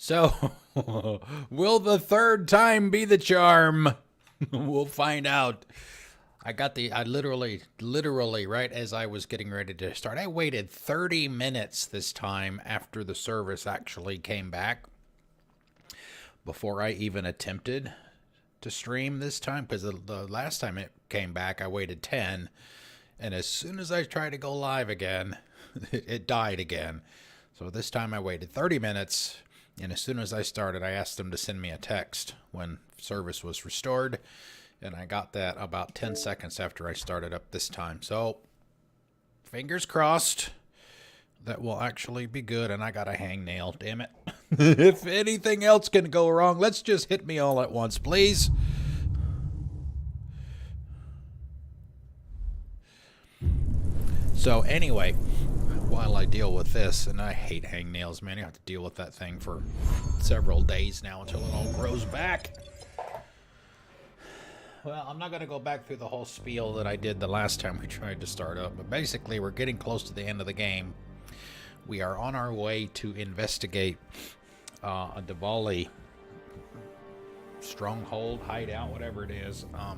So, will the third time be the charm? We'll find out. I literally, right as I was getting ready to start, I waited 30 minutes this time after the service actually came back before I even attempted to stream this time, because the last time it came back, I waited 10, and as soon as I tried to go live again, it died again. So this time I waited 30 minutes, and as soon as I started, I asked them to send me a text when service was restored, and I got that about 10 seconds after I started up this time. So, fingers crossed that will actually be good, and I got a hangnail, damn it. If anything else can go wrong, let's just hit me all at once, please. So anyway, while I deal with this, and I hate hangnails, man, you have to deal with that thing for several days now until it all grows back. Well, I'm not going to go back through the whole spiel that I did the last time we tried to start up, but basically we're getting close to the end of the game. We are on our way to investigate a Diwali stronghold, hideout, whatever it is. I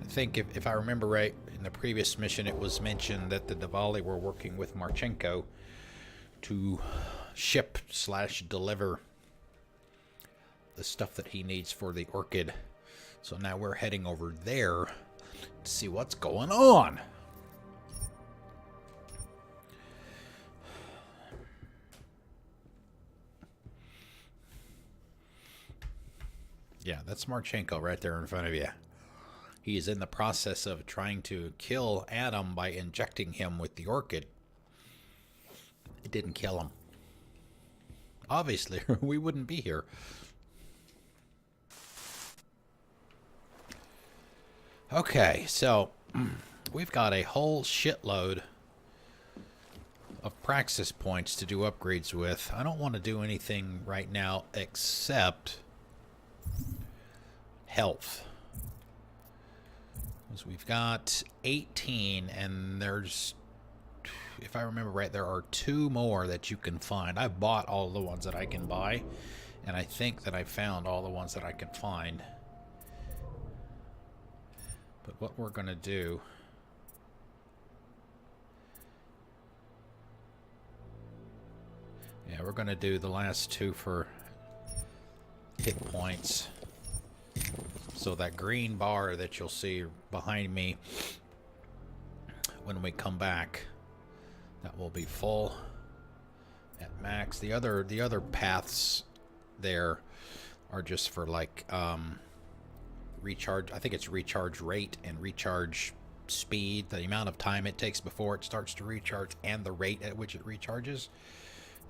think if I remember right, in the previous mission it was mentioned that the Diwali were working with Marchenko to ship/deliver the stuff that he needs for the orchid. So now we're heading over there to see what's going on. Yeah, that's Marchenko right there in front of you. He is in the process of trying to kill Adam by injecting him with the orchid. It didn't kill him. Obviously, we wouldn't be here. Okay, so we've got a whole shitload of praxis points to do upgrades with. I don't want to do anything right now except health. Because we've got 18, and there's, if I remember right, there are 2 more that you can find. I bought all the ones that I can buy, and I think that I found all the ones that I can find. But what we're going to do... yeah, we're going to do the last 2 for hit points. So that green bar that you'll see behind me when we come back, that will be full at max. The other paths there are just for like recharge. I think it's recharge rate and recharge speed, the amount of time it takes before it starts to recharge, and the rate at which it recharges.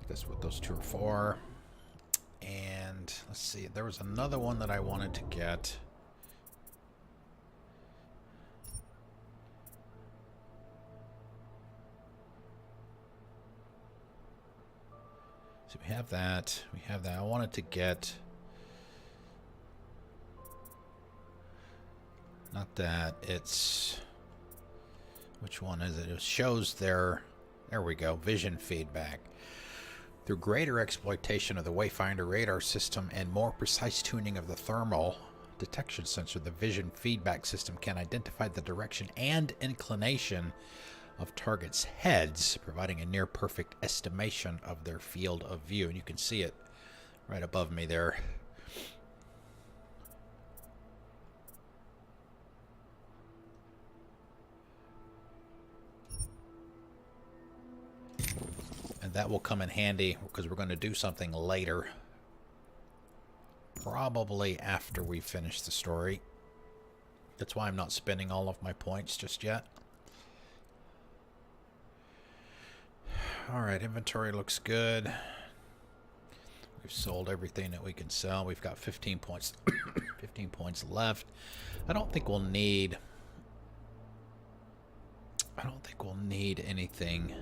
That's what those 2 are for. And let's see, there was another one that I wanted to get. So we have that. We have that. I wanted to get... not that. It's... which one is it? It shows there... there we go. Vision feedback. Through greater exploitation of the Wayfinder radar system and more precise tuning of the thermal detection sensor, the vision feedback system can identify the direction and inclination of targets' heads, providing a near-perfect estimation of their field of view. And you can see it right above me there. And that will come in handy because we're going to do something later. Probably after we finish the story. That's why I'm not spending all of my points just yet. Alright, inventory looks good. We've sold everything that we can sell. We've got 15 points 15 points left. I don't think we'll need anything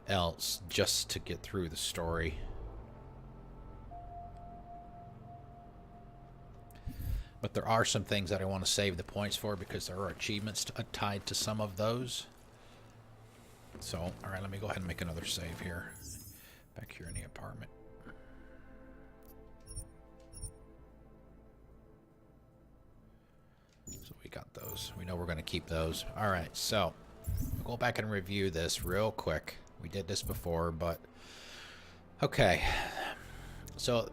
else just to get through the story. But there are some things that I want to save the points for because there are achievements tied to some of those. So, alright, let me go ahead and make another save here. Back here in the apartment. those. We know we're going to keep those. All right, so we'll go back and review this real quick. We did this before, but okay. So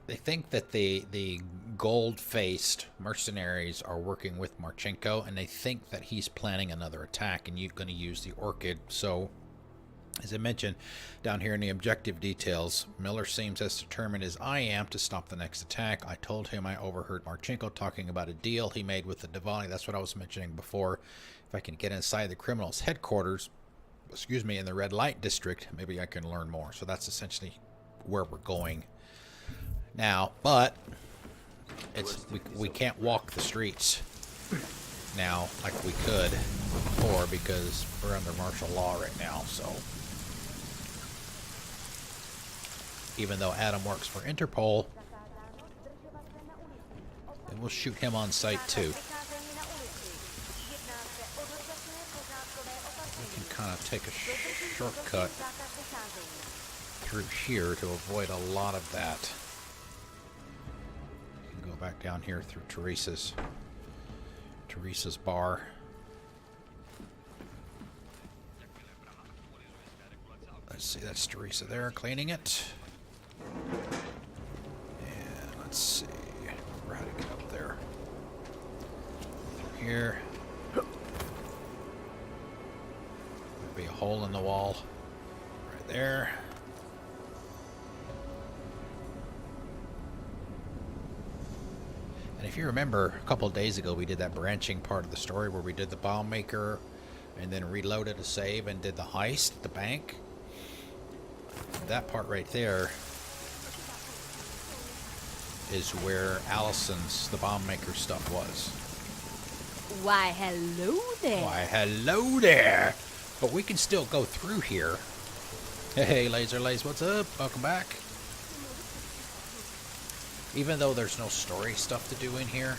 they think that the gold-faced mercenaries are working with Marchenko, and they think that he's planning another attack, and you're going to use the Orchid. So, as I mentioned down here in the objective details, Miller seems as determined as I am to stop the next attack. I told him I overheard Marchenko talking about a deal he made with the Diwali. That's what I was mentioning before. If I can get inside the criminals' headquarters, excuse me, in the red light district, maybe I can learn more. So that's essentially where we're going now. But it's we can't walk the streets now like we could before because we're under martial law right now. So even though Adam works for Interpol, and we'll shoot him on sight too. We can kind of take a shortcut through here to avoid a lot of that. We can go back down here through Teresa's bar. Let's see, that's Teresa there cleaning it. And let's see, remember how to get up there. Through here. There'll be a hole in the wall right there. And if you remember, a couple of days ago we did that branching part of the story where we did the bomb maker and then reloaded a save and did the heist at the bank. That part right there is where Allison's, the bomb maker stuff was. Why, hello there. Why, hello there. But we can still go through here. Hey, Laser Lace, what's up? Welcome back. Even though there's no story stuff to do in here,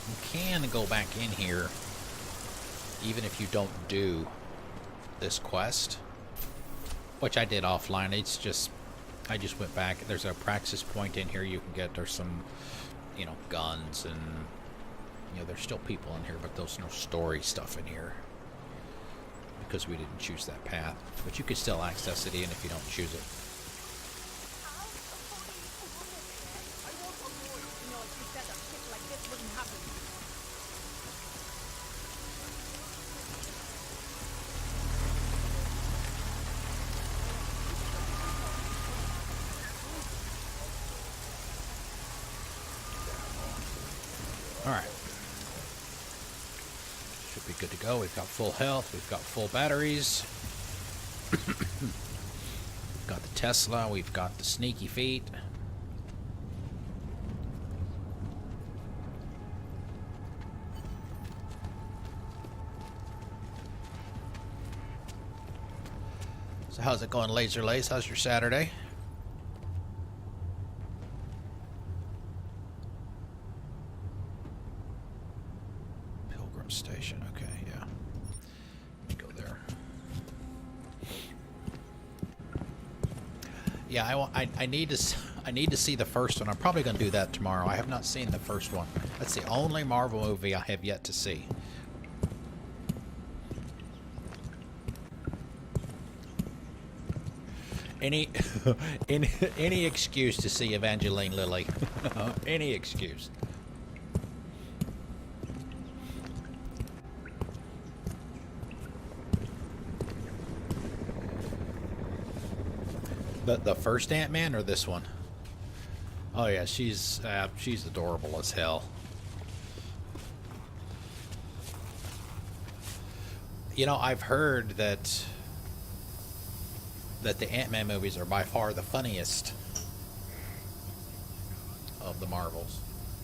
you can go back in here even if you don't do this quest, which I did offline. It's just, I just went back. There's a praxis point in here you can get. There's some, you know, guns and, you know, there's still people in here, but there's no story stuff in here because we didn't choose that path. But you can still access it even if you don't choose it. Alright. Should be good to go. We've got full health. We've got full batteries. We've got the Tesla. We've got the sneaky feet. So how's it going, Laser Lace? How's your Saturday? Station. Okay, yeah. Let me go there. Yeah, I need to see the first one. I'm probably going to do that tomorrow. I have not seen the first one. That's the only Marvel movie I have yet to see. Any excuse to see Evangeline Lilly. Any excuse. The first Ant-Man or this one? Oh yeah, she's adorable as hell. You know, I've heard that the Ant-Man movies are by far the funniest of the Marvels.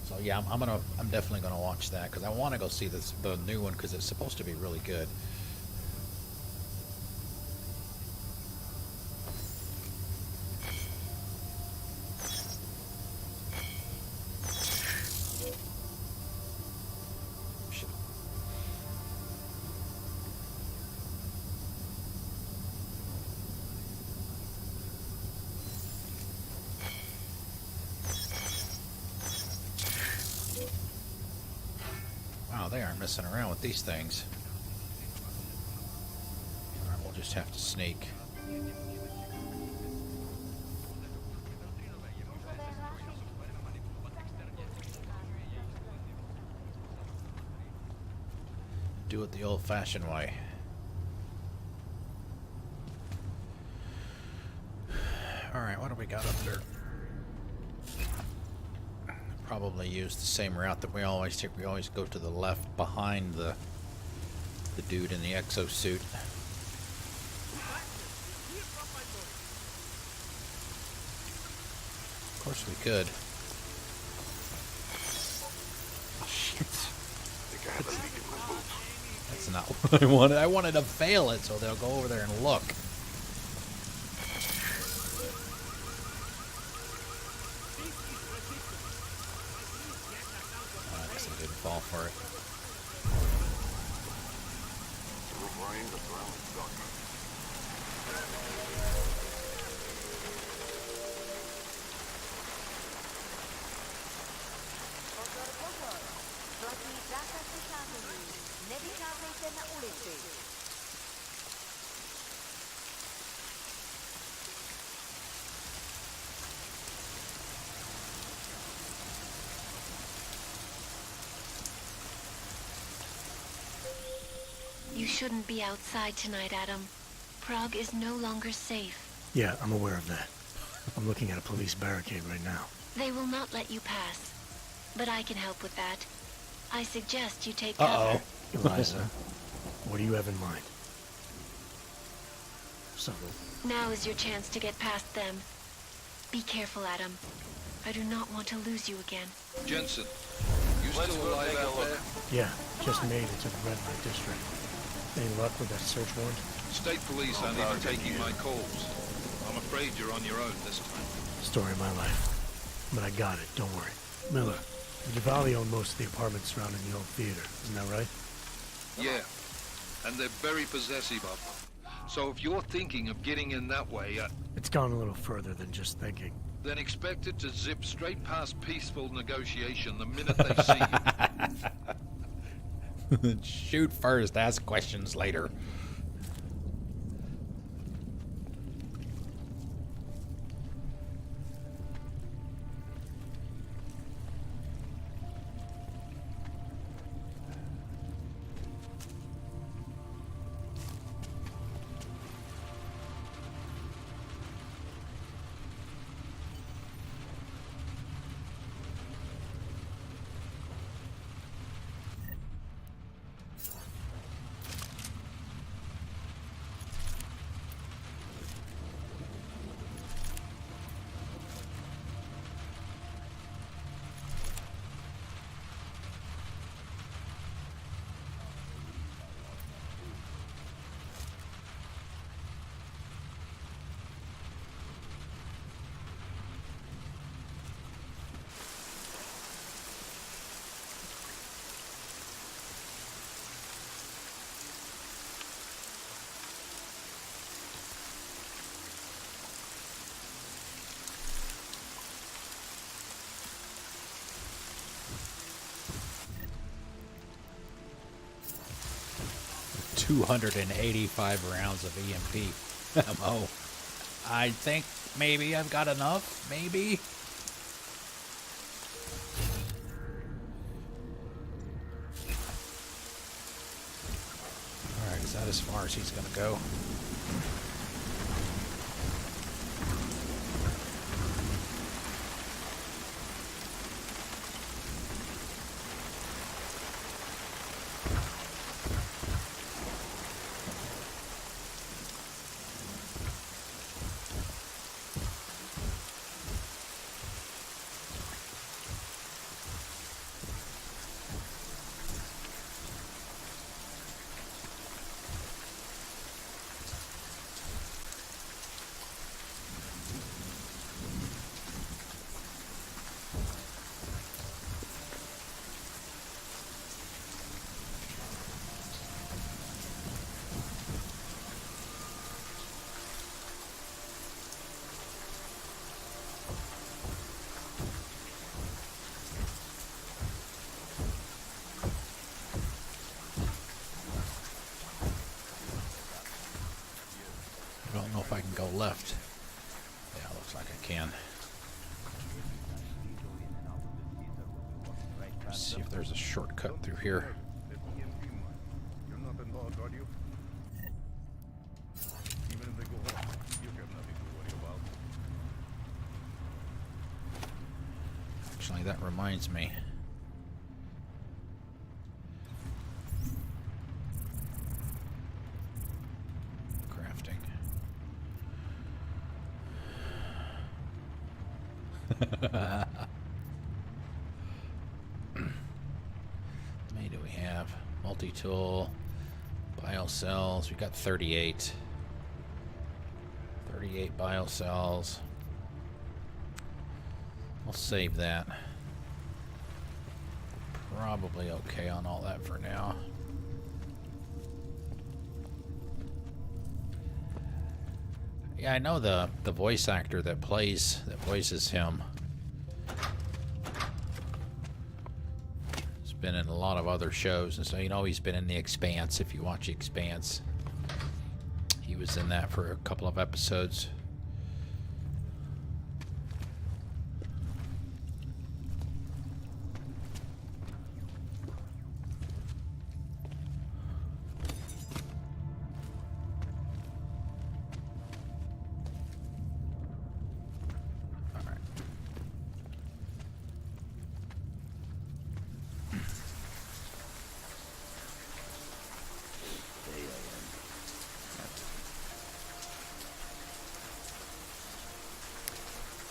So yeah, I'm definitely gonna watch that because I want to go see the new one because it's supposed to be really good. they aren't messing around with these things. Alright, we'll just have to sneak. Do it the old-fashioned way. Alright, what do we got up there? Probably use the same route that we always take. We always go to the left behind the dude in the exosuit. Of course we could. Shit. That's not what I wanted. I wanted to fail it so they'll go over there and look. I guess I didn't fall for it. You shouldn't be outside tonight, Adam. Prague is no longer safe. Yeah, I'm aware of that. I'm looking at a police barricade right now. They will not let you pass. But I can help with that. I suggest you take cover. Uh-oh. Eliza, what do you have in mind? Something. Now is your chance to get past them. Be careful, Adam. I do not want to lose you again. Jensen, you still alive out there? Yeah, just made it to the red light district. Any luck with that search warrant? State police aren't even taking my calls. I'm afraid you're on your own this time. Story of my life. But I got it, don't worry. Miller, Javali owned most of the apartments surrounding the old theater, isn't that right? Yeah, and they're very possessive of them. So if you're thinking of getting in that way, It's gone a little further than just thinking. then expect it to zip straight past peaceful negotiation the minute they see you. Shoot first, ask questions later. $285 rounds of EMP ammo. I think maybe I've got enough. Maybe. All right, is that as far as he's gonna go? left? Yeah, looks like I can. Let's see if there's a shortcut through here. You're not involved, are you? Even if they go home, you have nothing to worry about. Actually, that reminds me. Crafting. How many do we have? Multi-tool, biocells. We got 38. 38 biocells. I'll save that. Probably okay on all that for now. Yeah, I know the voice actor that voices him. He's been in a lot of other shows, and so you know he's been in The Expanse. If you watch The Expanse, he was in that for a couple of episodes.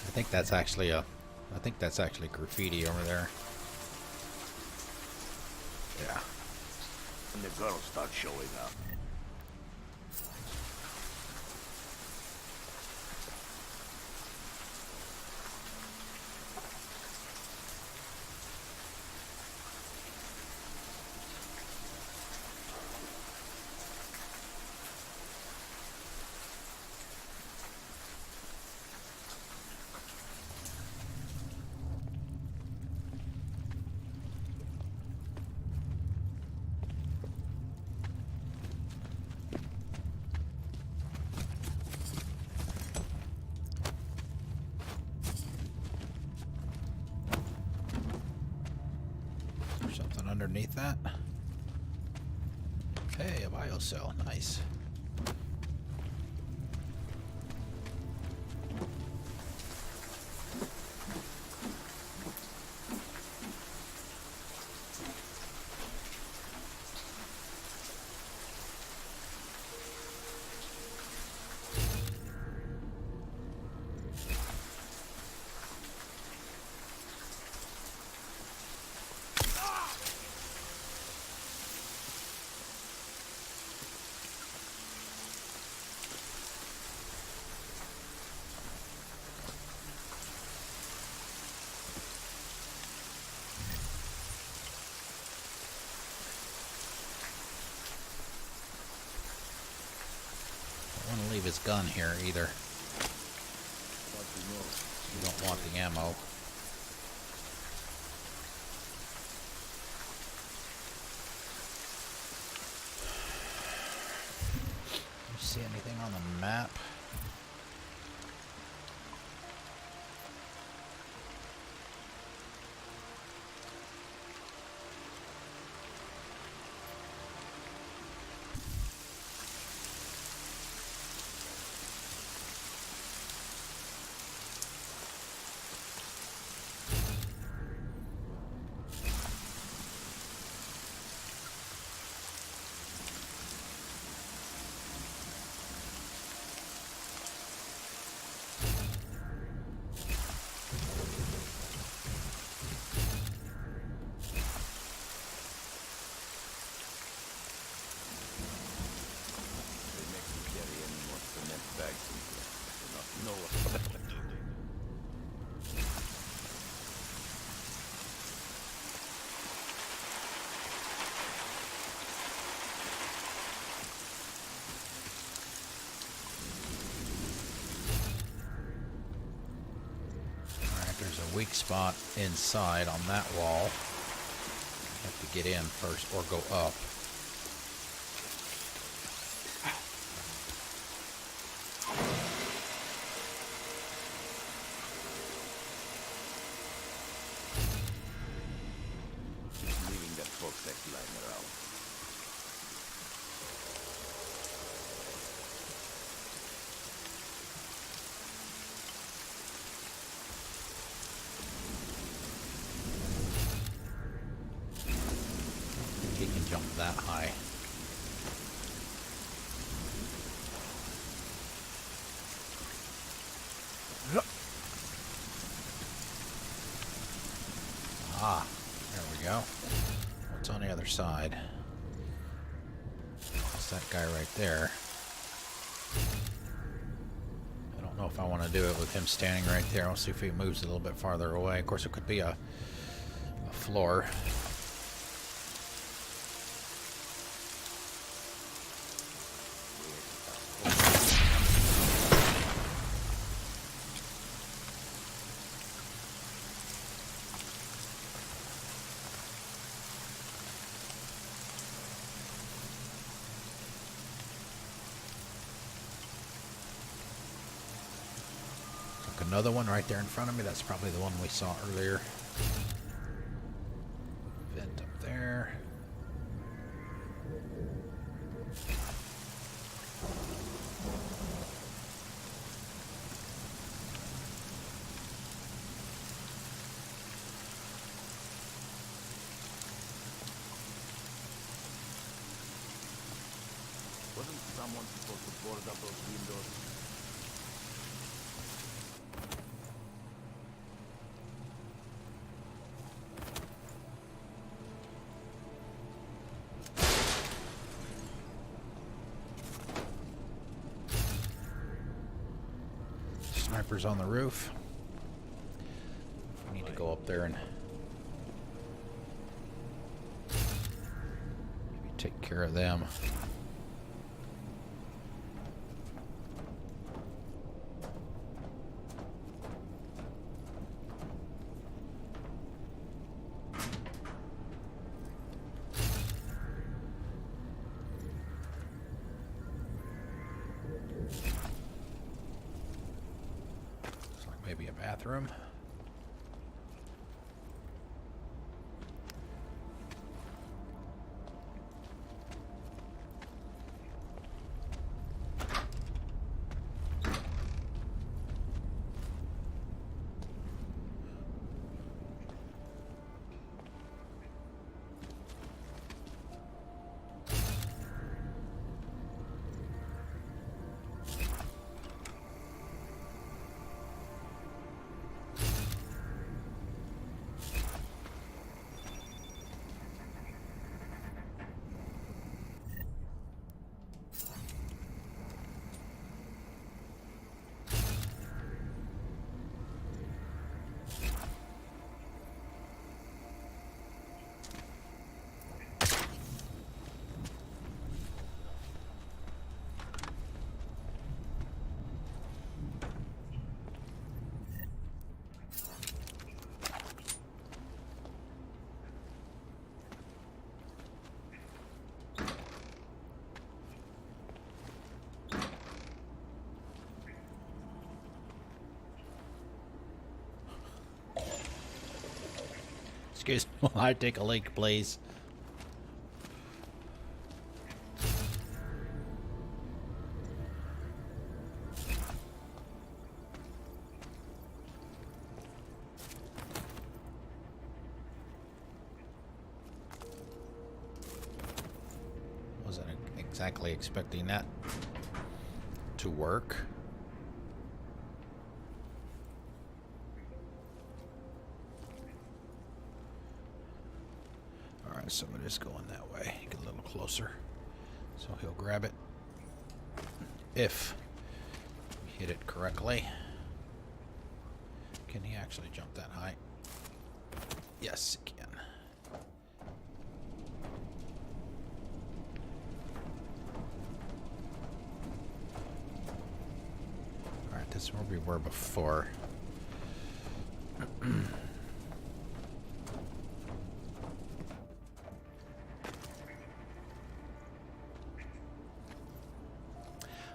I think that's actually graffiti over there. Yeah. And the girls start showing up. Something underneath that. Hey, a biocell. Nice. Don't want to leave his gun here either. You don't want the ammo. You see anything on the map? There's a weak spot inside on that wall. Have to get in first or go up. Ah, there we go. What's on the other side? That's that guy right there. I don't know if I want to do it with him standing right there. I'll see if he moves a little bit farther away. Of course, it could be a floor. Another one right there in front of me. That's probably the one we saw earlier. Vent up there. Wasn't someone supposed to board up those windows? Snipers on the roof. We need to go up there and maybe take care of them. Maybe a bathroom. Excuse me while I take a leak, please. Wasn't exactly expecting that to work. Alright, somebody's going that way. Get a little closer. So he'll grab it. If we hit it correctly. Can he actually jump that high? Yes, he can. Alright, this is where we were before.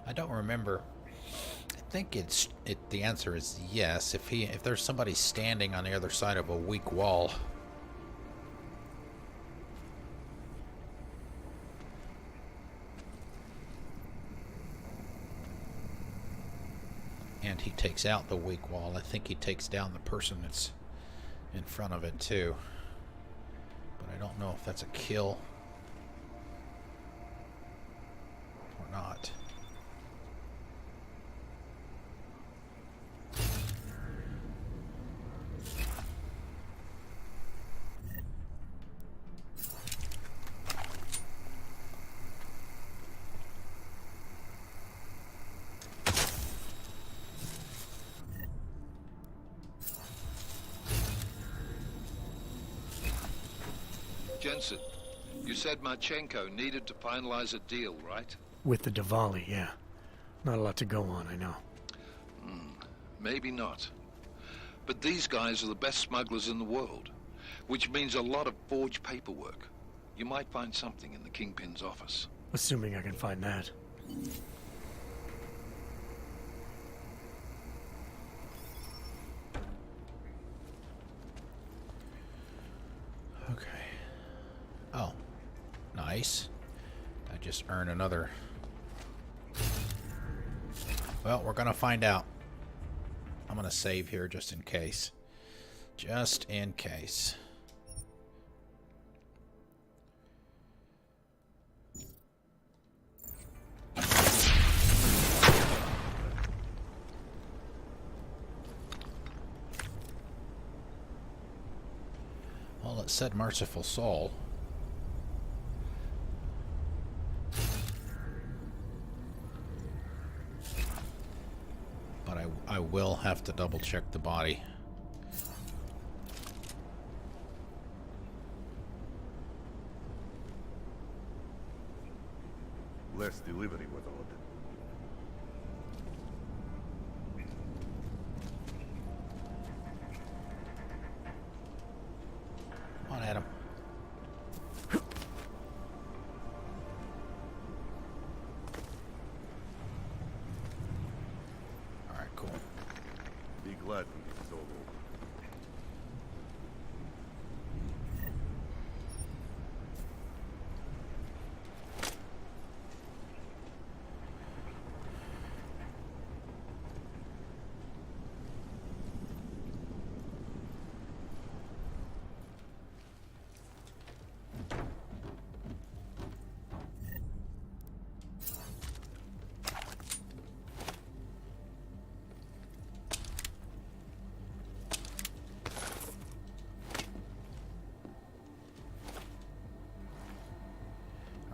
I don't remember. I think the answer is yes. If there's somebody standing on the other side of a weak wall. And he takes out the weak wall, I think he takes down the person that's in front of it too. But I don't know if that's a kill or not. Jensen, you said Marchenko needed to finalize a deal, right? With the Diwali, yeah. Not a lot to go on, I know. Maybe not. But these guys are the best smugglers in the world, which means a lot of forged paperwork. You might find something in the Kingpin's office. Assuming I can find that. Okay. Oh. Nice. I just earned another. Well, we're gonna find out. I'm gonna save here just in case. Just in case. Well, it said merciful soul. But I will have to double check the body. Less delivery was ordered. Come on, Adam. Alright, cool. Be glad when this is all over.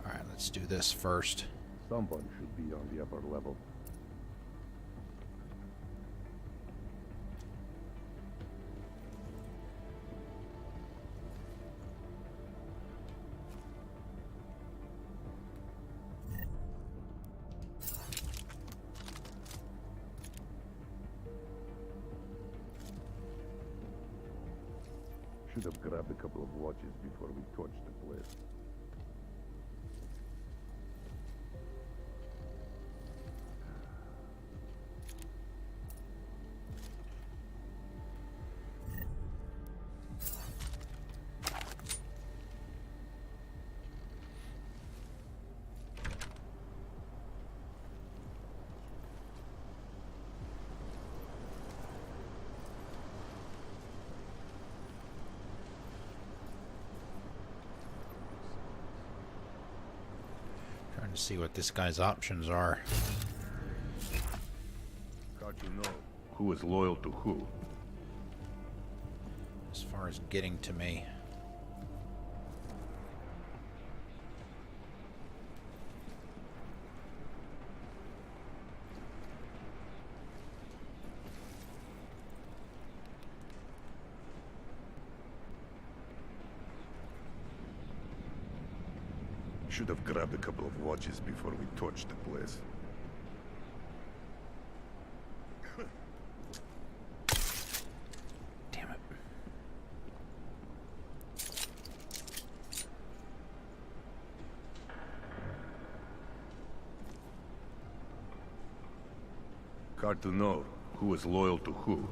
Alright, let's do this first. Someone should be on the upper level. Should have grabbed a couple of watches before we torched the place. Trying to see what this guy's options are. Hard to know who is loyal to who. As far as getting to me. Should have grabbed a couple of watches before we torched the place. Damn it. Hard to know who is loyal to who.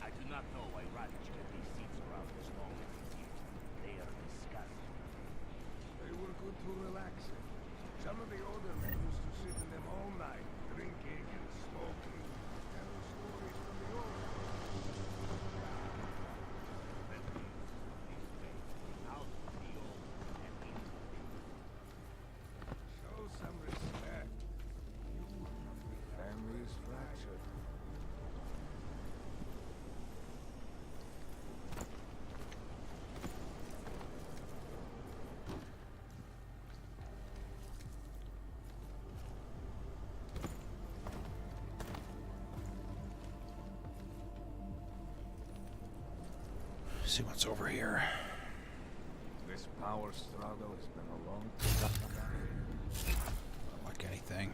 I do not know why Radich let these seats ground as long as he did. They are disgusting. They were see what's over here. This power struggle has been a long Don't like anything.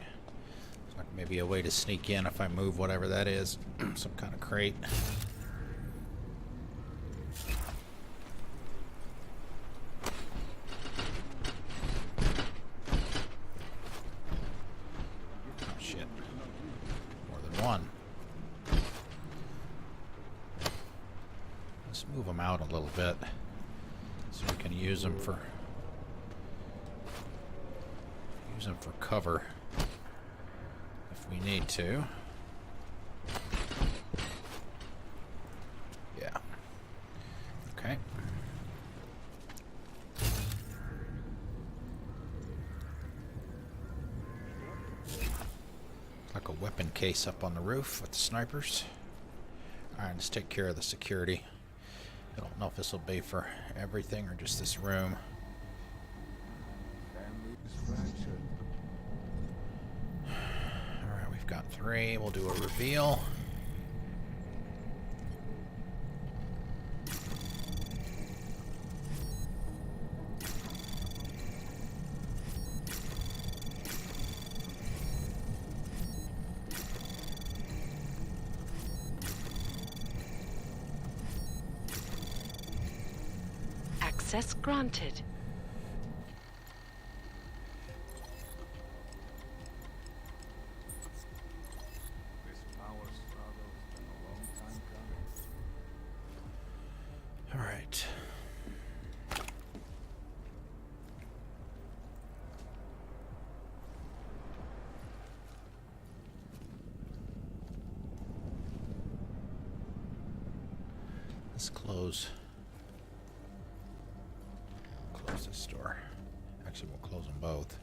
Looks like maybe a way to sneak in if I move whatever that is. Some kind of crate. Oh shit. More than one. Let's move them out a little bit so we can use them for cover if we need to. Yeah. Okay. Like a weapon case up on the roof with the snipers. Alright, let's take care of the security. I don't know if this will be for everything or just this room. Alright, we've got 3. We'll do a reveal. Access granted. This power struggle has been a long time coming. All right. Let's close this door. Actually, we'll close them both.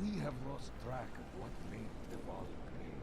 We have lost track of what made the Vault great.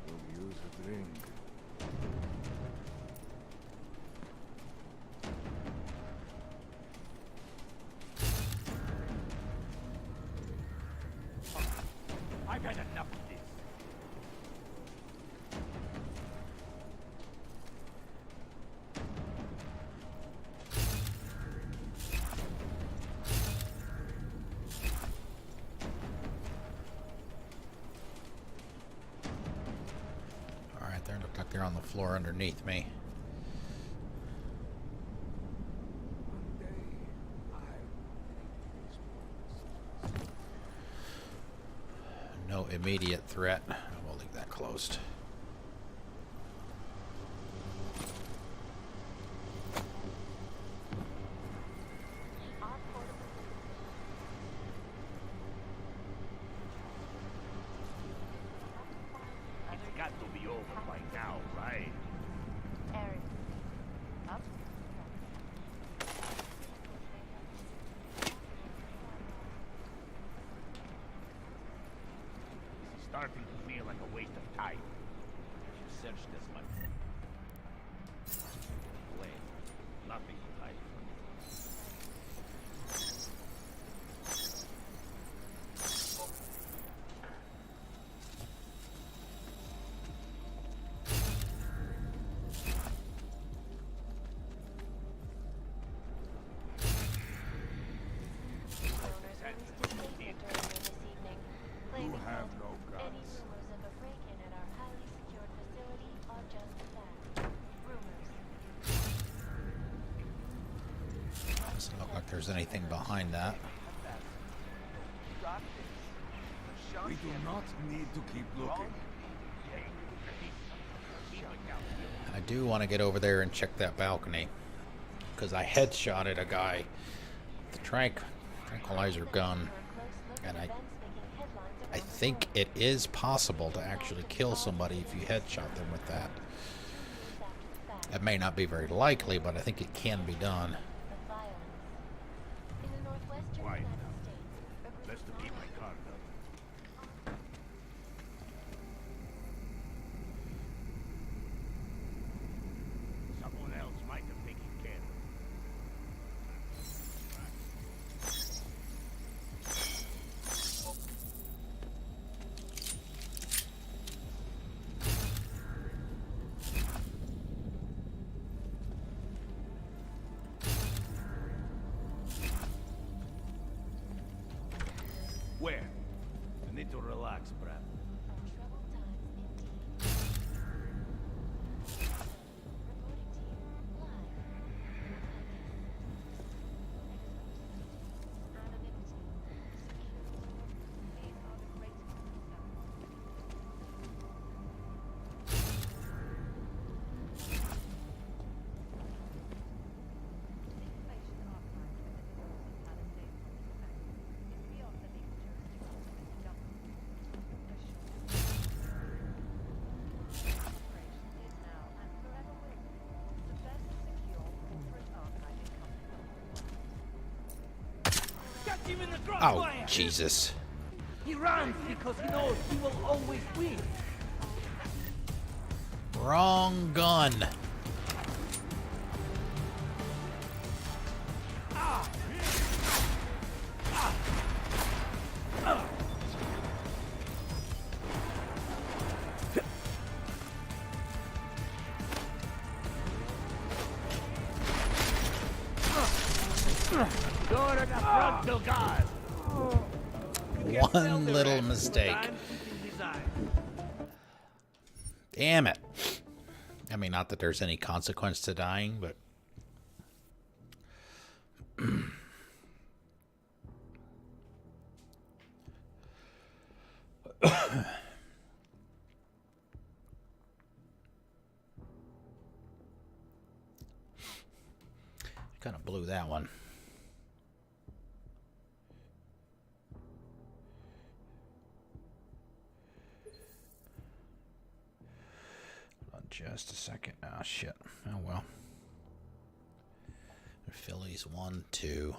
We'll use a drink. I've had enough of this. All right, they look like they're on the floor underneath me. No immediate threat. We'll leave that closed. It's got to be over by now, right? Eric. Up. This is starting to feel like a waste of time. You searched as much. Wait, nothing to hide from. Owners released a statement earlier this evening, claiming have that no any guns. rumors of a break-in there's anything behind that. We do not need to keep looking. I do want to get over there and check that balcony, because I headshotted a guy with the tranquilizer gun, and I think it is possible to actually kill somebody if you headshot them with that. It may not be very likely, but I think it can be done. Quiet now. Best to keep my guard up. Someone else might have taken care of it. Where? I need to relax, Brad. Oh, Jesus. He runs because he knows he will always win. Wrong gun. Go to the frontal guard. One little mistake. Damn it. I mean, not that there's any consequence to dying, but... kind of blew that one. Just a second. Ah, shit. Oh, well. Phillies 1, 2.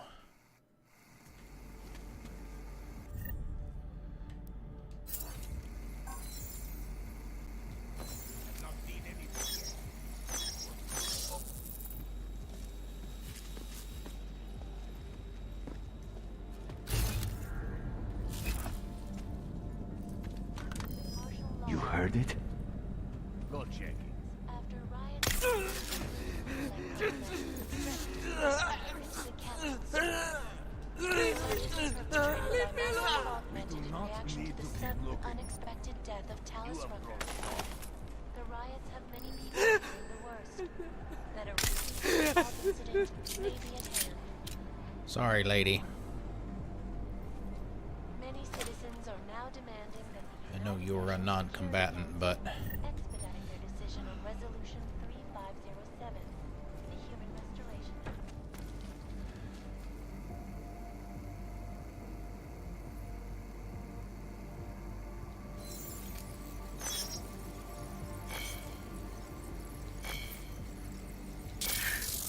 You heard it? Go check it. After riots, unexpected death of Talus Rucker. The riots have many people feeling the worst. That a recent incident may be at hand. Sorry, lady. Many citizens are now demanding that the I know you were a non-combatant, but... expediting their decision on Resolution 3507, the Human Restoration Act.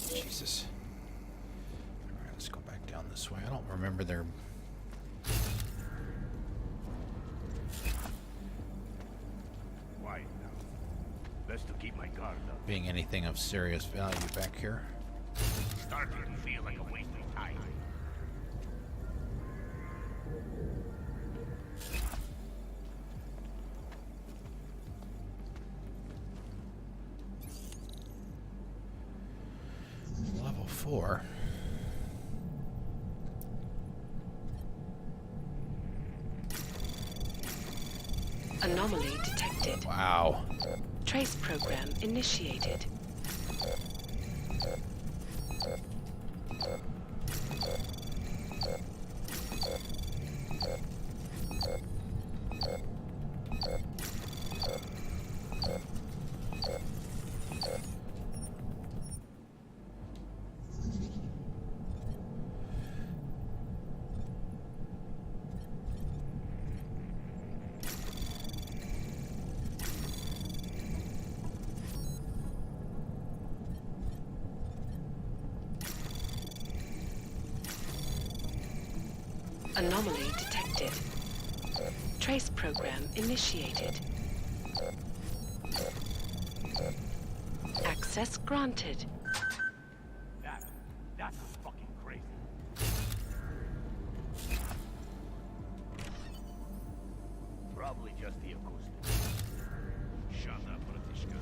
Jesus. Alright, let's go back down this way. I don't remember there... Quiet now. Best to keep my guard up. being anything of serious value back here. Starting to feel like a waste of time. Level 4. Anomaly detected. Wow. Trace program initiated. Anomaly detected. Trace program initiated. Access granted. That's fucking crazy. Probably just the acoustics. Shut up, Bratishka.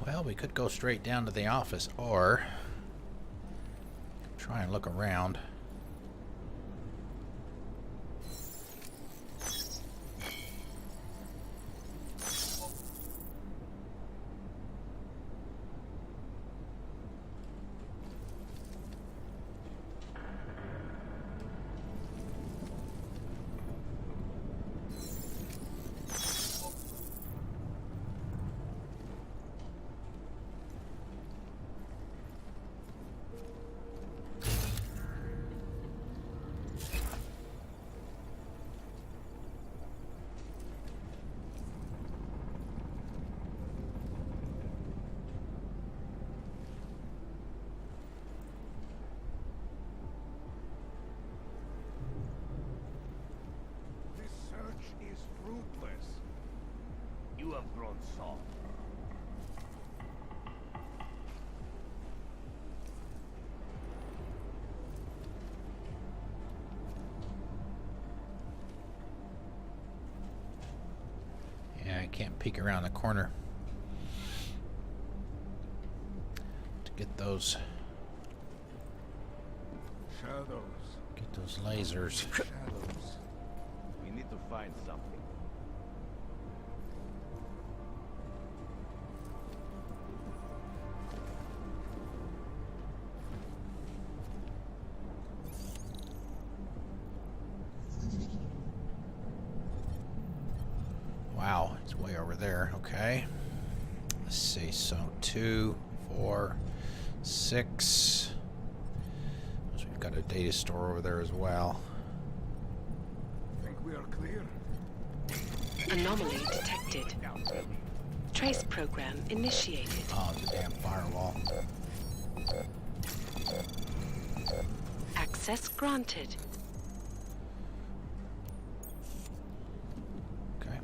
Well, we could go straight down to the office, or try and look around. This search is fruitless. You have grown soft. Yeah, I can't peek around the corner to get those Shadows. lasers. Shadows. We need to find something. Wow, it's way over there. Okay. Let's see. So 2, 4, 6. So we've got a data store over there as well. Think we are clear? Anomaly detected. Trace program initiated. Oh, it's a damn firewall. Access granted. Okay.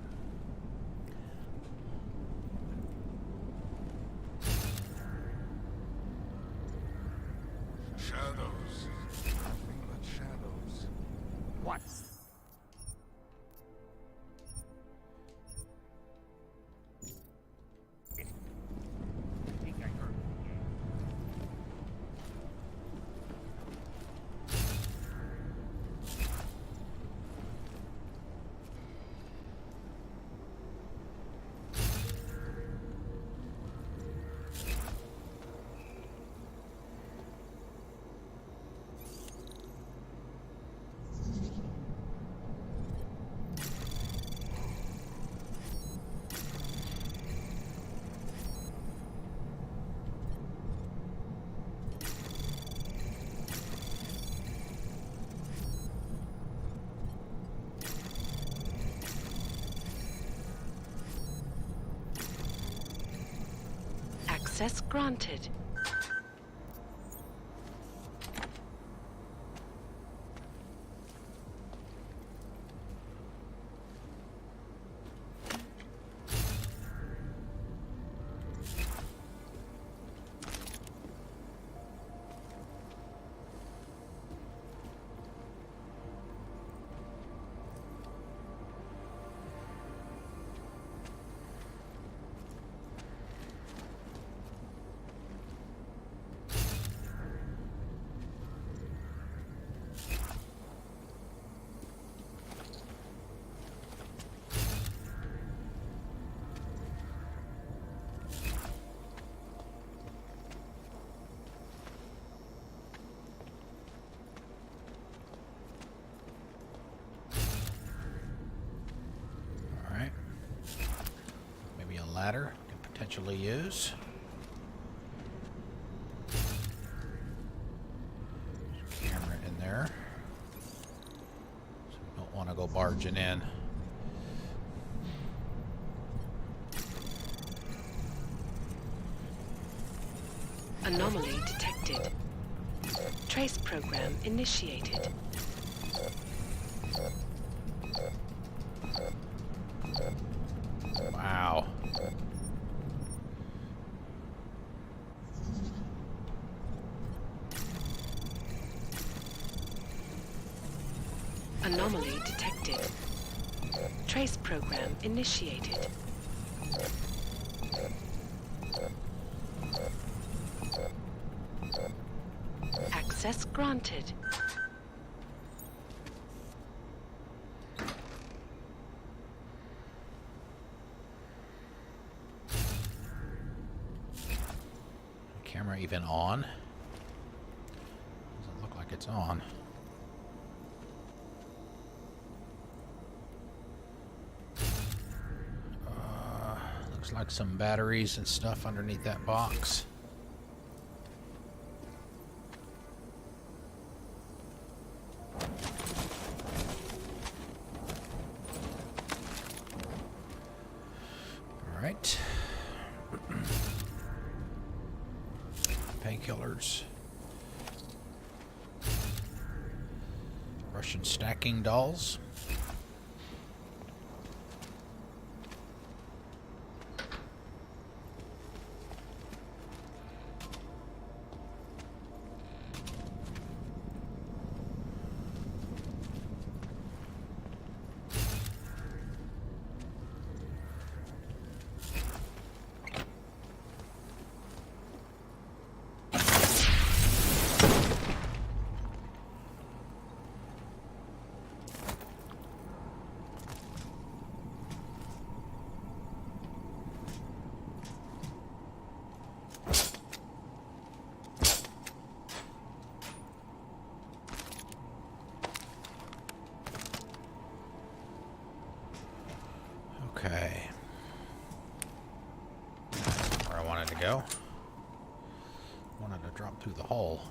Shadows. Nothing but shadows. What? I think I heard it again. Access granted. ladder can potentially use. Camera in there. So we don't want to go barging in. Anomaly detected. Trace program initiated. Wow. Anomaly detected. Trace program initiated. Access granted. Camera even on? Doesn't look like it's on. Looks like some batteries and stuff underneath that box. All right. Painkillers. Russian stacking dolls. Okay. Where I wanted to go. Wanted to drop through the hole.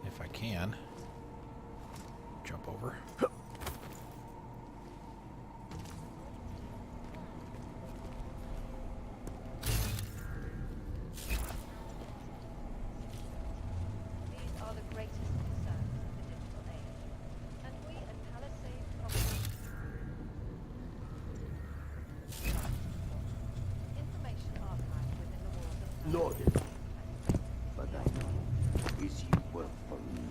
If I can. Jump over. These are the greatest concerns of the digital age. And we at Palisade information archived within the walls of Loaded. But I know. Is you work for me?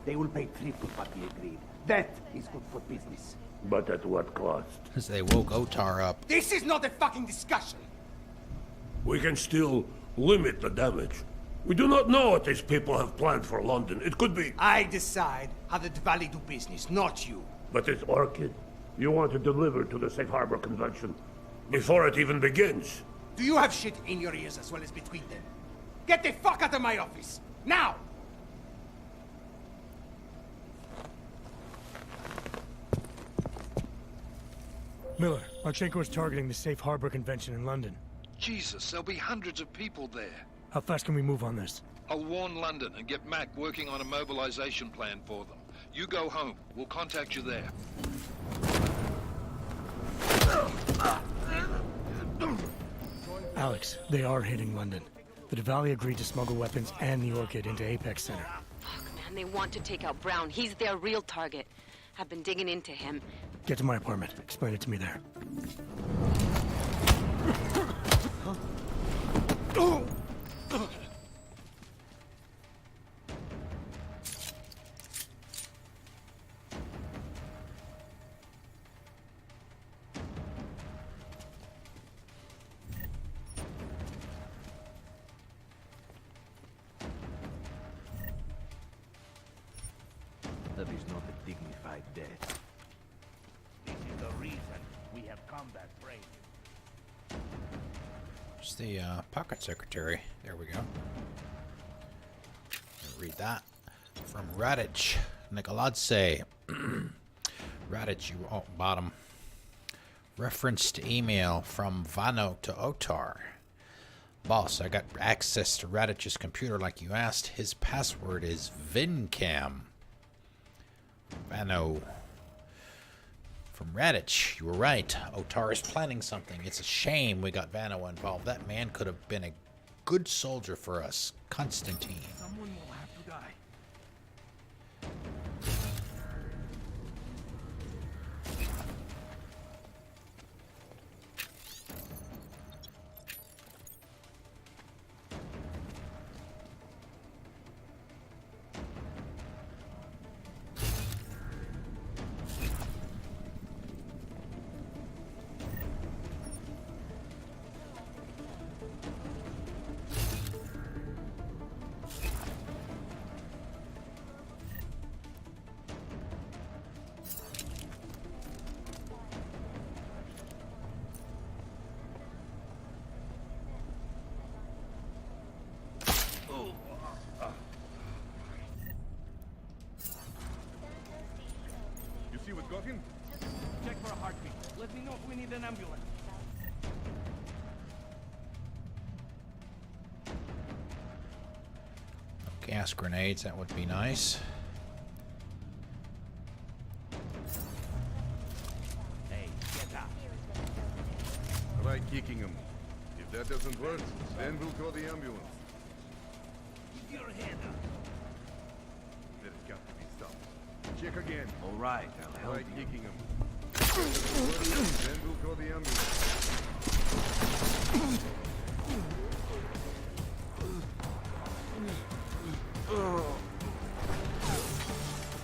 They will pay triple what we agreed. That is good for business. But at what cost? As they woke Otar up. This is not a fucking discussion! We can still limit the damage. We do not know what these people have planned for London. It could be... I decide how the Valley do business, not you. But it's Orchid. You want to deliver to the Safe Harbor Convention before it even begins. Do you have shit in your ears as well as between them? Get the fuck out of my office! Now! Miller, Marchenko is targeting the Safe Harbor Convention in London. Jesus, there'll be hundreds of people there. How fast can we move on this? I'll warn London and get Mac working on a mobilization plan for them. You go home. We'll contact you there. Alex, they are hitting London. The Diwali agreed to smuggle weapons and the Orchid into Apex Center. Fuck, man, they want to take out Brown. He's their real target. I've been digging into him. Get to my apartment. Explain it to me there. That is not a dignified death. This is the reason we have combat training. It's the pocket secretary. There we go. Read that from Radic Nikoladze. Radic, you bottom. Referenced email from Vano to Otar. Boss, I got access to Radich's computer like you asked. His password is Vincam. Vano. From Radich, you were right. Otar is planning something. It's a shame we got Vano involved. That man could have been a good soldier for us. Constantine. Someone will have to die. You see what got him? Check for a heartbeat. Let me know if we need an ambulance. Gas grenades, that would be nice. Hey, get up. Try kicking him. If that doesn't work, then we'll call the ambulance. Keep your head up. There's got to be something. Check again. All right, I'll help Try you. kicking him. Then we'll call the ambulance.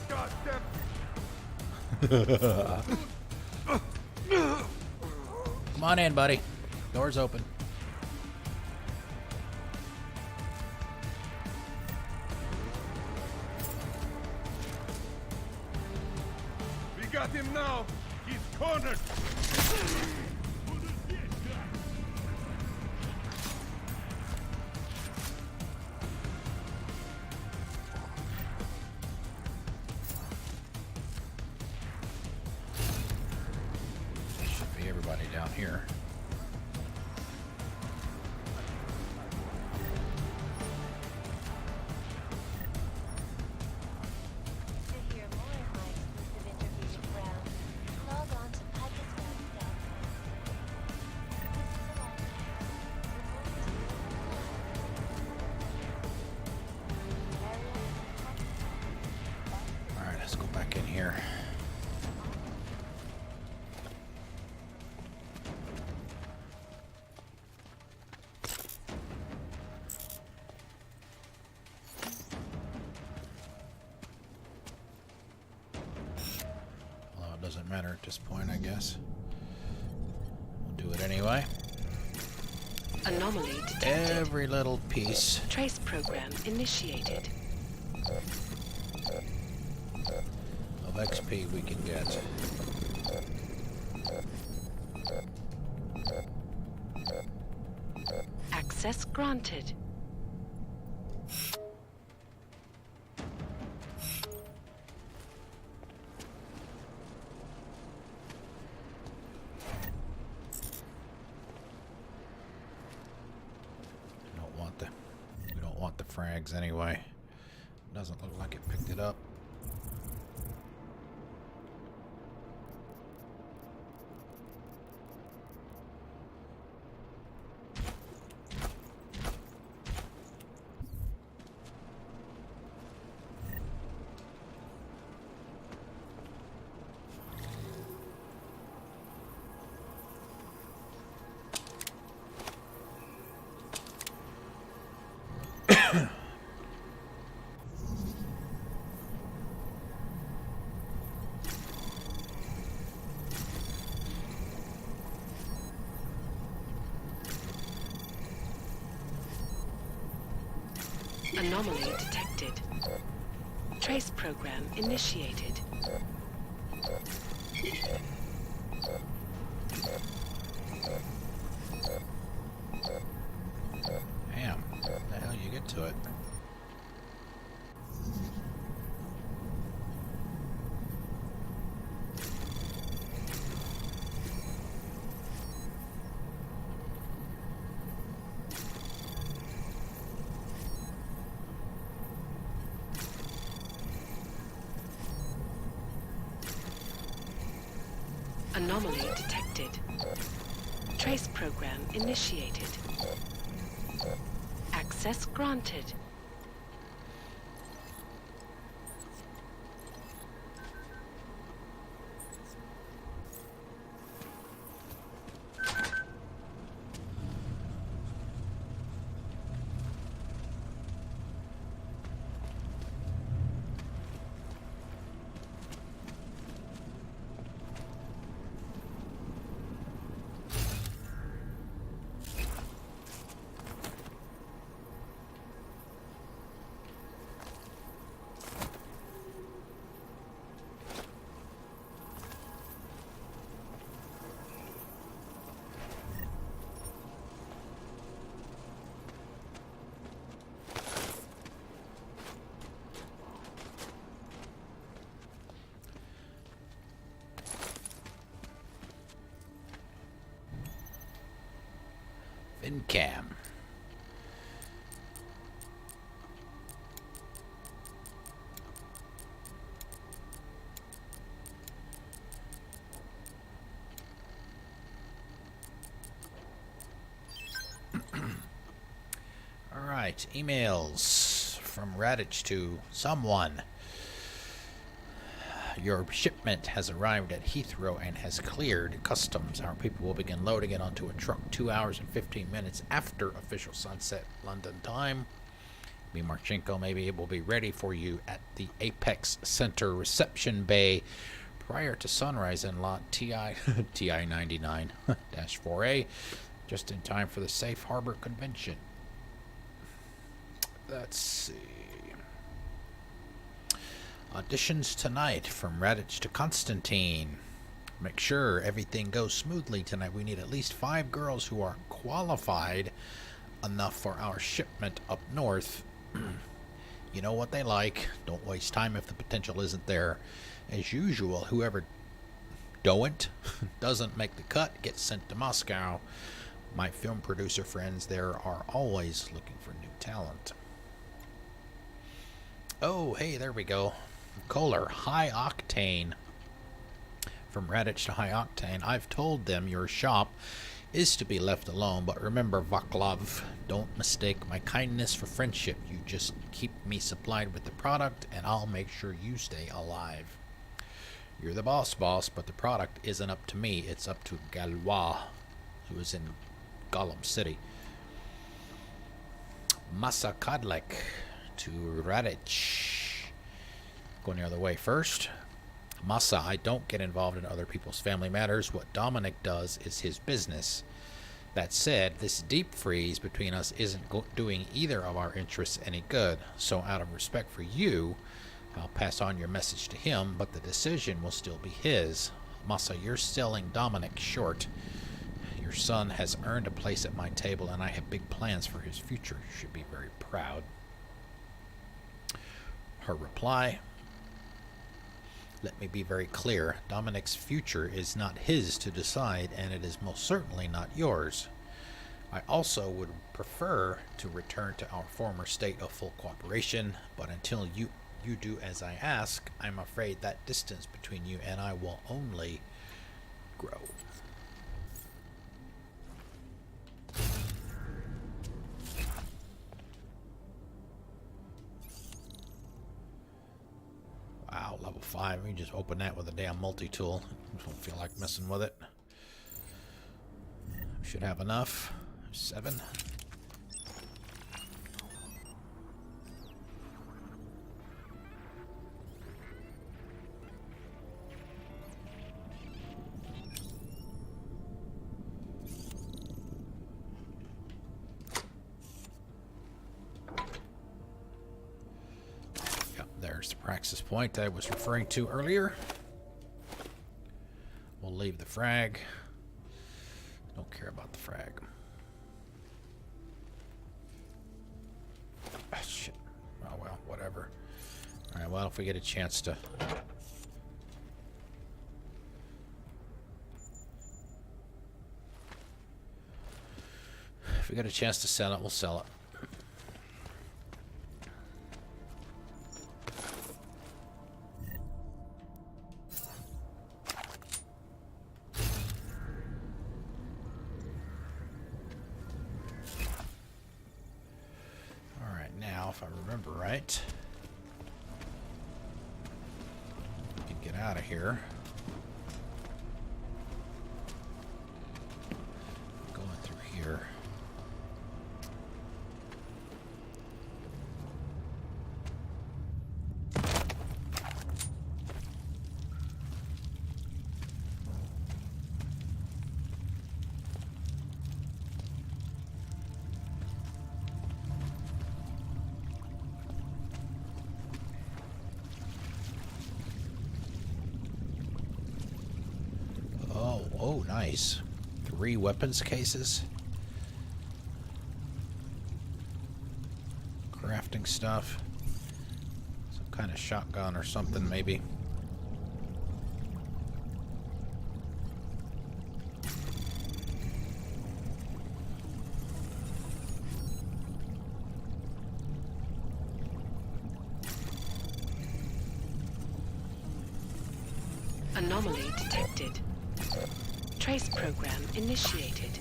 God damn. Come on in, buddy. Door's open. We got him now. He's cornered. Should be everybody down here. To hear more of my exclusive interview with Brown, log on to Pakistan.com. Alright, let's go back in here. Well, it doesn't matter at this point, I guess. We'll do it anyway. Anomaly detected. Every little piece Trace program initiated. of XP we can get. Access granted. We don't want the frags anyway. Doesn't look like it picked it up. Anomaly detected. Trace program initiated. Damn, how the hell you get to it? Anomaly detected. Trace program initiated. Access granted. Vincam. All right, emails from Radich to someone. Your shipment has arrived at Heathrow and has cleared customs. Our people will begin loading it onto a truck 2 hours and 15 minutes after official sunset London time. Me, Marchenko, maybe it will be ready for you at the Apex Center reception bay prior to sunrise in lot TI 99-4A, just in time for the Safe Harbor Convention. Let's see. Auditions tonight from Radich to Constantine. Make sure everything goes smoothly tonight. We need at least 5 girls who are qualified enough for our shipment up north. You know what they like. Don't waste time if the potential isn't there. As usual, whoever doesn't make the cut gets sent to Moscow. My film producer friends there are always looking for new talent. Oh, hey, there we go. Kohler, High Octane. From Radich to High Octane. I've told them your shop is to be left alone, but remember, Vaclav, don't mistake my kindness for friendship. You just keep me supplied with the product, and I'll make sure you stay alive. You're the boss, but the product isn't up to me. It's up to Galois, who is in Gollum City. Masa Kadlek to Radich. Going the other way first. Masa, I don't get involved in other people's family matters. What Dominic does is his business. That said, this deep freeze between us isn't doing either of our interests any good. So out of respect for you, I'll pass on your message to him, but the decision will still be his. Masa, you're selling Dominic short. Your son has earned a place at my table, and I have big plans for his future. You should be very proud. Her reply: let me be very clear. Dominic's future is not his to decide, and it is most certainly not yours. I also would prefer to return to our former state of full cooperation, but until you do as I ask, I'm afraid that distance between you and I will only grow. Wow, level 5. We just open that with a damn multi-tool. Don't feel like messing with it. Should have enough. 7. There's the praxis point I was referring to earlier. We'll leave the frag. Don't care about the frag. Ah, shit. Oh well, whatever. Alright, well, if we get a chance to... If we get a chance to sell it, we'll sell it. if I remember right. We can get out of here. Going through here. Oh, nice. 3 weapons cases. Crafting stuff. Some kind of shotgun or something, maybe. Anomaly detected. Trace program initiated.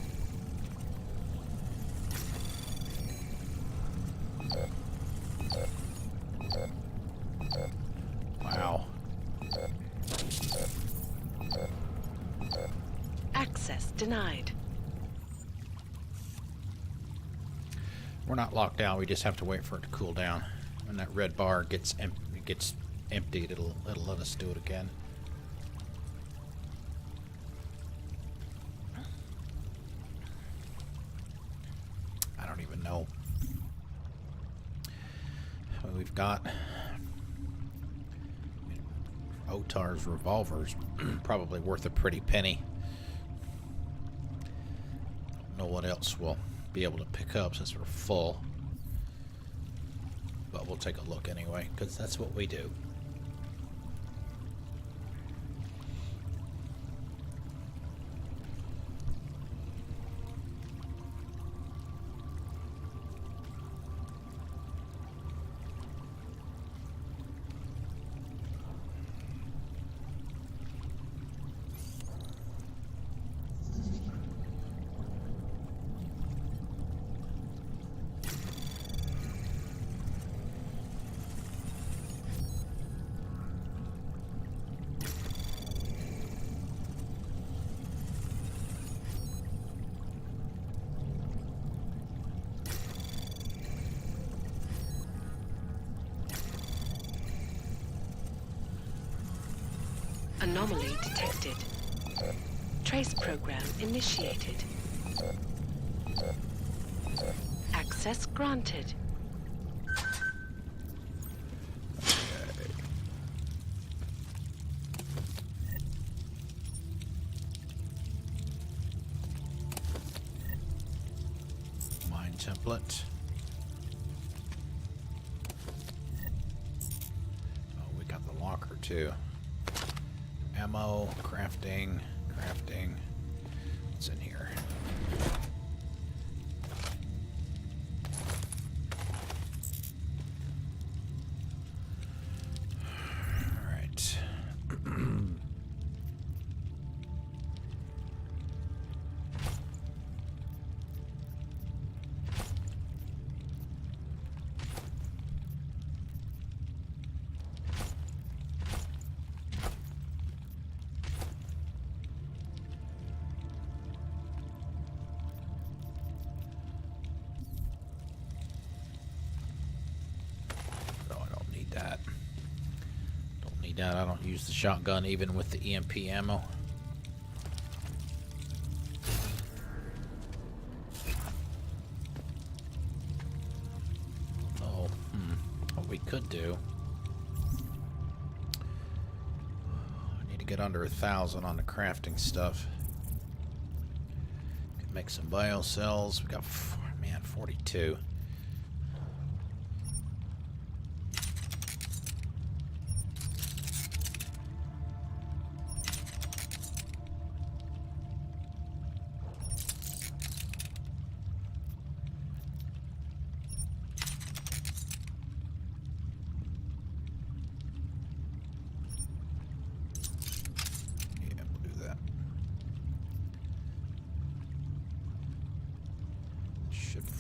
Wow. Access denied. We're not locked down. We just have to wait for it to cool down. When that red bar gets emptied, it'll let us do it again. I don't even know. Well, we've got Otar's revolver's probably worth a pretty penny. Don't know what else we'll be able to pick up since we're full. But we'll take a look anyway, because that's what we do. Anomaly detected. Trace program initiated. Access granted. Mine template. Oh, we got the locker too. Ammo, crafting. What's in here? All right. I don't use the shotgun even with the EMP ammo. Oh, what we could do. I need to get under 1,000 on the crafting stuff. Could make some bio cells. We got, man, 42.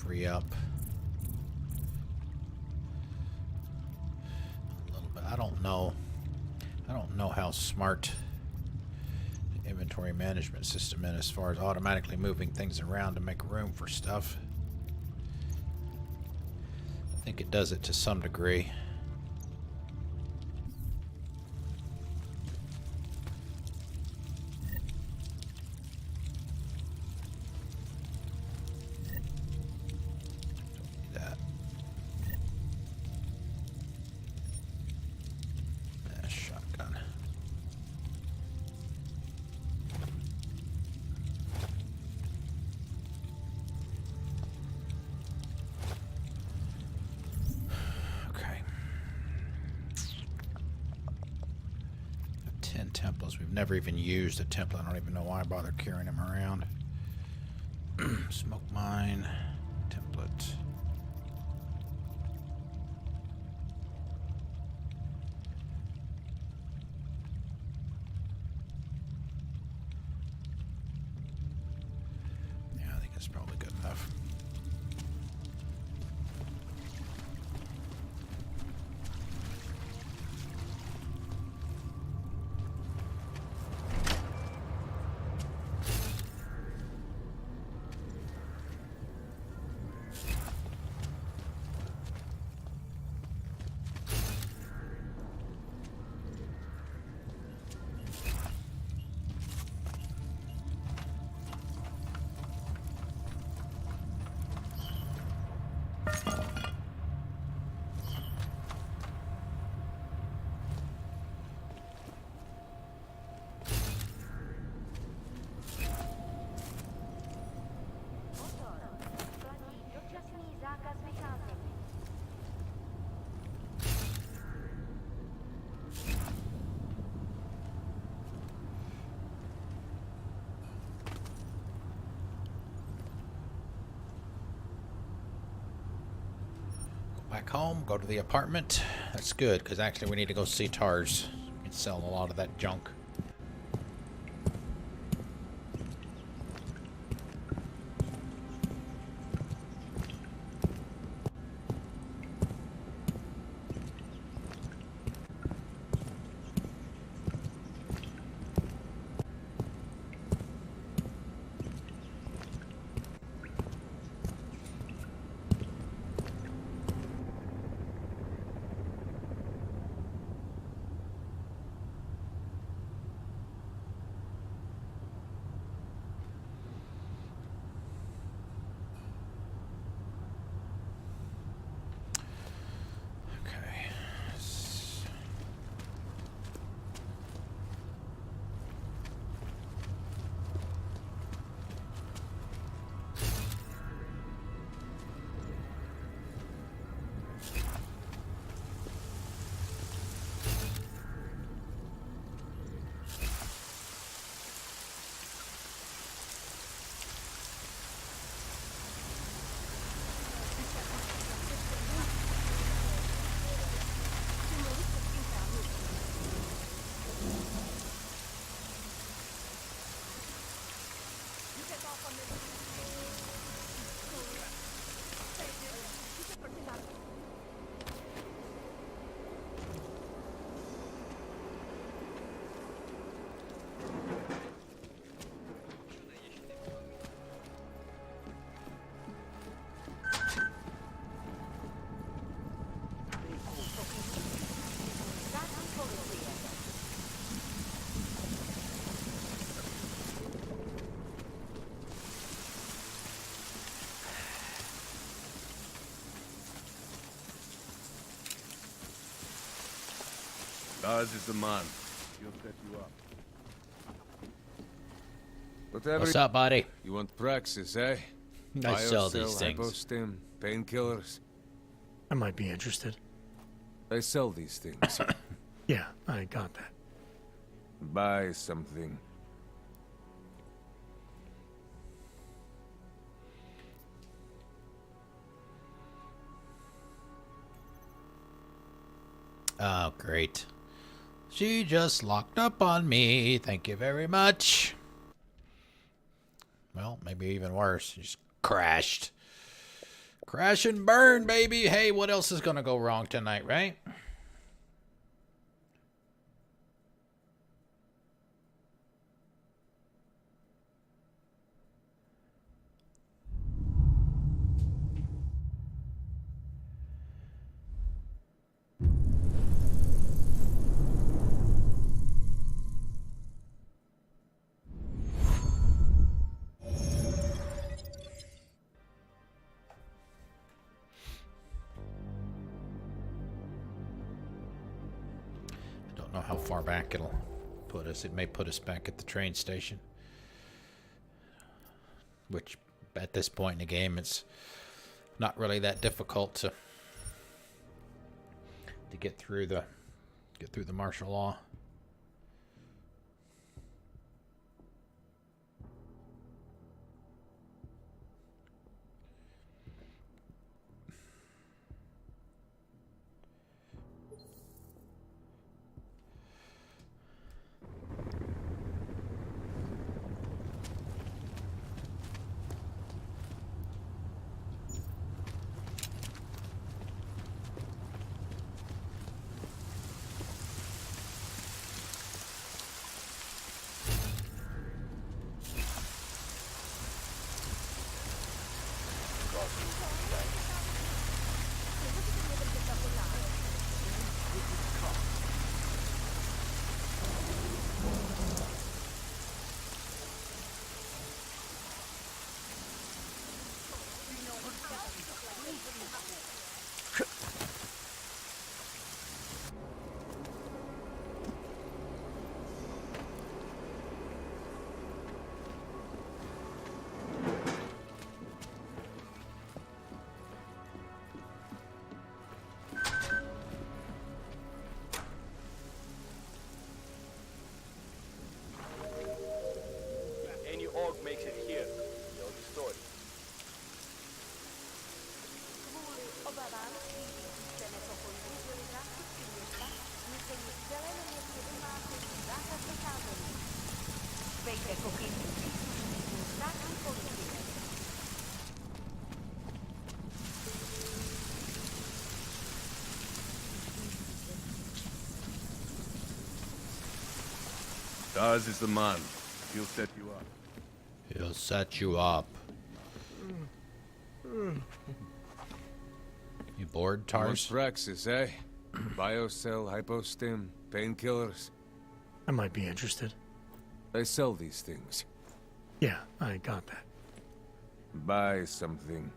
Free up. know. I don't know how smart the inventory management system is as far as automatically moving things around to make room for stuff. I think it does it to some degree. We've never even used a template. I don't even know why I bother carrying them around. Smoke mine, template. Yeah, I think it's probably good enough. Back home, go to the apartment. That's good, because actually we need to go see Tars. We can sell a lot of that junk. Daz is the man. He'll set you up. Whatever. What's up, buddy? You want praxis, eh? I sell these things. Hypostim, painkillers. I might be interested. I sell these things. Yeah, I got that. Buy something. Oh, great. She just locked up on me. Thank you very much. Well, maybe even worse. She just crashed. Crash and burn, baby. Hey, what else is going to go wrong tonight, right? far back it'll put us. It may put us back at the train station. Which, at this point in the game, it's not really that difficult to get through the martial law. Any orc makes it here, you know the story. Daz is the man. He'll set you up. He'll set you up. You bored, Tars? Praxis, eh? Biocell, hypostim, painkillers. I might be interested. I sell these things. Yeah, I got that. Buy something.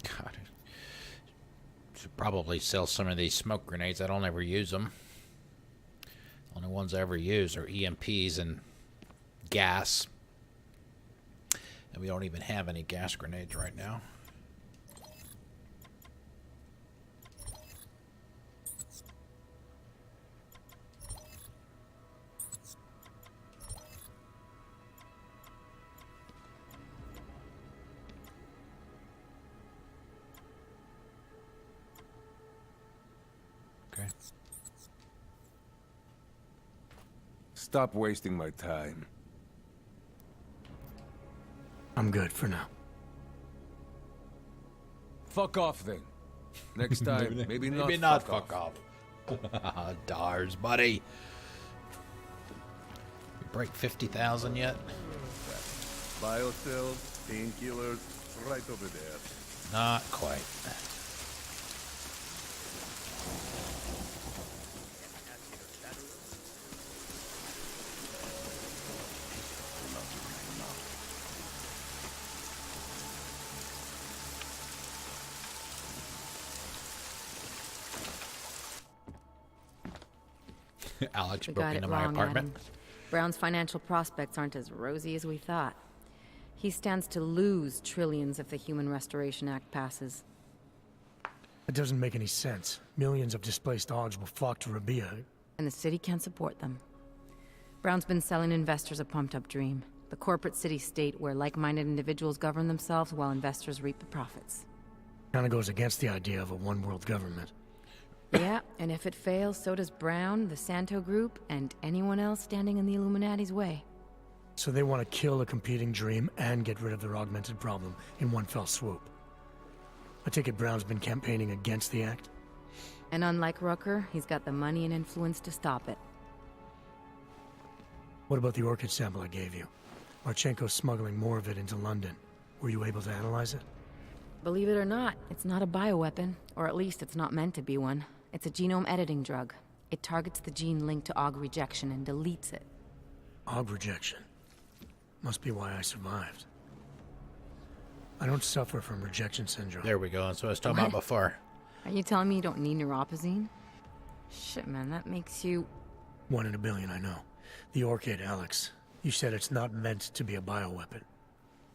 God, should probably sell some of these smoke grenades. I don't ever use them. Only ones I ever use are EMPs and gas. And we don't even have any gas grenades right now. Okay. Stop wasting my time. I'm good for now. Fuck off then. Next time, maybe not. Maybe not fuck off. Dars, buddy. We break 50,000 yet? Biocells, painkillers, right over there. Not quite. Alex We broke got it into my wrong, apartment. Adam. Brown's financial prospects aren't as rosy as we thought. He stands to lose trillions if the Human Restoration Act passes. It doesn't make any sense. Millions of displaced Augs will flock to Rabia. And the city can't support them. Brown's been selling investors a pumped-up dream. The corporate city-state where like-minded individuals govern themselves while investors reap the profits. Kinda goes against the idea of a one-world government. Yeah, and if it fails, so does Brown, the Santo Group, and anyone else standing in the Illuminati's way. So they want to kill a competing dream and get rid of their augmented problem in one fell swoop. I take it Brown's been campaigning against the act? And unlike Rucker, he's got the money and influence to stop it. What about the orchid sample I gave you? Marchenko's smuggling more of it into London. Were you able to analyze it? Believe it or not, it's not a bioweapon, or at least it's not meant to be one. It's a genome editing drug. It targets the gene linked to AUG rejection and deletes it. AUG rejection? Must be why I survived. I don't suffer from rejection syndrome. There we go. That's what I was talking about before. Are you telling me you don't need neuropazine? Shit, man, that makes you... 1 in a billion, I know. The orchid, Alex. You said it's not meant to be a bioweapon.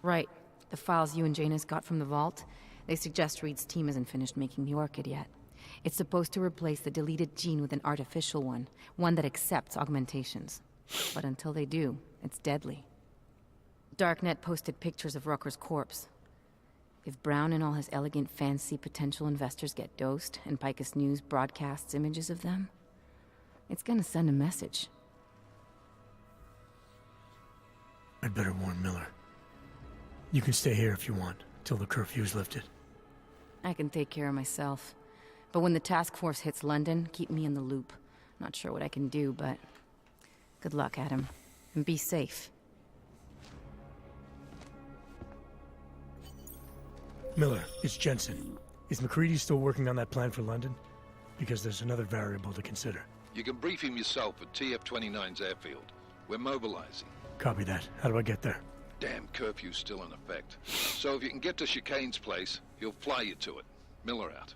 Right. The files you and Janus got from the vault, they suggest Reed's team isn't finished making the orchid yet. It's supposed to replace the deleted gene with an artificial one that accepts augmentations. But until they do, it's deadly. Darknet posted pictures of Rucker's corpse. If Brown and all his elegant, fancy potential investors get dosed, and Picus News broadcasts images of them, it's gonna send a message. I'd better warn Miller. You can stay here if you want, till the curfew's lifted. I can take care of myself. But when the task force hits London, keep me in the loop. Not sure what I can do, but... good luck, Adam. And be safe. Miller, it's Jensen. Is McCready still working on that plan for London? Because there's another variable to consider. You can brief him yourself at TF-29's airfield. We're mobilizing. Copy that. How do I get there? Damn curfew's still in effect. So if you can get to Chicane's place, he'll fly you to it. Miller out.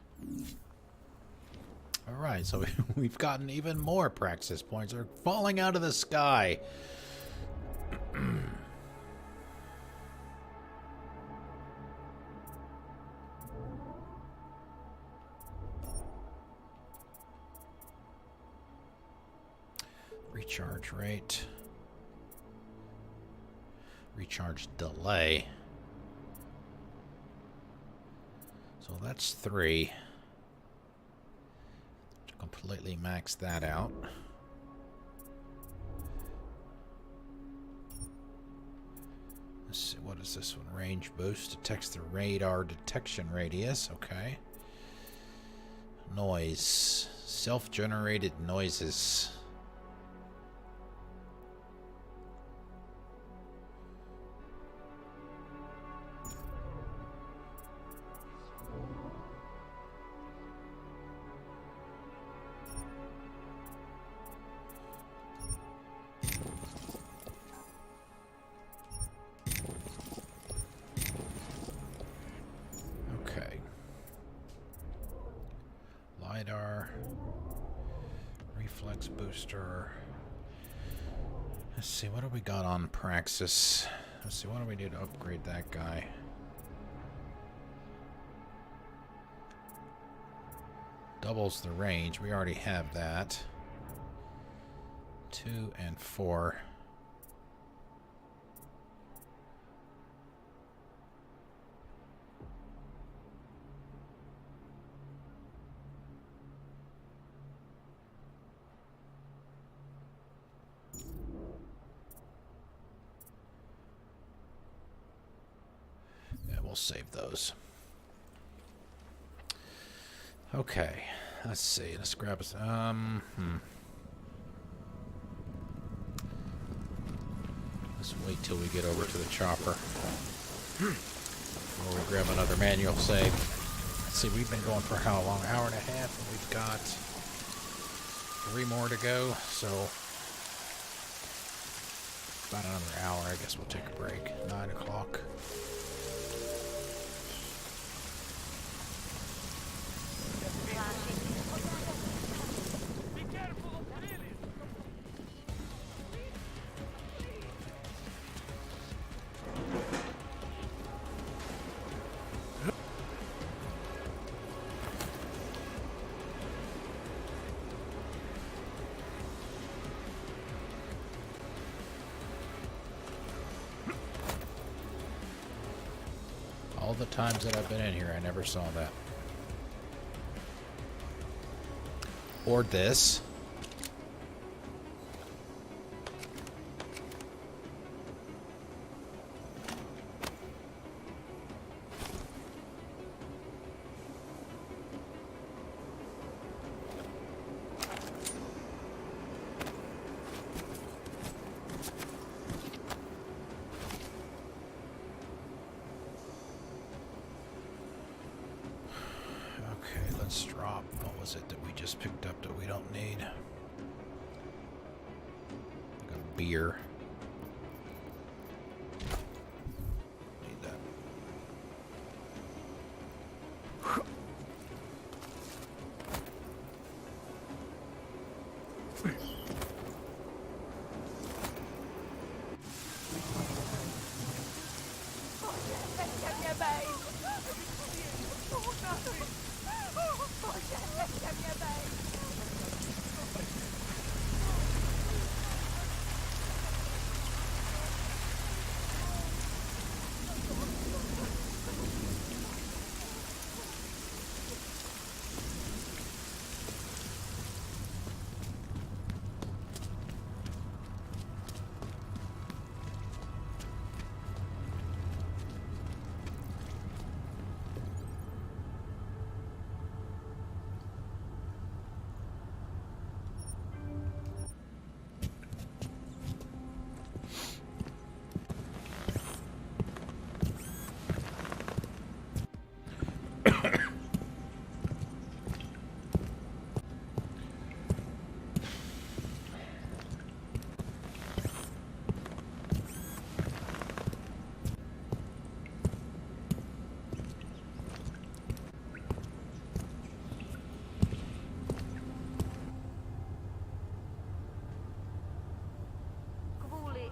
All right, so we've gotten even more praxis points. They're falling out of the sky. Recharge rate. Recharge delay. So that's 3. To completely max that out. Let's see, what is this one? Range boost. Detects the radar detection radius. Okay. Noise. Self-generated noises. Reflex booster. Let's see, what do we got on Praxis? Let's see, what do we do to upgrade that guy? Doubles the range. We already have that. 2 and 4. Save those. Okay, let's see. Let's grab us. Let's wait till we get over to the chopper. Or we grab another manual save. Let's see. We've been going for how long? Hour and a half, and we've got 3 more to go. So about another hour. I guess we'll take a break. 9 o'clock. the times that I've been in here, I never saw that. Or this. Let's drop. What was it that we just picked up that we don't need? Like a beer. Need that.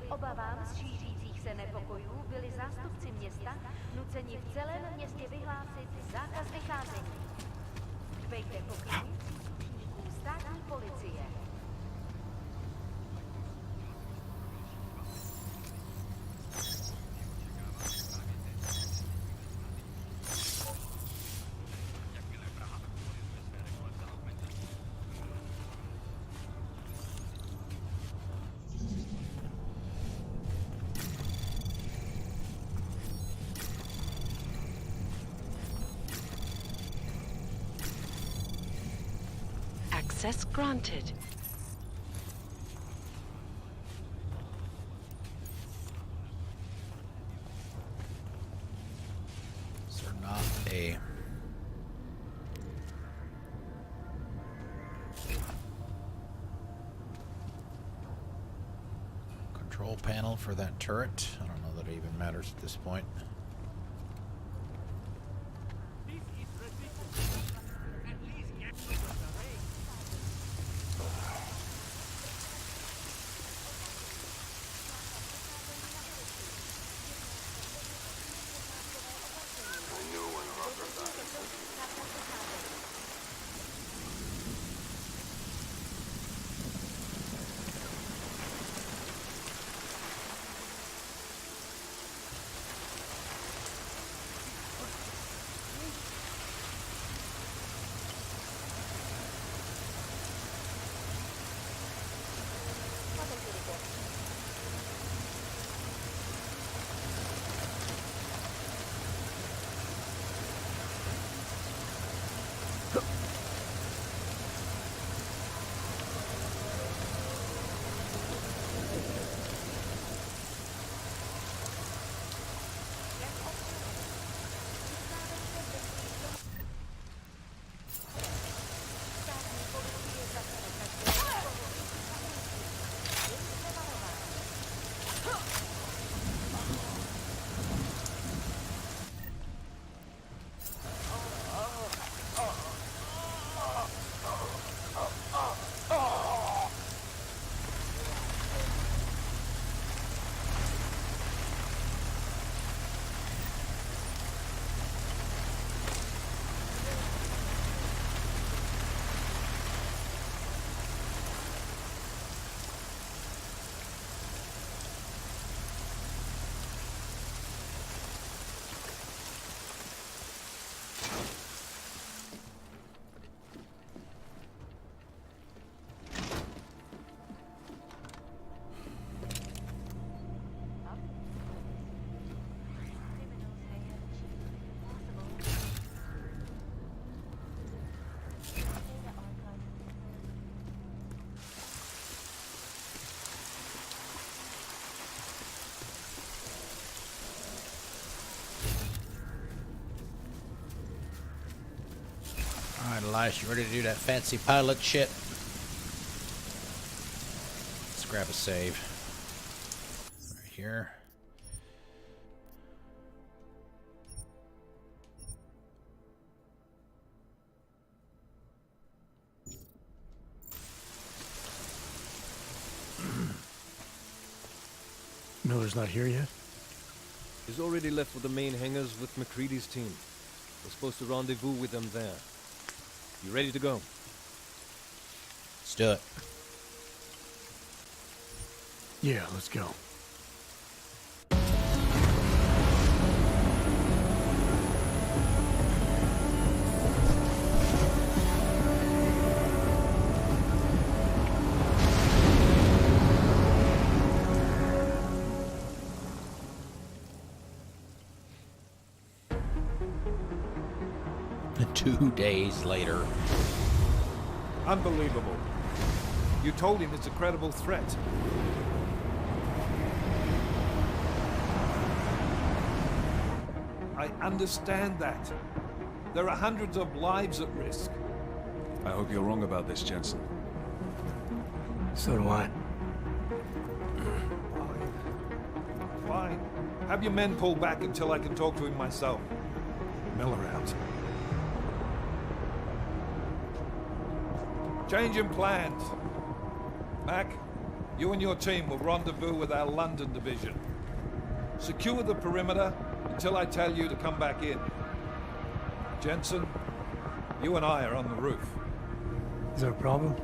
Obavám z šířících se nepokojů byli zástupci města nuceni v celém městě vyhlásit zákaz vycházení. Dbejte pokyny příslušníků státní policie. Access granted. Is there not a control panel for that turret? I don't know that it even matters at this point. Alright, Elias, you ready to do that fancy pilot shit? Let's grab a save. Right here. Miller's not here yet? He's already left with the main hangars with McCready's team. We're supposed to rendezvous with them there. You ready to go? Let's do it. Yeah, let's go. Two days later. Unbelievable. You told him it's a credible threat. I understand that. There are hundreds of lives at risk. I hope you're wrong about this, Jensen. So do I. Fine. Have your men pull back until I can talk to him myself. Miller out. Change in plans. Mac, you and your team will rendezvous with our London division. Secure the perimeter until I tell you to come back in. Jensen, you and I are on the roof. Is there a problem?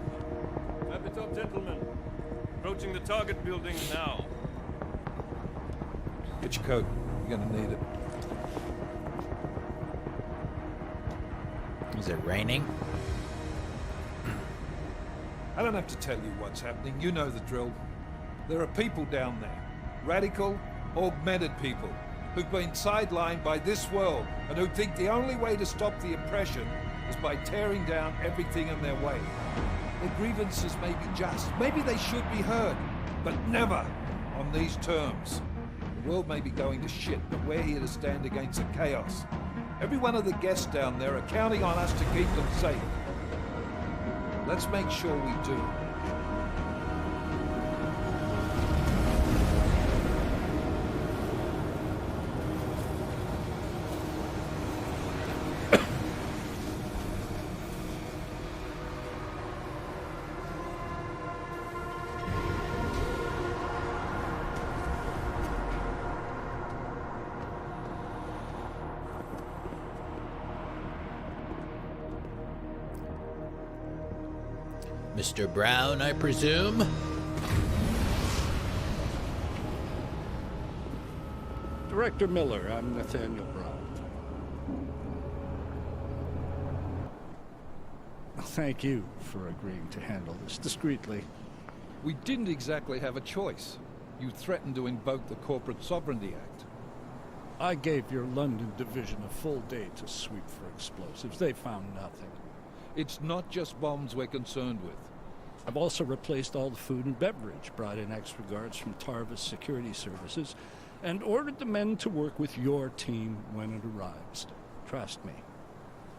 Wrap it up, gentlemen. Approaching the target building now. Get your coat. You're gonna need it. Is it raining? I don't have to tell you what's happening. You know the drill. There are people down there. Radical, augmented people who've been sidelined by this world and who think the only way to stop the oppression is by tearing down everything in their way. Their grievances may be just. Maybe they should be heard, but never on these terms. The world may be going to shit, but we're here to stand against the chaos. Every one of the guests down there are counting on us to keep them safe. Let's make sure we do. Mr. Brown, I presume? Director Miller, I'm Nathaniel Brown. Thank you for agreeing to handle this discreetly. We didn't exactly have a choice. You threatened to invoke the Corporate Sovereignty Act. I gave your London division a full day to sweep for explosives. They found nothing. It's not just bombs we're concerned with. I've also replaced all the food and beverage, brought in extra guards from Tarvis Security Services, and ordered the men to work with your team when it arrives. Trust me,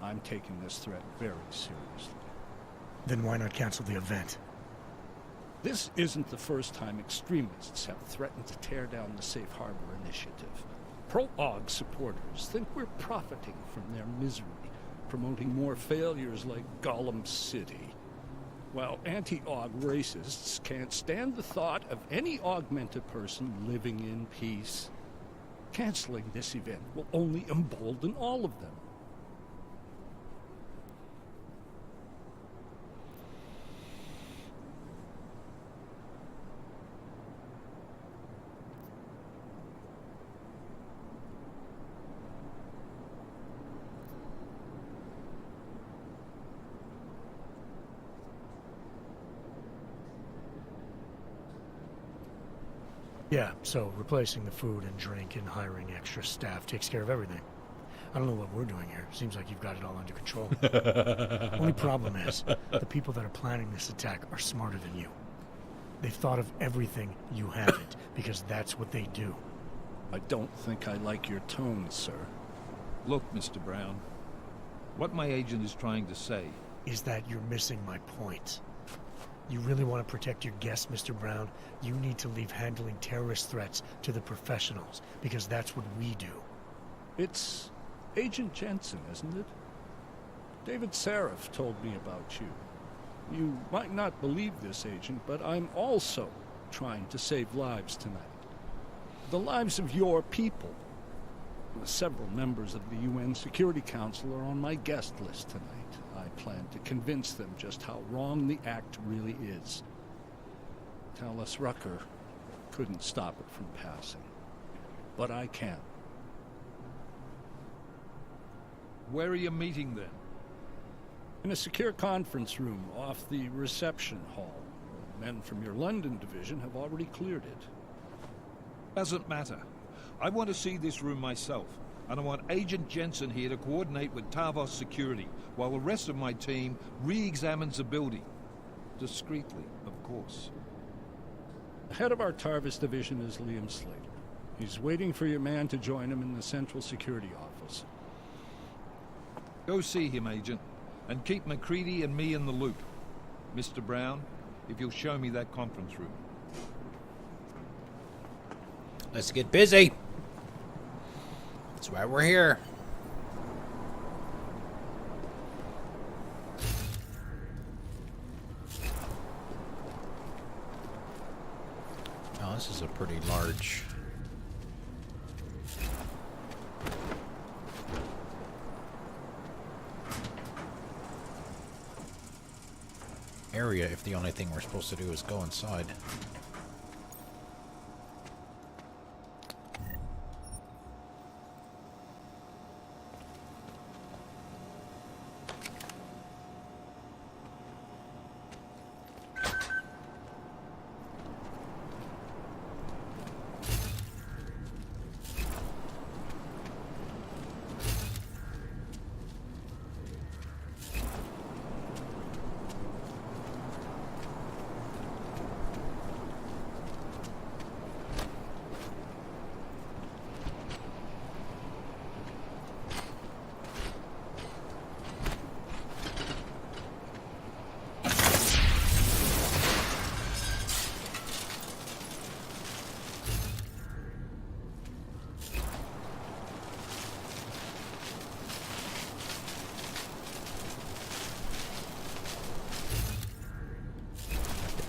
I'm taking this threat very seriously. Then why not cancel the event? This isn't the first time extremists have threatened to tear down the Safe Harbor Initiative. Pro-AUG supporters think we're profiting from their misery, promoting more failures like Gollum City. While anti-AUG racists can't stand the thought of any augmented person living in peace. Canceling this event will only embolden all of them. Yeah, so replacing the food and drink and hiring extra staff takes care of everything. I don't know what we're doing here. Seems like you've got it all under control. Only problem is, the people that are planning this attack are smarter than you. They've thought of everything you haven't, because that's what they do. I don't think I like your tone, sir. Look, Mr. Brown, What my agent is trying to say is that you're missing my point. You really want to protect your guests, Mr. Brown? You need to leave handling terrorist threats to the professionals, because that's what we do. It's Agent Jensen, isn't it? David Seraph told me about you. You might not believe this, Agent, but I'm also trying to save lives tonight. The lives of your people. Several members of the UN Security Council are on my guest list tonight. I plan to convince them just how wrong the act really is. Tallis Rucker couldn't stop it from passing. But I can. Where are you meeting then? In a secure conference room off the reception hall. Men from your London division have already cleared it. Doesn't matter. I want to see this room myself, and I want Agent Jensen here to coordinate with Tavos Security, while the rest of my team re-examines the building. Discreetly, of course. The head of our Tarvis division is Liam Slater. He's waiting for your man to join him in the Central Security Office. Go see him, Agent, and keep MacReady and me in the loop. Mr. Brown, if you'll show me that conference room. Let's get busy. That's why we're here. Oh, this is a pretty large area if the only thing we're supposed to do is go inside.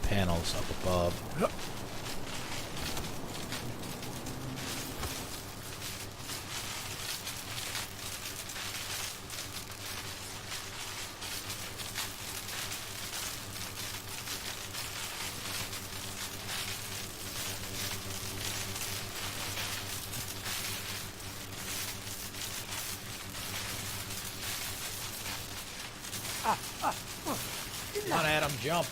Panels up above. Come on, Adam, jump.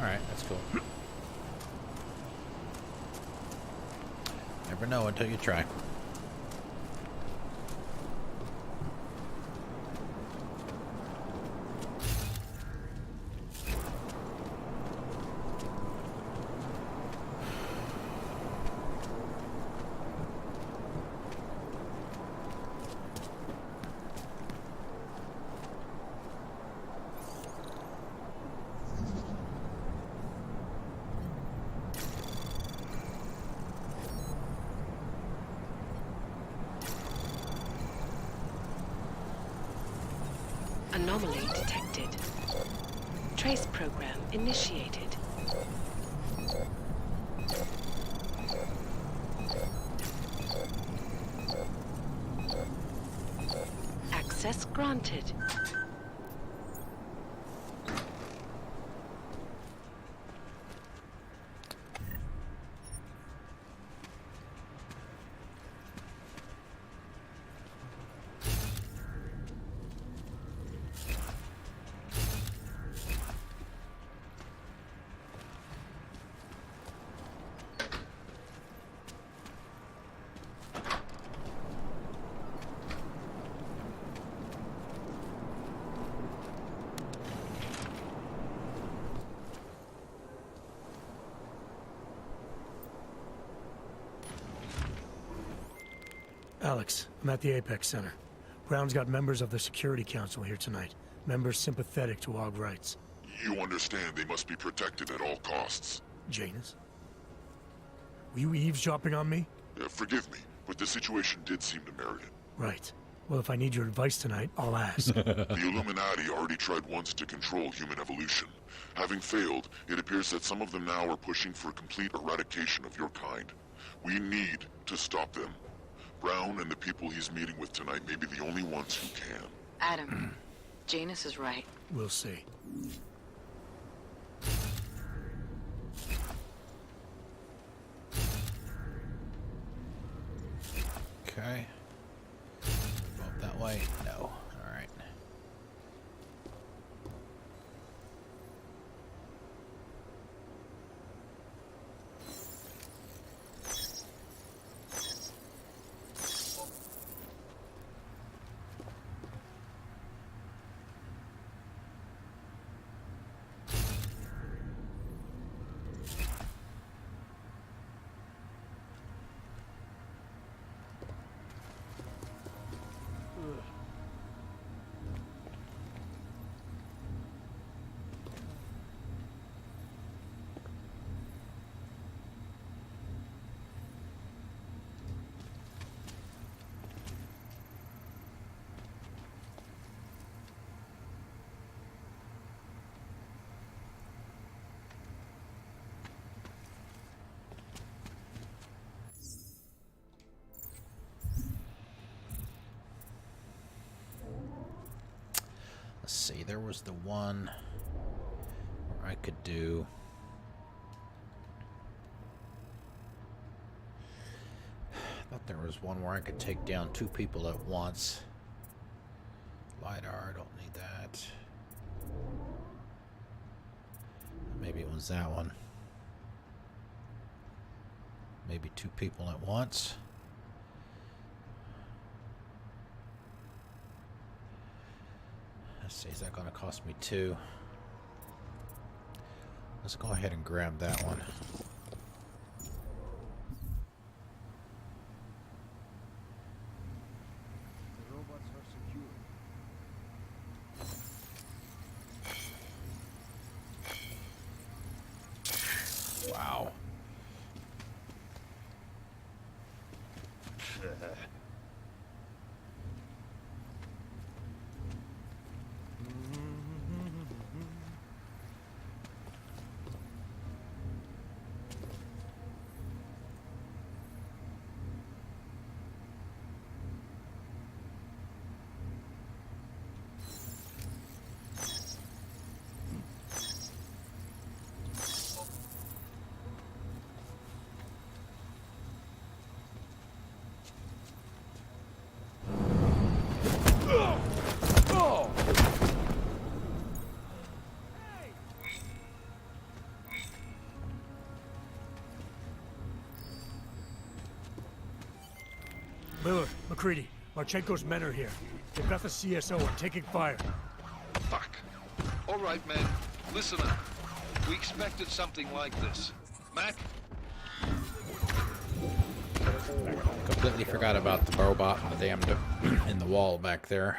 Alright, that's cool. Never know until you try. Anomaly detected. Trace program initiated. Access granted. Alex, I'm at the Apex Center. Brown's got members of the Security Council here tonight. Members sympathetic to AUG rights. You understand they must be protected at all costs. Janus? Were you eavesdropping on me? Forgive me, but the situation did seem to merit it. Right. Well, if I need your advice tonight, I'll ask. The Illuminati already tried once to control human evolution. Having failed, it appears that some of them now are pushing for complete eradication of your kind. We need to stop them. Brown and the people he's meeting with tonight may be the only ones who can. Adam, Janus is right. We'll see. Okay. Go up that way? No. Alright. Let's see, there was the one where I could do... I thought there was one where I could take down 2 people at once. LiDAR, I don't need that. Maybe it was that one. Maybe 2 people at once. Let's see, is that going to cost me 2? Let's go ahead and grab that one. The robots are secure. Wow. McCready. Marchenko's men are here. They've got the CSO and taking fire. Fuck. All right, men. Listen up. We expected something like this. Mac? Completely forgot about the robot and the damn in the wall back there.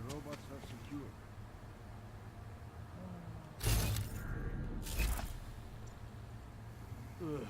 The robots are secure. Ugh.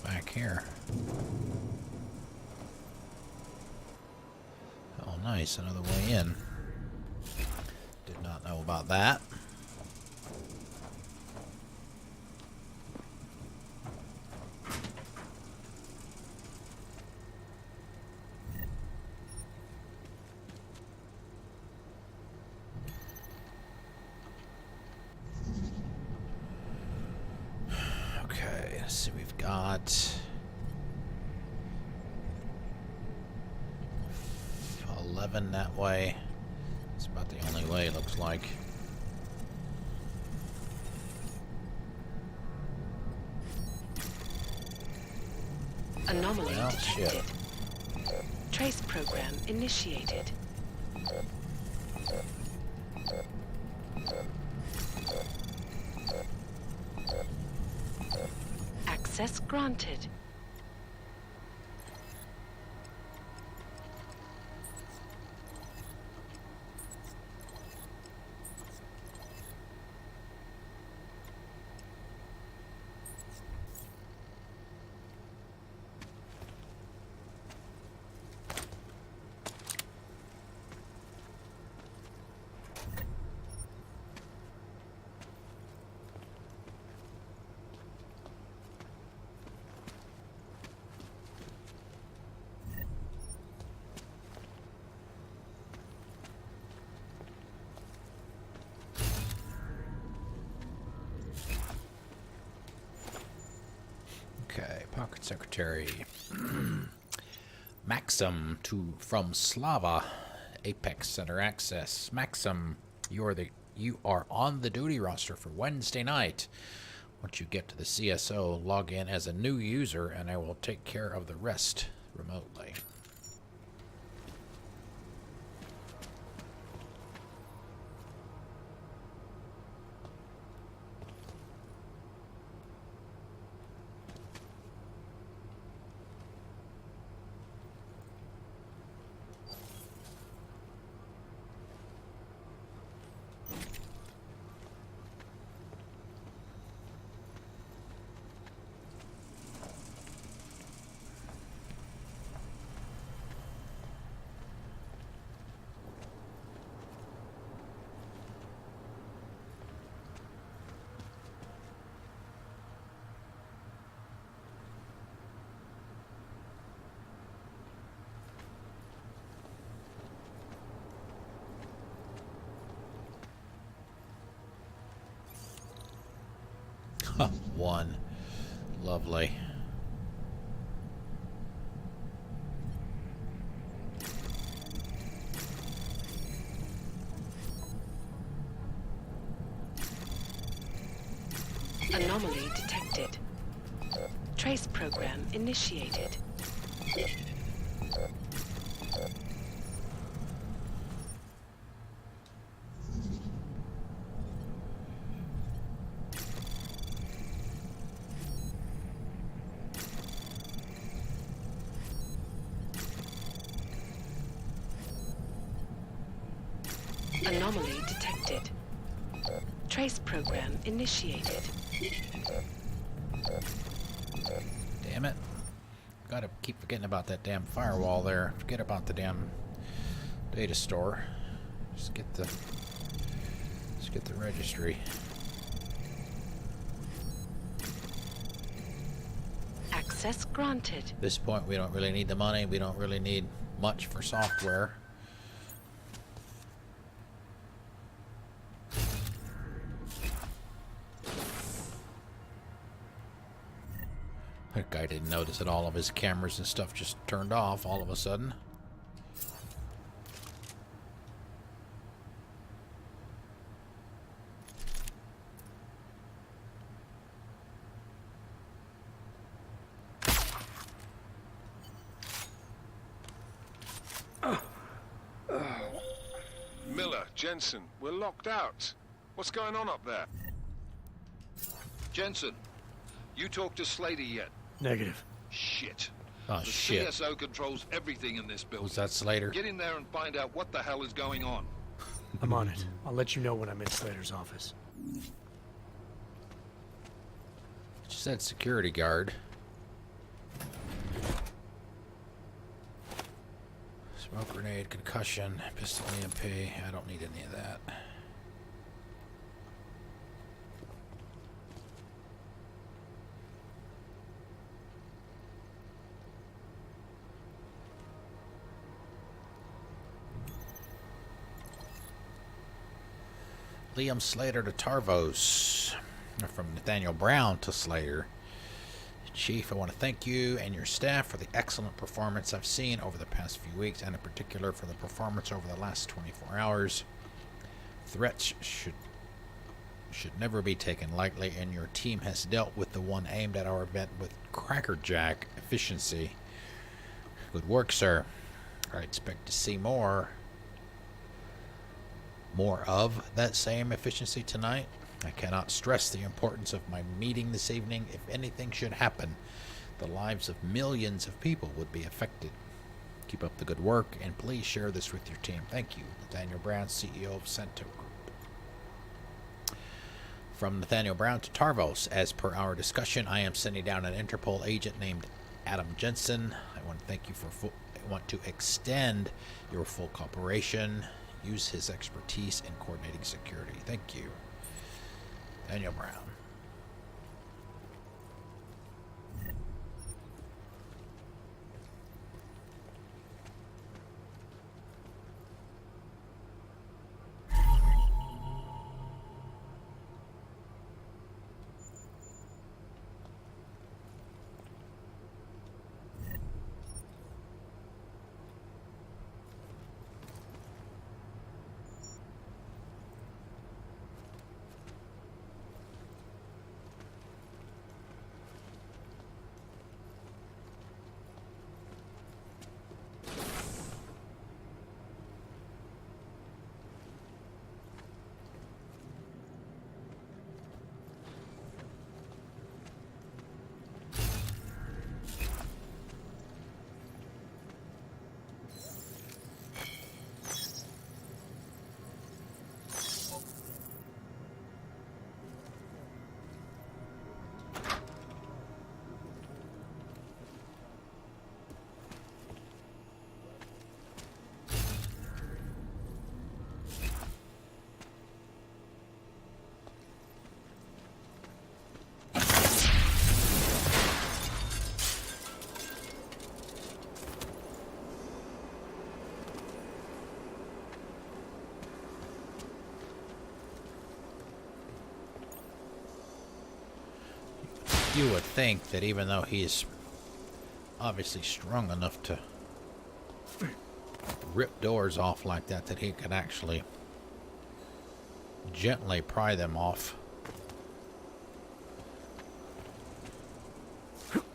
Back here. Oh, nice. Another way in. Did not know about that. Okay, let's see. We've got 11 that way. It's about the only way it looks like. Anomaly Well, detected. shit. Trace program initiated. Access granted. Okay, Pocket Secretary. Maxim from Slava, Apex Center Access. Maxim, you are on the duty roster for Wednesday night. Once you get to the CSO, log in as a new user, and I will take care of the rest remotely. One. Lovely. Anomaly detected. Trace program initiated. Anomaly detected. Trace program initiated. Damn it. Gotta keep forgetting about that damn firewall there. Forget about the damn data store. Just get the registry. Access granted. At this point, we don't really need the money. We don't really need much for software. That guy didn't notice that all of his cameras and stuff just turned off all of a sudden. Miller, Jensen, we're locked out. What's going on up there? Jensen, you talked to Slater yet? Negative. Shit. Oh, The shit. CSO controls everything in this building. Was that Slater? Get in there and find out what the hell is going on. I'm on it. I'll let you know when I'm in Slater's office. She said security guard. Smoke grenade, concussion, pistol EMP. I don't need any of that. Liam Slater to Tarvos. From Nathaniel Brown to Slater. Chief, I want to thank you and your staff for the excellent performance I've seen over the past few weeks, and in particular for the performance over the last 24 hours. Threats should never be taken lightly, and your team has dealt with the one aimed at our event with crackerjack efficiency. Good work, sir. I expect to see more of that same efficiency tonight. I cannot stress the importance of my meeting this evening. If anything should happen, the lives of millions of people would be affected. Keep up the good work, and please share this with your team. Thank you. Nathaniel Brown, CEO of Cento Group. From Nathaniel Brown to Tarvos. As per our discussion, I am sending down an Interpol agent named Adam Jensen. I want to thank you I want to extend your full cooperation. Use his expertise in coordinating security. Thank you. Daniel Brown. You would think that even though he's obviously strong enough to rip doors off like that, that he could actually gently pry them off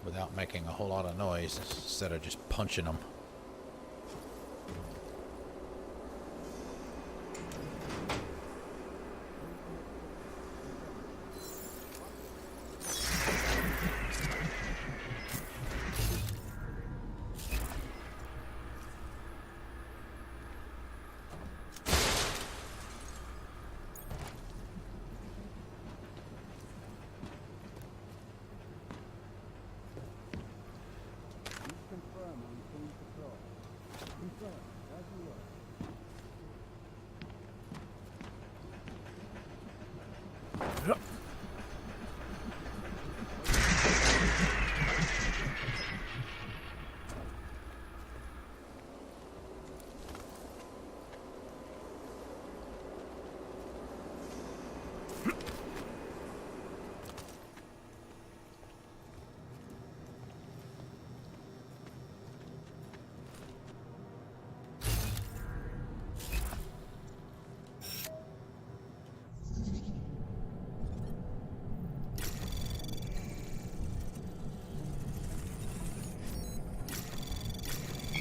without making a whole lot of noise instead of just punching them.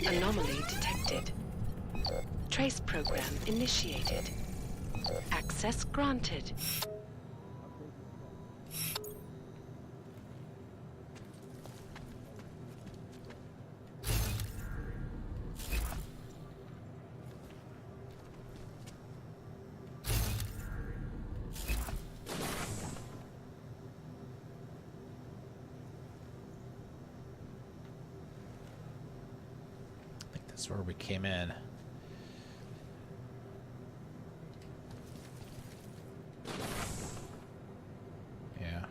Anomaly detected. Trace program initiated. Access granted. That's where we came in. Yeah.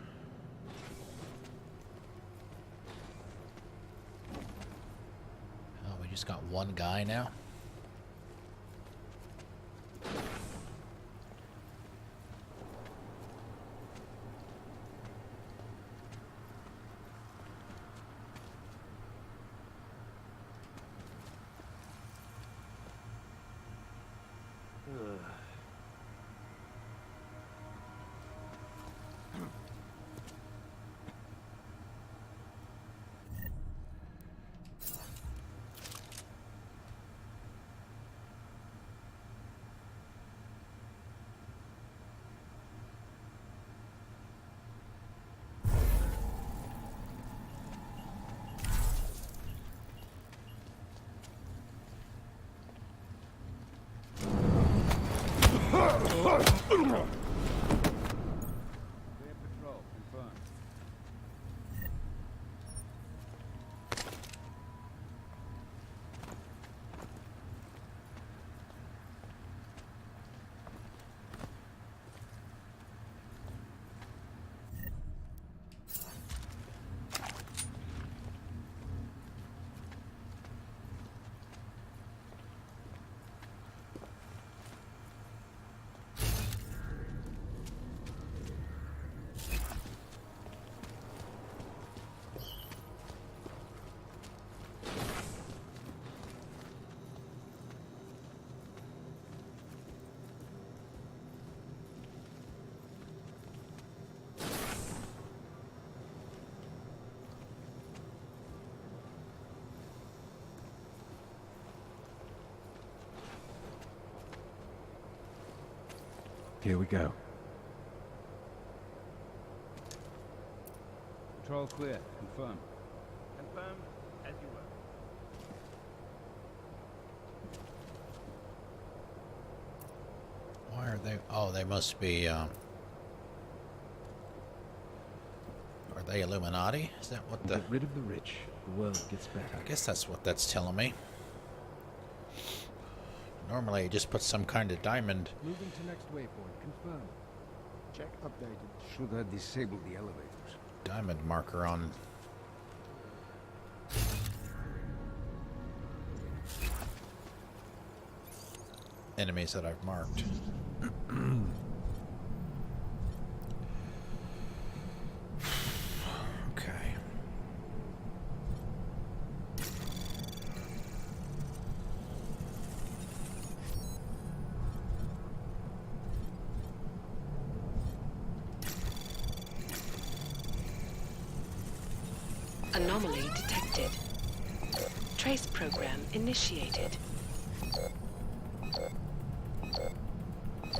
Oh, we just got one guy now? Patrol, confirmed. Here we go. Patrol clear, confirmed. Confirmed, as you were. Why are they? Oh, they must be. Are they Illuminati? Is that what the? Get rid of the rich. The world gets better. I guess that's what that's telling me. Normally, you just put some kind of diamond. Moving to next waypoint, confirmed. Check updated. Should I disable the elevators? Diamond marker on. Enemies that I've marked. Anomaly detected. Trace program initiated.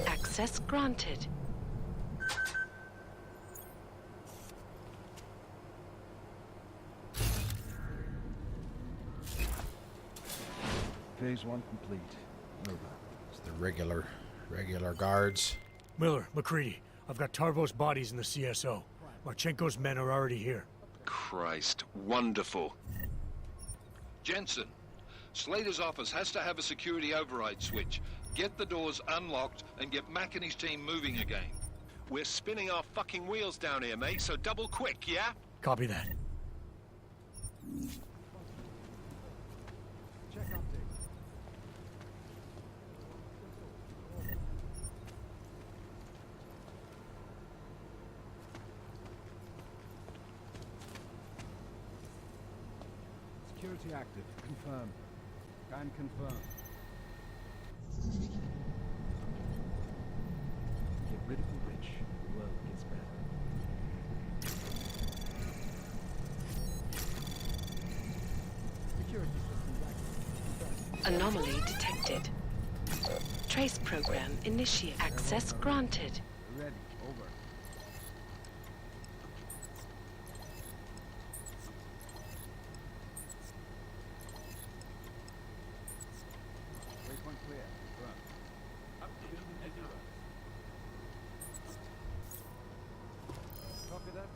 Access granted. Phase 1 complete. Over. It's the regular guards. Miller, McCready, I've got Tarvo's bodies in the CSO. Marchenko's men are already here. Christ, wonderful. Jensen, Slater's office has to have a security override switch. Get the doors unlocked and get Mac and his team moving again. We're spinning our fucking wheels down here, mate, so double quick, yeah? Copy that. Check update. Security active. Confirm. Can confirm. Get rid of the rich. The world gets better. Security systems active. Anomaly detected. Trace program initiate. Access granted. Ready. Over. Waypoint clear. Confirm. Copy that.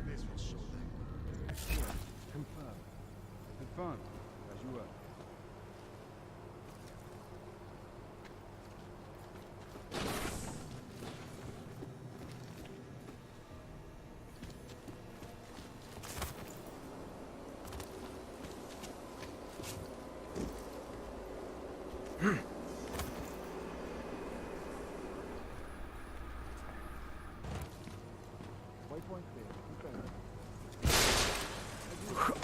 This will show them. Excellent. Confirm. Confirm. As you were. Waypoint clear. Confirm. As you were.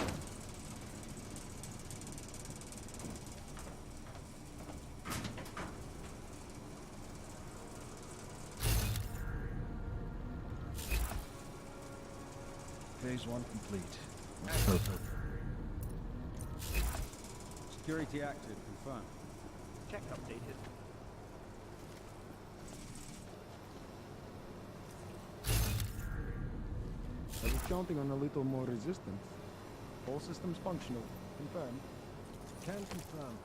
Phase 1 complete. Security active. Confirm. Check updated. I was counting on a little more resistance. All systems functional. Confirm. Can confirm.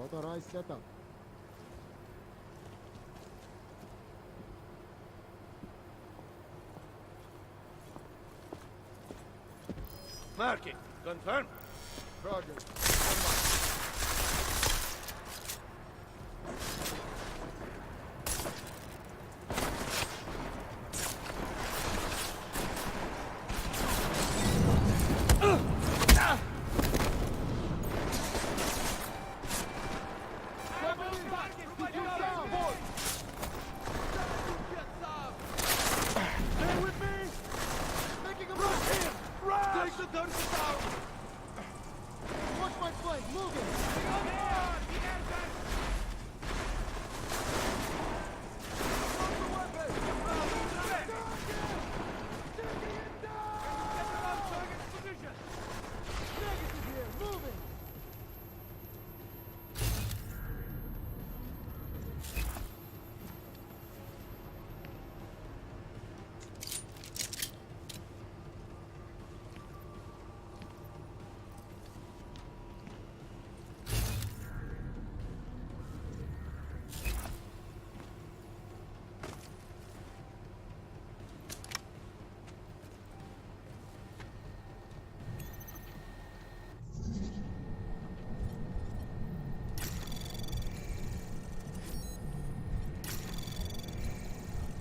Authorized setup. Marking. Confirm. Roger.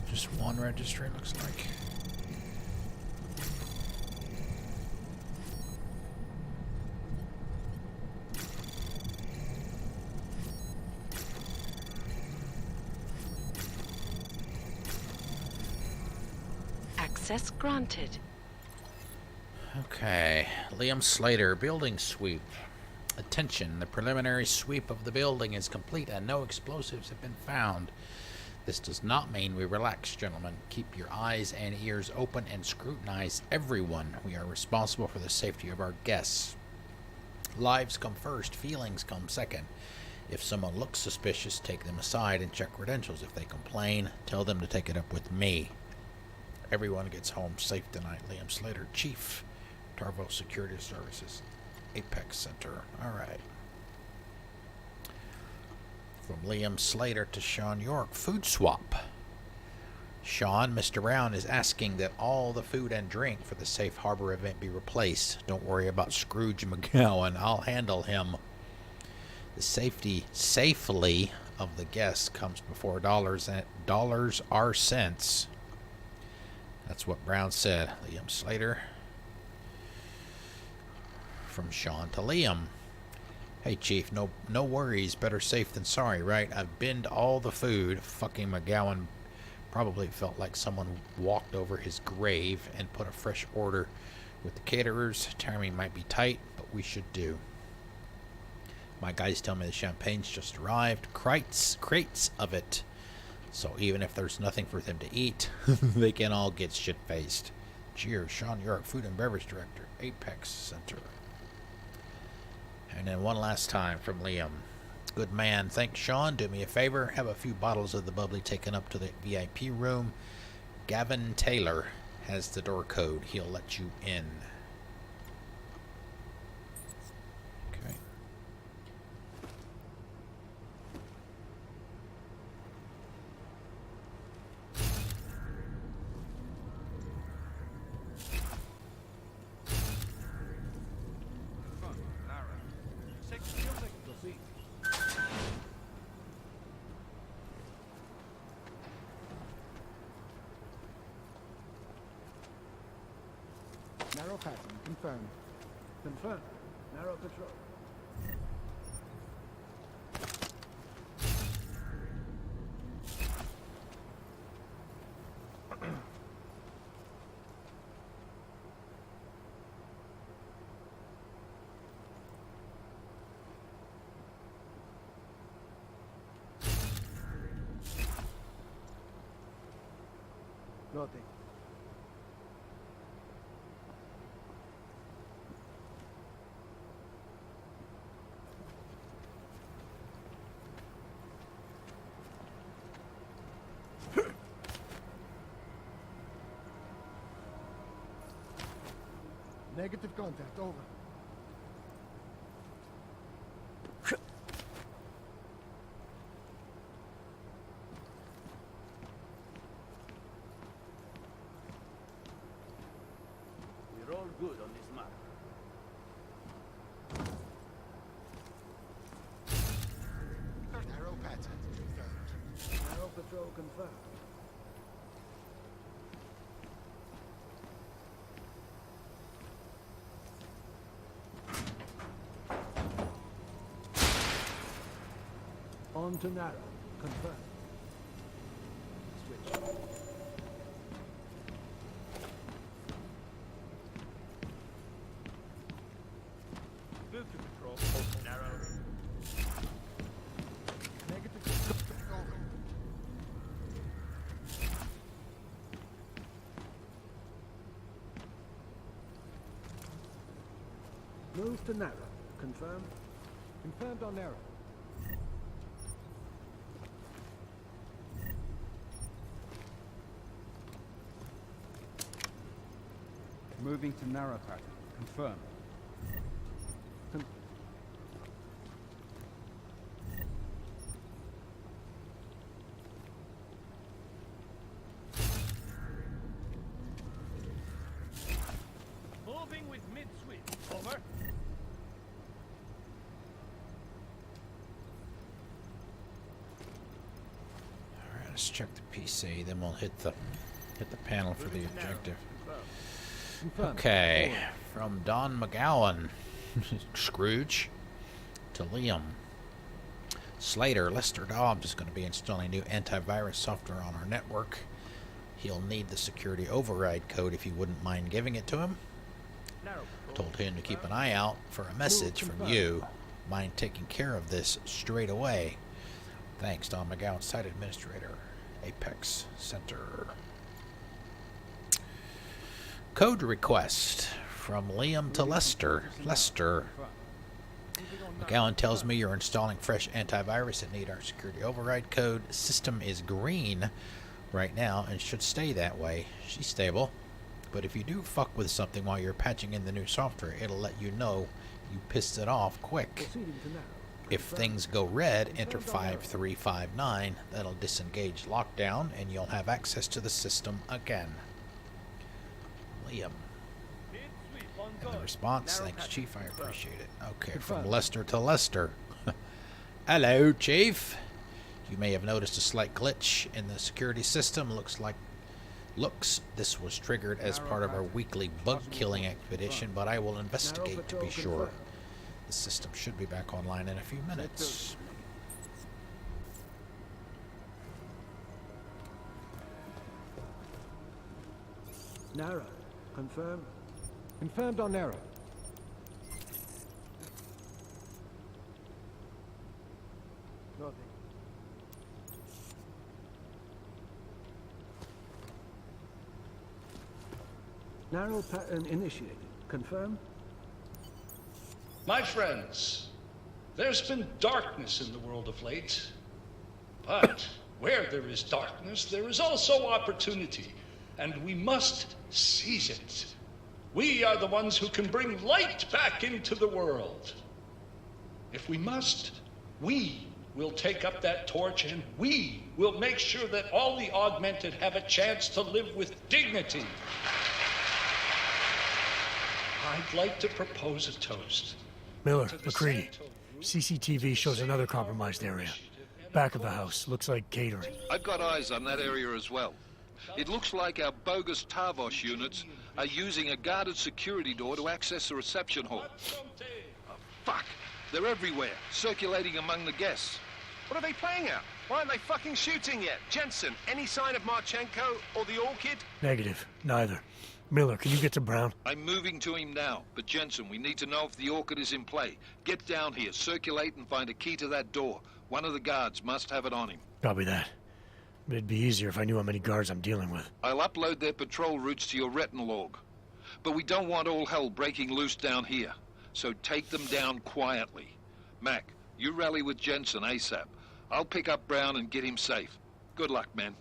Just one registry, looks like. Access granted. Okay, Liam Slater, building sweep. Attention, the preliminary sweep of the building is complete and no explosives have been found. This does not mean we relax, gentlemen. Keep your eyes and ears open and scrutinize everyone. We are responsible for the safety of our guests. Lives come first, feelings come second. If someone looks suspicious, take them aside and check credentials. If they complain, tell them to take it up with me. Everyone gets home safe tonight. Liam Slater, Chief, Tarvo Security Services, Apex Center. All right. From Liam Slater to Sean York, food swap. Sean, Mr. Brown is asking that all the food and drink for the Safe Harbor event be replaced. Don't worry about Scrooge McGowan. I'll handle him. The safely of the guests comes before dollars are cents. That's what Brown said. Liam Slater. From Sean to Liam. Hey, Chief, no worries. Better safe than sorry, right? I've binned all the food. Fucking McGowan probably felt like someone walked over his grave and put a fresh order with the caterers. Timing might be tight, but we should do. My guys tell me the champagne's just arrived. Crates of it. So even if there's nothing for them to eat, they can all get shit-faced. Cheers, Sean York, Food and Beverage Director, Apex Center. And then one last time from Liam. Good man. Thanks, Sean. Do me a favor. Have a few bottles of the bubbly taken up to the VIP room. Gavin Taylor has the door code. He'll let you in. Okay. Narrow pattern, confirmed. Confirmed. Narrow patrol. Nothing. Negative contact, over. We're all good on this map. Narrow pattern, confirmed. Narrow patrol confirmed. On to narrow. Confirmed. Switch. Move to patrol. Narrow. Negative. Move to narrow. Confirmed. Confirmed on narrow. Moving to narrow pattern. Confirmed. Moving with mid-sweep. Over. All right, let's check the PC. Then we'll hit the panel for the objective. Okay, from Don McGowan, Scrooge, to Liam Slater. Lester Dobbs is going to be installing new antivirus software on our network. He'll need the security override code if you wouldn't mind giving it to him. Told him to keep an eye out for a message from you. Mind taking care of this straight away. Thanks, Don McGowan, Site Administrator, Apex Center. Code request from Liam to Lester. Lester. McGowan tells me you're installing fresh antivirus that need our security override code. System is green right now and should stay that way. She's stable. But if you do fuck with something while you're patching in the new software, it'll let you know you pissed it off quick. If things go red, enter 5359. That'll disengage lockdown and you'll have access to the system again. Liam. And the response, thanks Chief, I appreciate it. Okay, from Lester to Lester. Hello, Chief. You may have noticed a slight glitch in the security system. Looks this was triggered as part of our weekly bug killing expedition, but I will investigate to be sure. The system should be back online in a few minutes. Nara, confirm. Confirmed on Nara. Nothing. Narrow pattern initiated. Confirm? My friends, there's been darkness in the world of late. But where there is darkness, there is also opportunity, and we must seize it. We are the ones who can bring light back into the world. If we must, we will take up that torch, and we will make sure that all the augmented have a chance to live with dignity. I'd like to propose a toast. Miller, McCready. CCTV shows another compromised area. Back of the house. Looks like catering. I've got eyes on that area as well. It looks like our bogus Tavos units are using a guarded security door to access the reception hall. Oh, fuck! They're everywhere, circulating among the guests. What are they playing at? Why aren't they fucking shooting yet? Jensen, any sign of Marchenko or the Orchid? Negative. Neither. Miller, can you get to Brown? I'm moving to him now, but Jensen, we need to know if the Orchid is in play. Get down here, circulate and find a key to that door. One of the guards must have it on him. Copy that. But it'd be easier if I knew how many guards I'm dealing with. I'll upload their patrol routes to your retinal log. But we don't want all hell breaking loose down here. So take them down quietly. Mac, you rally with Jensen ASAP. I'll pick up Brown and get him safe. Good luck, man.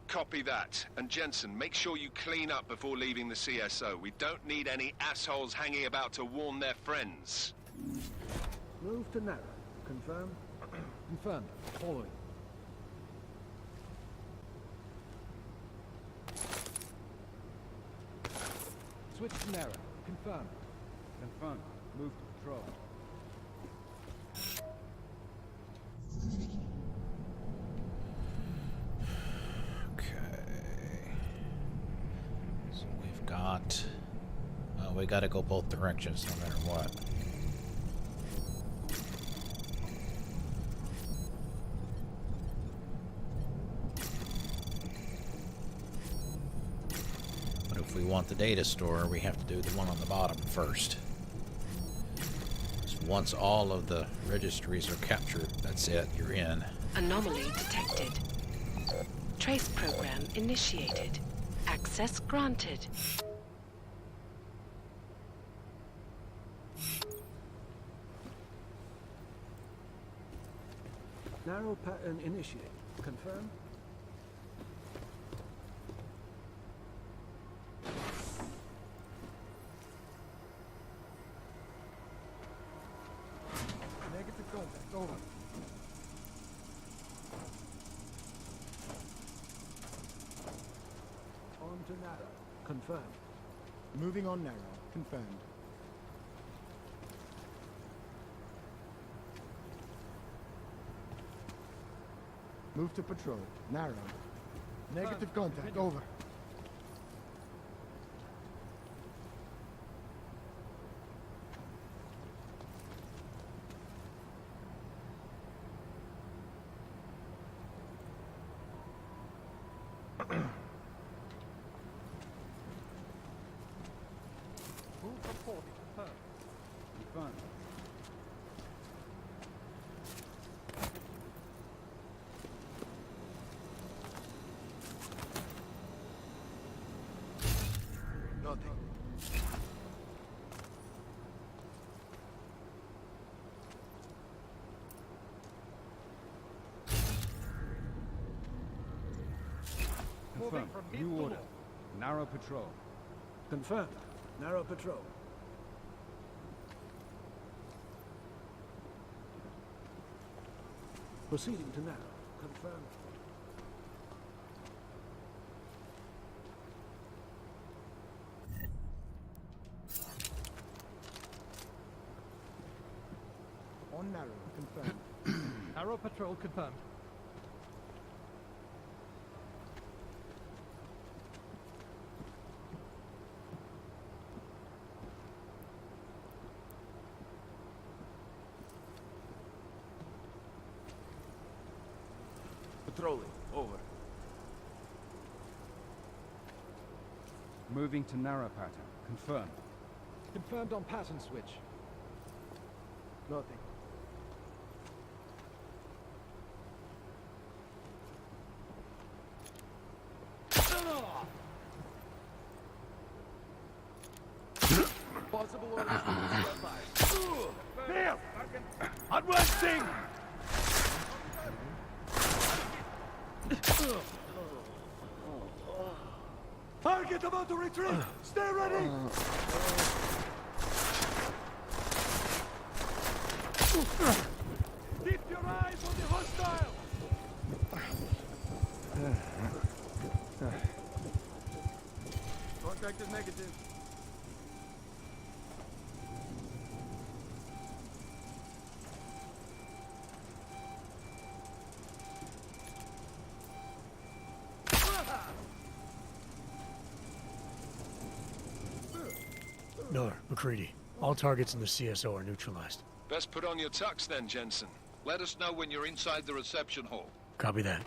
Copy that. And Jensen, make sure you clean up before leaving the CSO. We don't need any assholes hanging about to warn their friends. Move to Nara. Confirm? Confirmed. Following. Switch to Nara. Confirmed. Confirmed. Move to patrol. So we've got... we gotta go both directions no matter what. But if we want the data store, we have to do the one on the bottom first. So once all of the registries are captured, that's it, you're in. Anomaly detected. Trace program initiated. Access granted. Narrow pattern initiated. Confirm? Negative contact. Over. On to Narrow. Confirmed. Moving on Narrow. Confirmed. Move to patrol. Narrow. Negative contact. Over. Confirm. New order. Narrow patrol. Confirmed. Narrow patrol. Proceeding to narrow. Confirmed. On narrow. Confirmed. Narrow patrol confirmed. Patrolling. Over. Moving to narrow pattern. Confirmed. Confirmed on pattern switch. Nothing. Possible orders from standby. Neil! Advancing! Target about to retreat! Stay ready! Keep your eyes on the hostile! Contact is negative. Miller, McCready. All targets in the CSO are neutralized. Best put on your tux then, Jensen. Let us know when you're inside the reception hall. Copy that.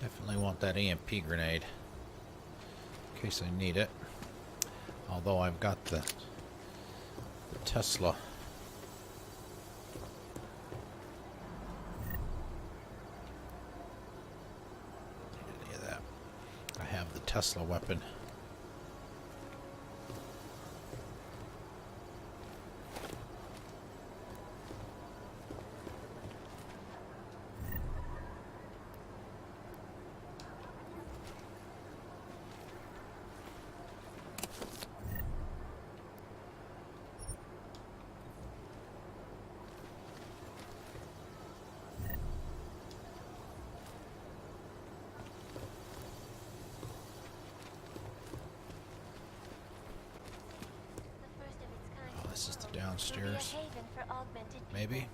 Definitely want that EMP grenade in case I need it. Although I've got the Tesla. Any of that. I have the Tesla weapon. This is the downstairs. Maybe?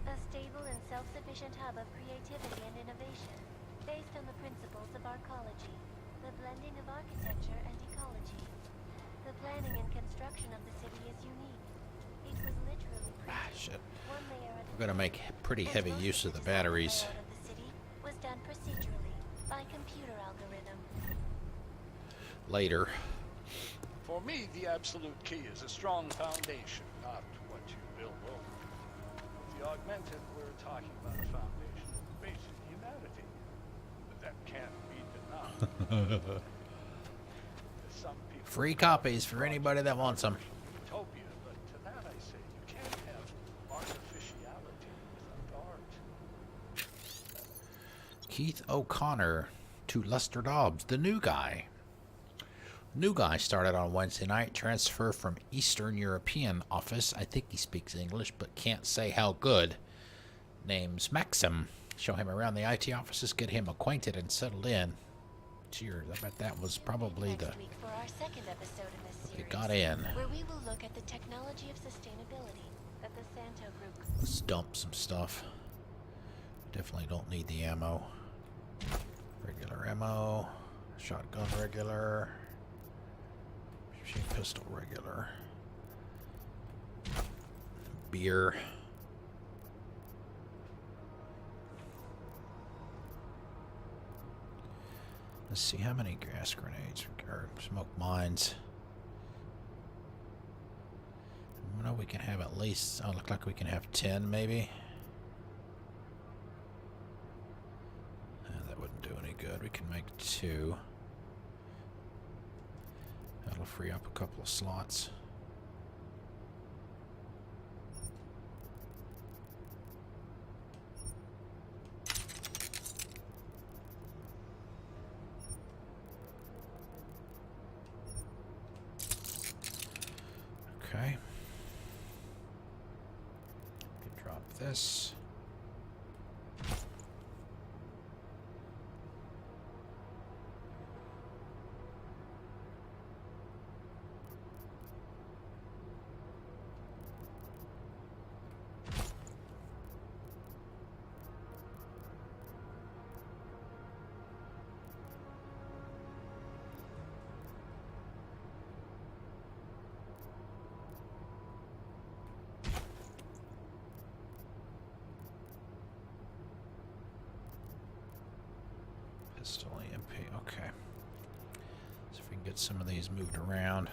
A stable and self-sufficient hub of creativity and innovation, based on the principles of arcology, the blending of architecture and ecology. The planning and construction of the city is unique. It was literally Shit. one layer at We're gonna make pretty heavy use of the batteries. of the city was done procedurally by computer algorithm. Later. For me, the absolute key is a strong foundation, not what you build over. With the augmented, we're talking about a foundation of basic humanity. But that can't be denied. Some people Free copies for anybody that wants them. utopia, but to that I say you can't have artificiality without art. Keith O'Connor to Lester Dobbs, the new guy. New guy started on Wednesday night, transfer from Eastern European office. I think he speaks English, but can't say how good. Name's Maxim. Show him around the IT offices, get him acquainted and settled in. Cheers. I bet that was probably the... For our second episode in this He series, got in. where we will look at the technology of sustainability that the Santo Group. Let's dump some stuff. Definitely don't need the ammo. Regular ammo. Shotgun regular. Machine pistol regular. Beer. Let's see how many gas grenades or smoke mines. I know we can have at least, look like we can have 10 maybe. That wouldn't do any good. We can make 2. That'll free up a couple of slots. Okay. Can drop this. Pistol EMP, okay. So if we can get some of these moved around.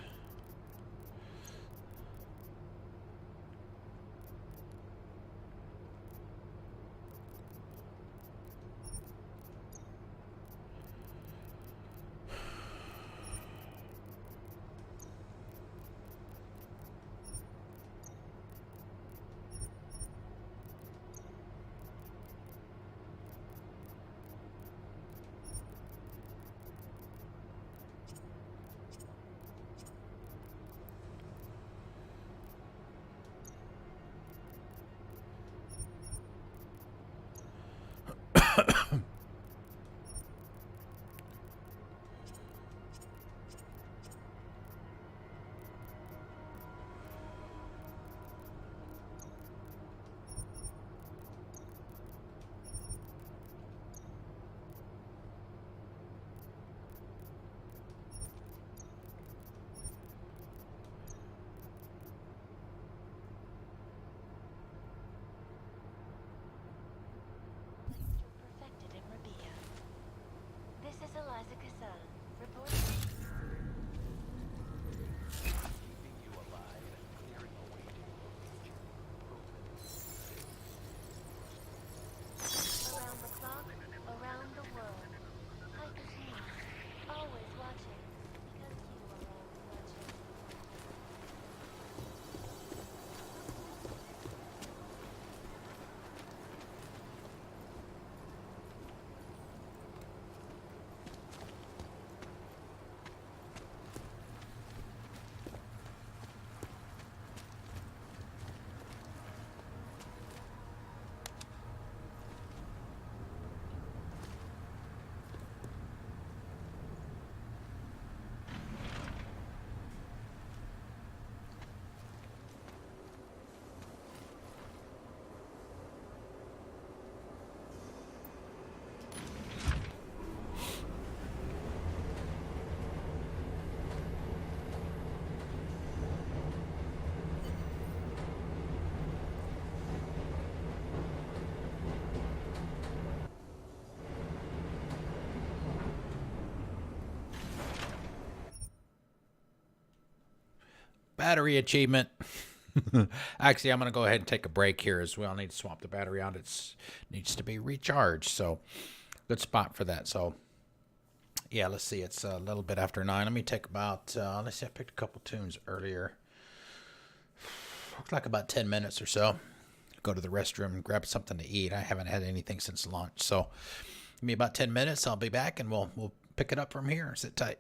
Battery achievement. Actually, I'm going to go ahead and take a break here as well. I need to swap the battery out. It needs to be recharged. So, good spot for that. So, yeah, let's see. It's a little bit after 9. Let me take about, let's see, I picked a couple tunes earlier. Looks like about 10 minutes or so. Go to the restroom and grab something to eat. I haven't had anything since lunch. So, give me about 10 minutes. I'll be back and we'll pick it up from here. Sit tight.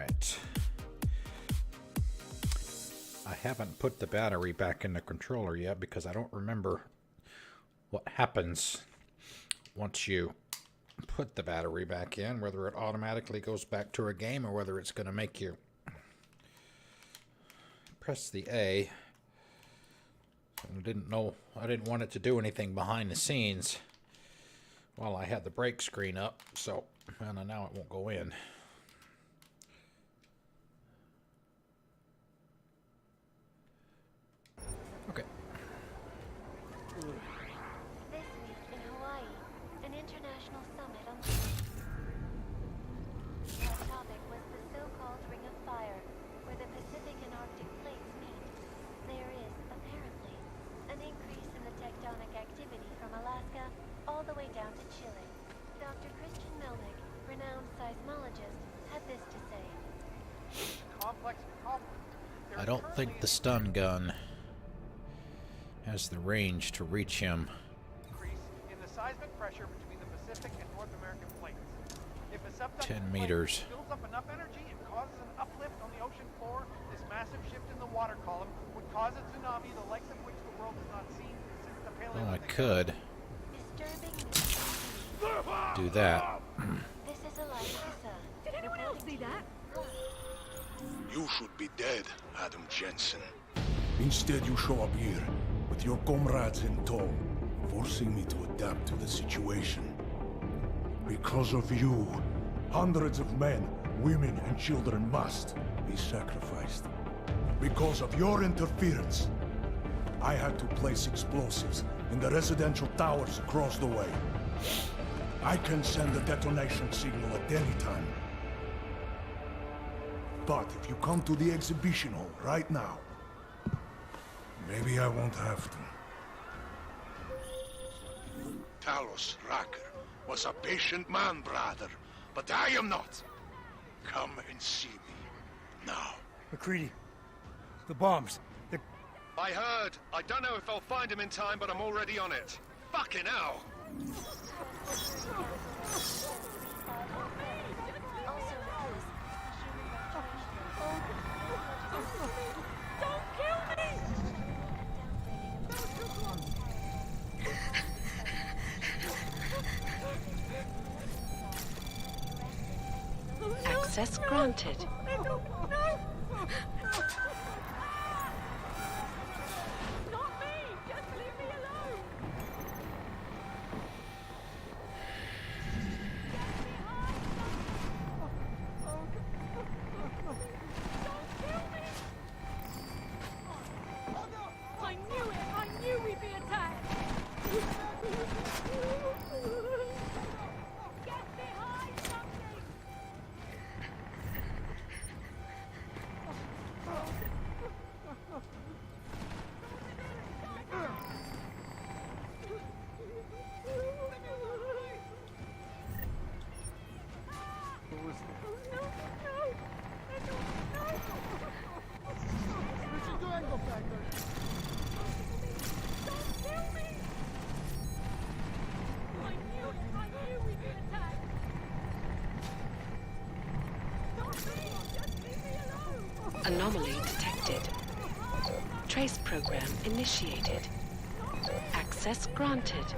Alright. I haven't put the battery back in the controller yet because I don't remember what happens once you put the battery back in, whether it automatically goes back to a game or whether it's going to make you press the A. I didn't want it to do anything behind the scenes while I had the brake screen up, so and now it won't go in. Okay. This week in Hawaii, an international summit on our topic was the so-called Ring of Fire, where the Pacific and Arctic plates meet. There is, apparently, an increase in the tectonic activity from Alaska all the way down to Chile. Dr. Christian Melnick, renowned seismologist, had this to say. I don't think the stun gun has the range to reach him. In the seismic pressure between the Pacific and North American plates. If a subducting 10 meters. plate builds up enough energy and causes an uplift on the ocean floor, this massive shift in the water column would cause a tsunami the likes of which the world has not seen since the Paleolithic. Well, I could do that. This is Eliza. Did anyone else see that? You should be dead, Adam Jensen. Instead, you show up here with your comrades in tow, forcing me to adapt to the situation. Because of you, hundreds of men, women, and children must be sacrificed. Because of your interference, I had to place explosives in the residential towers across the way. I can send a detonation signal at any time. But if you come to the exhibition hall right now, maybe I won't have to. Talos Racker was a patient man, brother, but I am not. Come and see me now. McCready, the bombs. I heard. I don't know if I'll find him in time, but I'm already on it. Fucking hell! Don't kill me! Access granted. No! Not me! Just leave me alone! I knew it! I knew we'd be attacked! Get behind something! Anomaly detected. Trace program initiated. Access granted.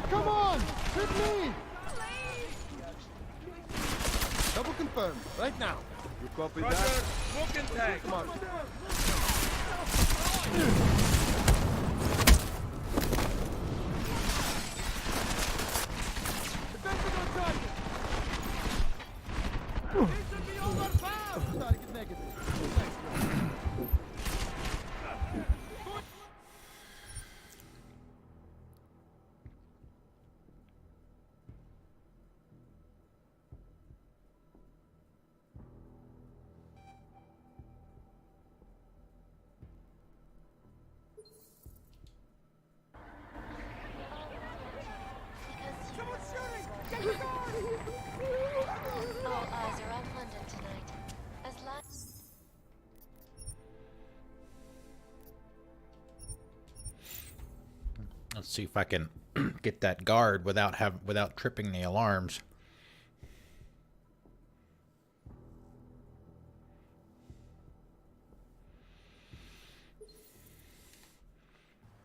Come on! Hit me! Double confirm, right now. You copy that? Smoke and tag. Come on. Defensive on target! This should be overpowered! Target negative. Let's see if I can get that guard without tripping the alarms.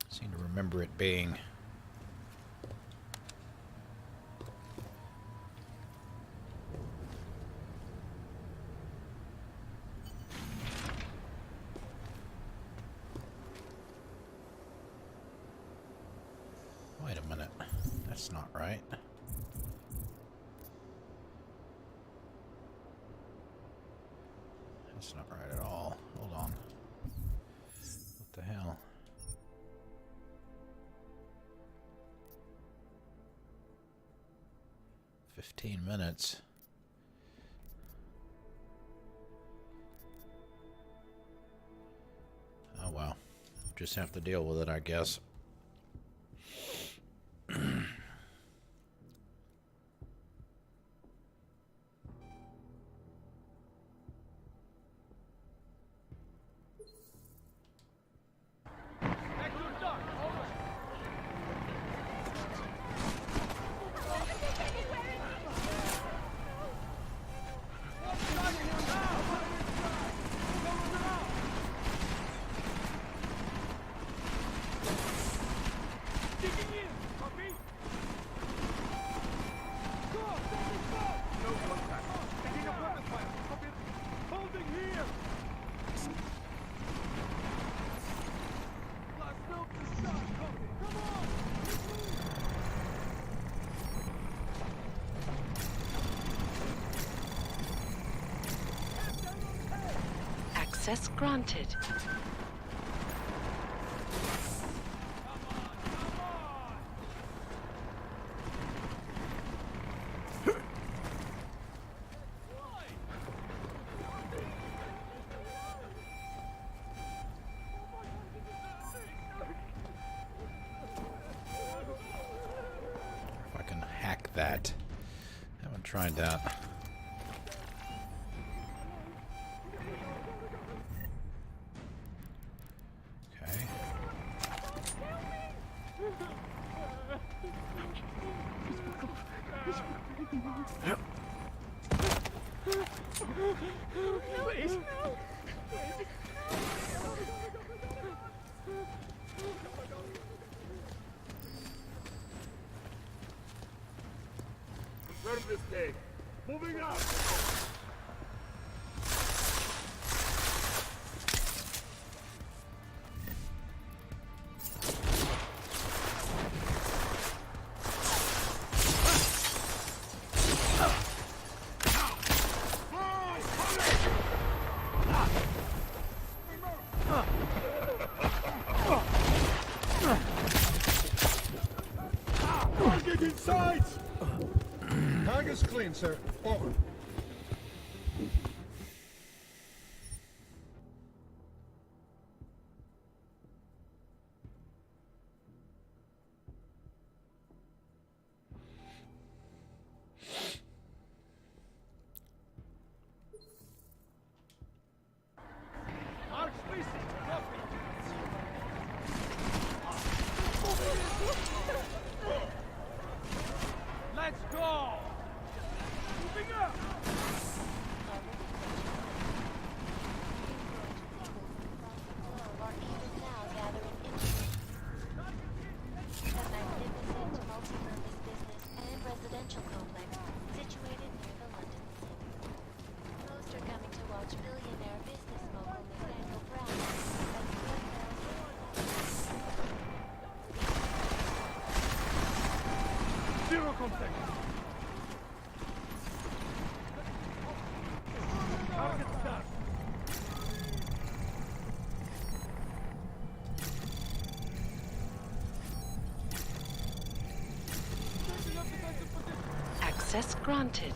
Seem to remember it being. Wait a minute. That's not right. That's not right at all. Hold on. What the hell? "15 minutes. Oh well. Just have to deal with it, I guess. Access granted. If I can hack that. Haven't tried that. Confirm this day. Moving out! Target inside! Target's clean, sir. Over. Let's go! Moving up! Residential complex situated near the London City. Most are coming to watch billionaire business mogul Marchenko Brown as Zero contact! Target start! Access granted.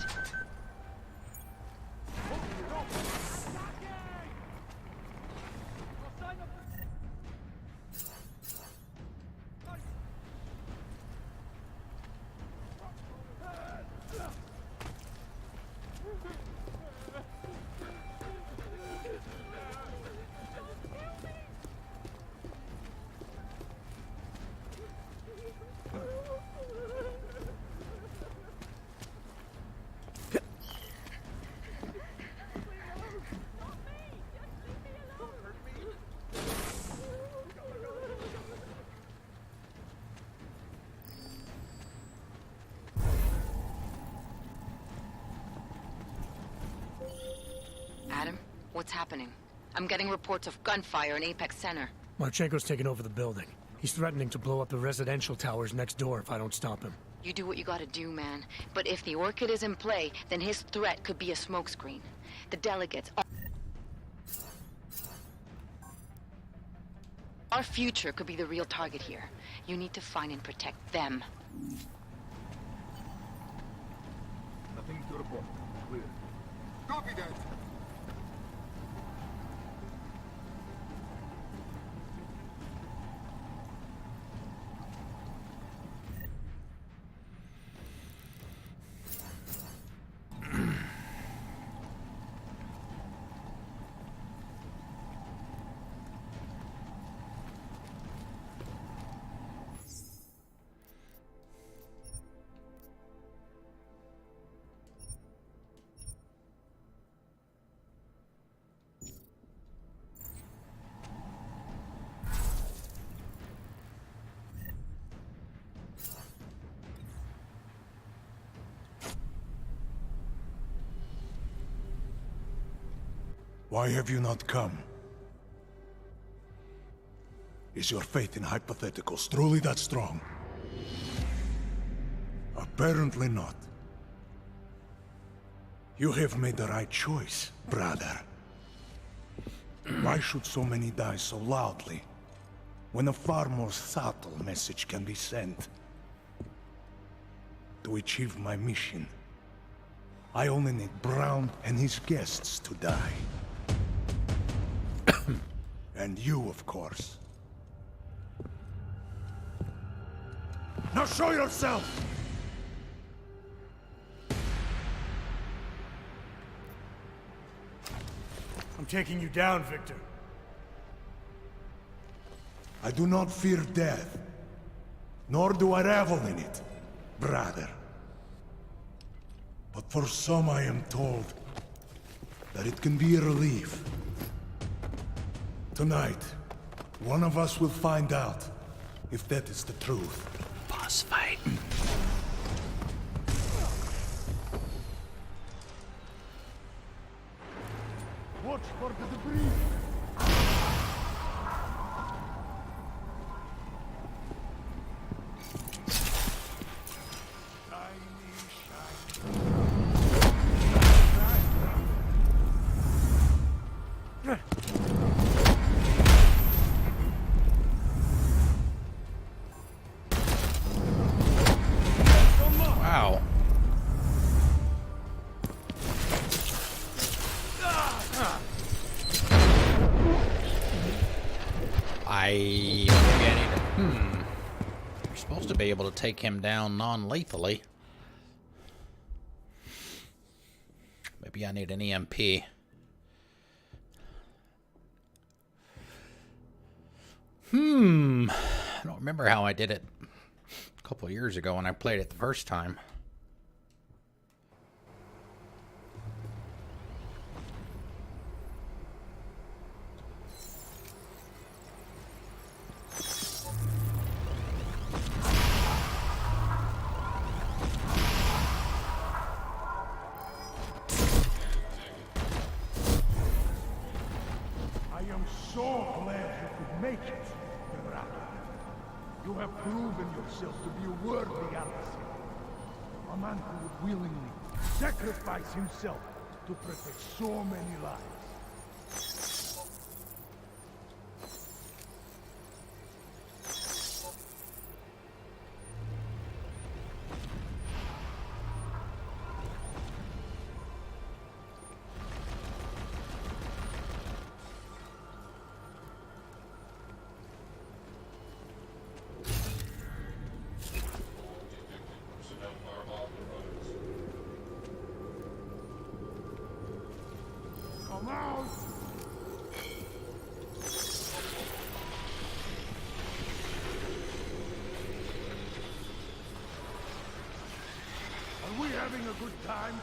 happening. I'm getting reports of gunfire in Apex Center. Marchenko's taken over the building. He's threatening to blow up the residential towers next door if I don't stop him. You do what you gotta do, man. But if the Orchid is in play, then his threat could be a smokescreen. The delegates are... Our future could be the real target here. You need to find and protect them. Nothing to report. Clear. Copy that. Why have you not come? Is your faith in hypotheticals truly that strong? Apparently not. You have made the right choice, brother. Why should so many die so loudly, when a far more subtle message can be sent? To achieve my mission, I only need Brown and his guests to die. And you, of course. Now show yourself! I'm taking you down, Victor. I do not fear death, nor do I revel in it, brother. But for some I am told that it can be a relief. Tonight, one of us will find out if that is the truth. Boss fight. Watch for the debris! Wow. I You're supposed to be able to take him down non-lethally. Maybe I need an EMP. I don't remember how I did it a couple of years ago when I played it the first time. I am so glad you could make it, Gerardo. You have proven yourself to be a worthy adversary. A man who would willingly sacrifice himself to protect so many lives. Come out! Are we having a good time?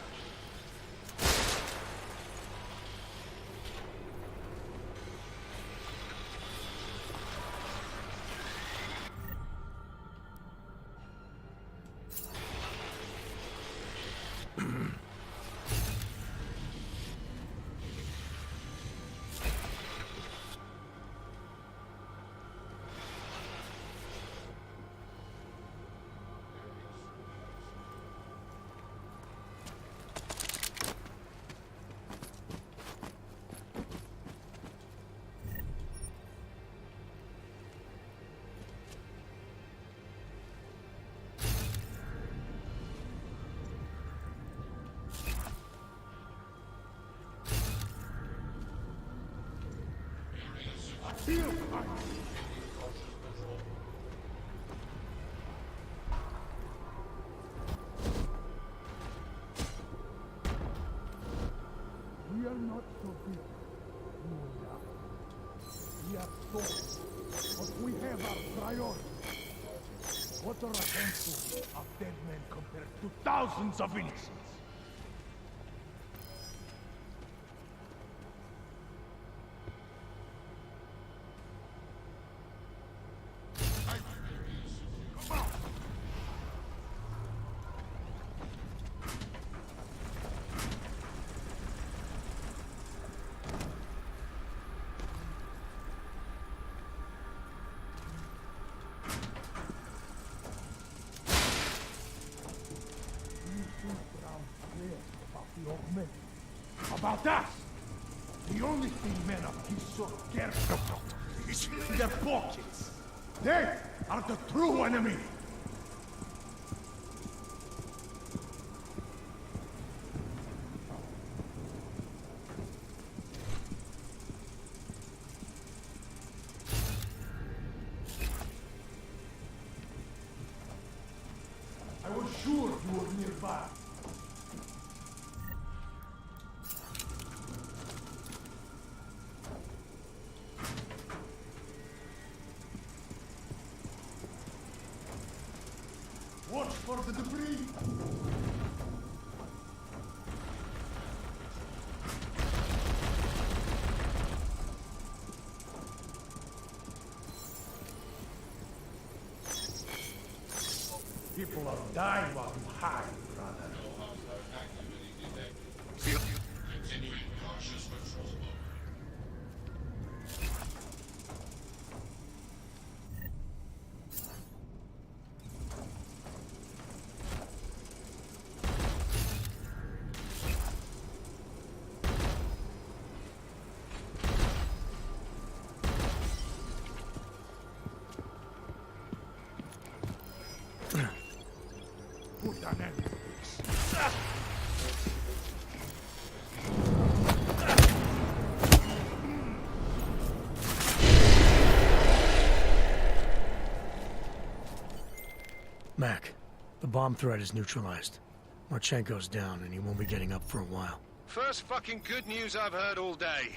We are not so big. You and I. We are souls, but we have our priorities. What are a handful of dead men compared to thousands of innocents? About us! The only thing men of his sort care about is their pockets. They are the true enemy! I was sure you were nearby. Watch for the debris! People are dying while you hide, brother. Continuing cautious patrol mode. Put an end to this. Mac, the bomb threat is neutralized. Marchenko's down, and he won't be getting up for a while. First fucking good news I've heard all day.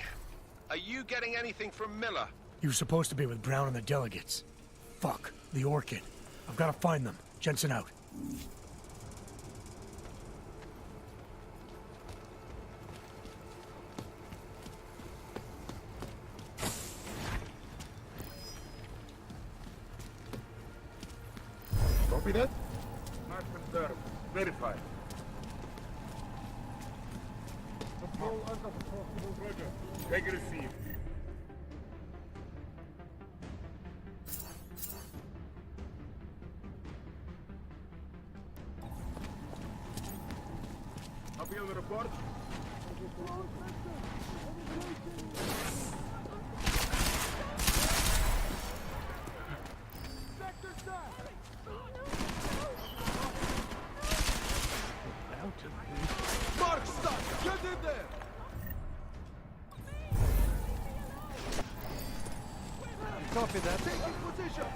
Are you getting anything from Miller? He was supposed to be with Brown and the delegates. Fuck, the Orchid. I've got to find them. Jensen out. Copy that? Not confirmed. Verified. Control under possible Roger. Take a receive. Copy on the report. Mark, stop! Get in there! Copy that. Taking position!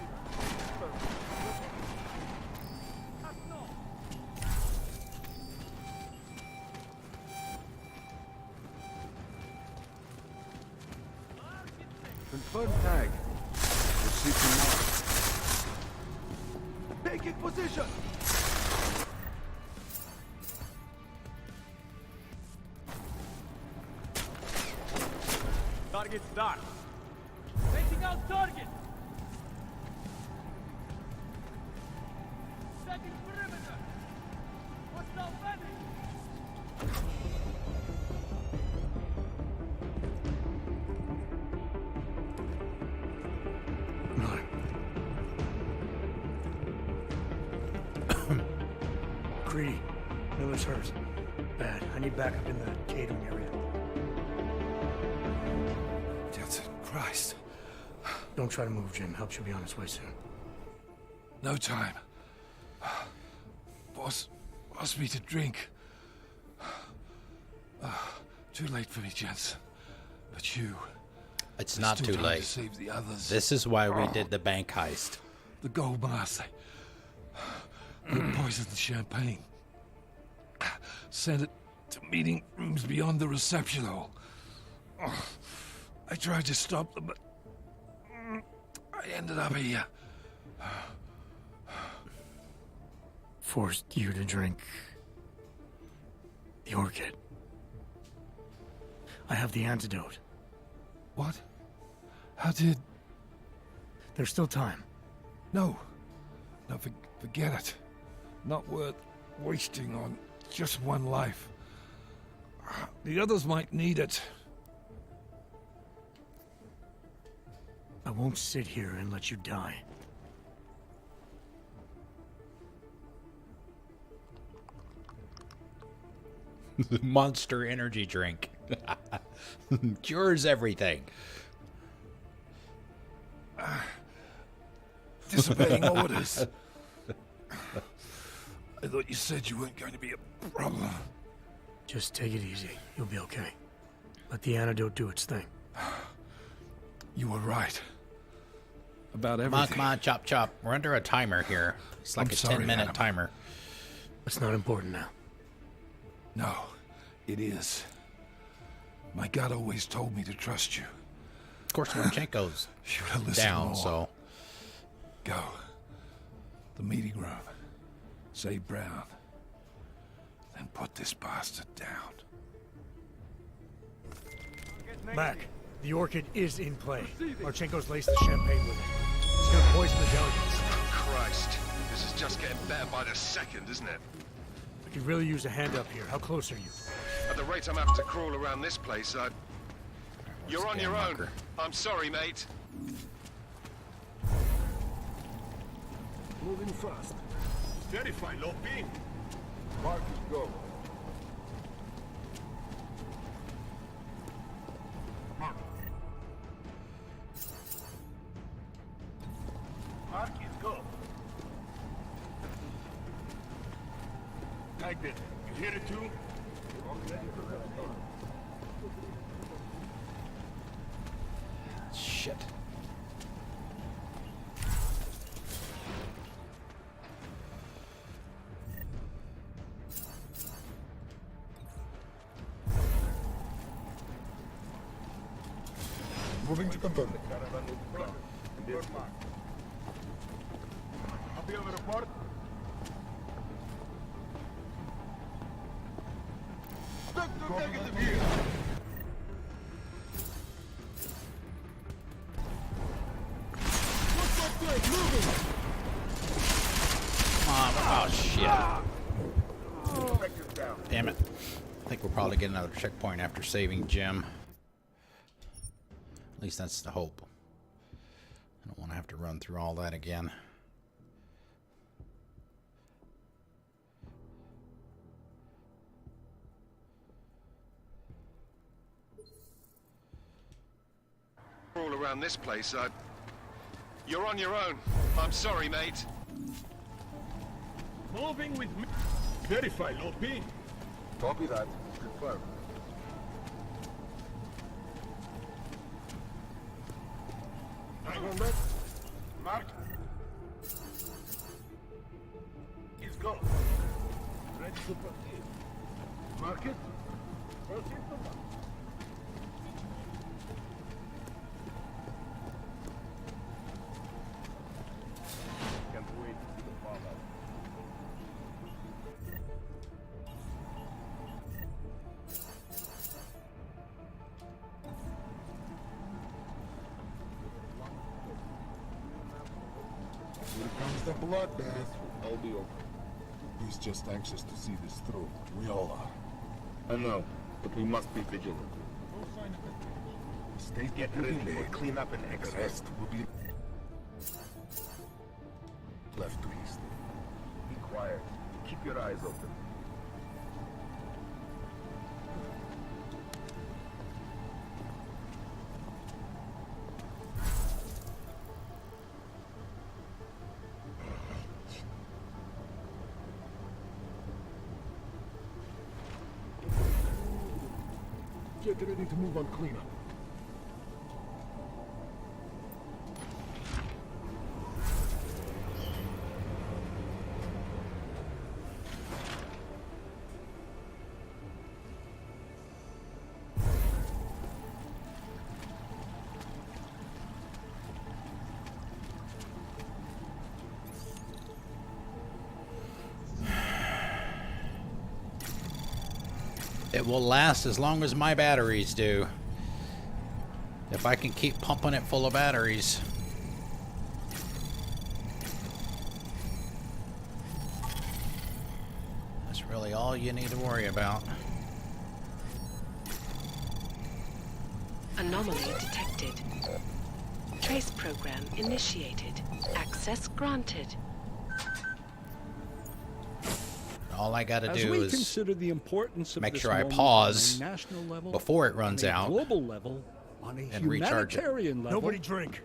Confirm tag. Proceed to mark. Taking position! Target dark. Taking out target. Setting perimeter. Hostile bandit. Greedy. Miller's hurt. Bad. I need backup in the catering area. Jensen, Christ. Don't try to move, Jim. Help should be on its way soon. No time. Boss asked me to drink. Too late for me, Jensen. But you It's not too time to late. save the others. This is why we did the bank heist. The gold master. They poisoned the champagne. Sent it to meeting rooms beyond the reception hall. I tried to stop them, but I ended up here. Forced you to drink the orchid. I have the antidote. What? How did... There's still time. No. No, forget it. Not worth wasting on just one life. The others might need it. I won't sit here and let you die. Monster energy drink. Cures everything. Disobeying orders. I thought you said you weren't going to be a problem. Just take it easy. You'll be okay. Let the antidote do its thing. You were right. About everything. Come on, chop, chop. We're under a timer here. It's like I'm a sorry, 10-minute Adam. timer. It's not important now. No, it is. My God always told me to trust you. Of course, Marchenko's Should have listened down, more. so... Go. The meeting room. Save Brown. Then put this bastard down. Mac, the orchid is in play. Marchenko's laced the champagne with it. He's gonna poison the delegates. Christ. This is just getting better by the second, isn't it? I could really use a hand up here. How close are you? At the rate I'm having to crawl around this place, You're on your own. I'm sorry, mate. Moving fast. Verify low ping. Marcus, go. Marcus, go. Tagged it. You hear it too? Shit. Moving to confirm. Copy of the report. Negative here. Come on. Oh, shit. Damn it. I think we'll probably get another checkpoint after saving Jim. At least that's the hope. I don't want to have to run through all that again. All around this place, You're on your own. I'm sorry, mate. Moving with me. Verify low ping. Copy that. Confirm. Mark. He's gone. Ready to proceed. Mark it. Proceed to mark. Can't wait to see the fallout. Here comes the bloodbath. I'll be okay. He's just anxious to see this through. We all are. I know, but we must be vigilant. Stay Get ready for cleanup and exit. The rest will be left to his. Be quiet. Keep your eyes open. Get ready to move on cleanup. It will last as long as my batteries do. If I can keep pumping it full of batteries. That's really all you need to worry about. Anomaly detected. Trace program initiated. Access granted. All I gotta As do we is consider the importance of make this sure I moment pause on a national level, before it runs on a out global level, on a and recharge it. humanitarian level. Nobody drink.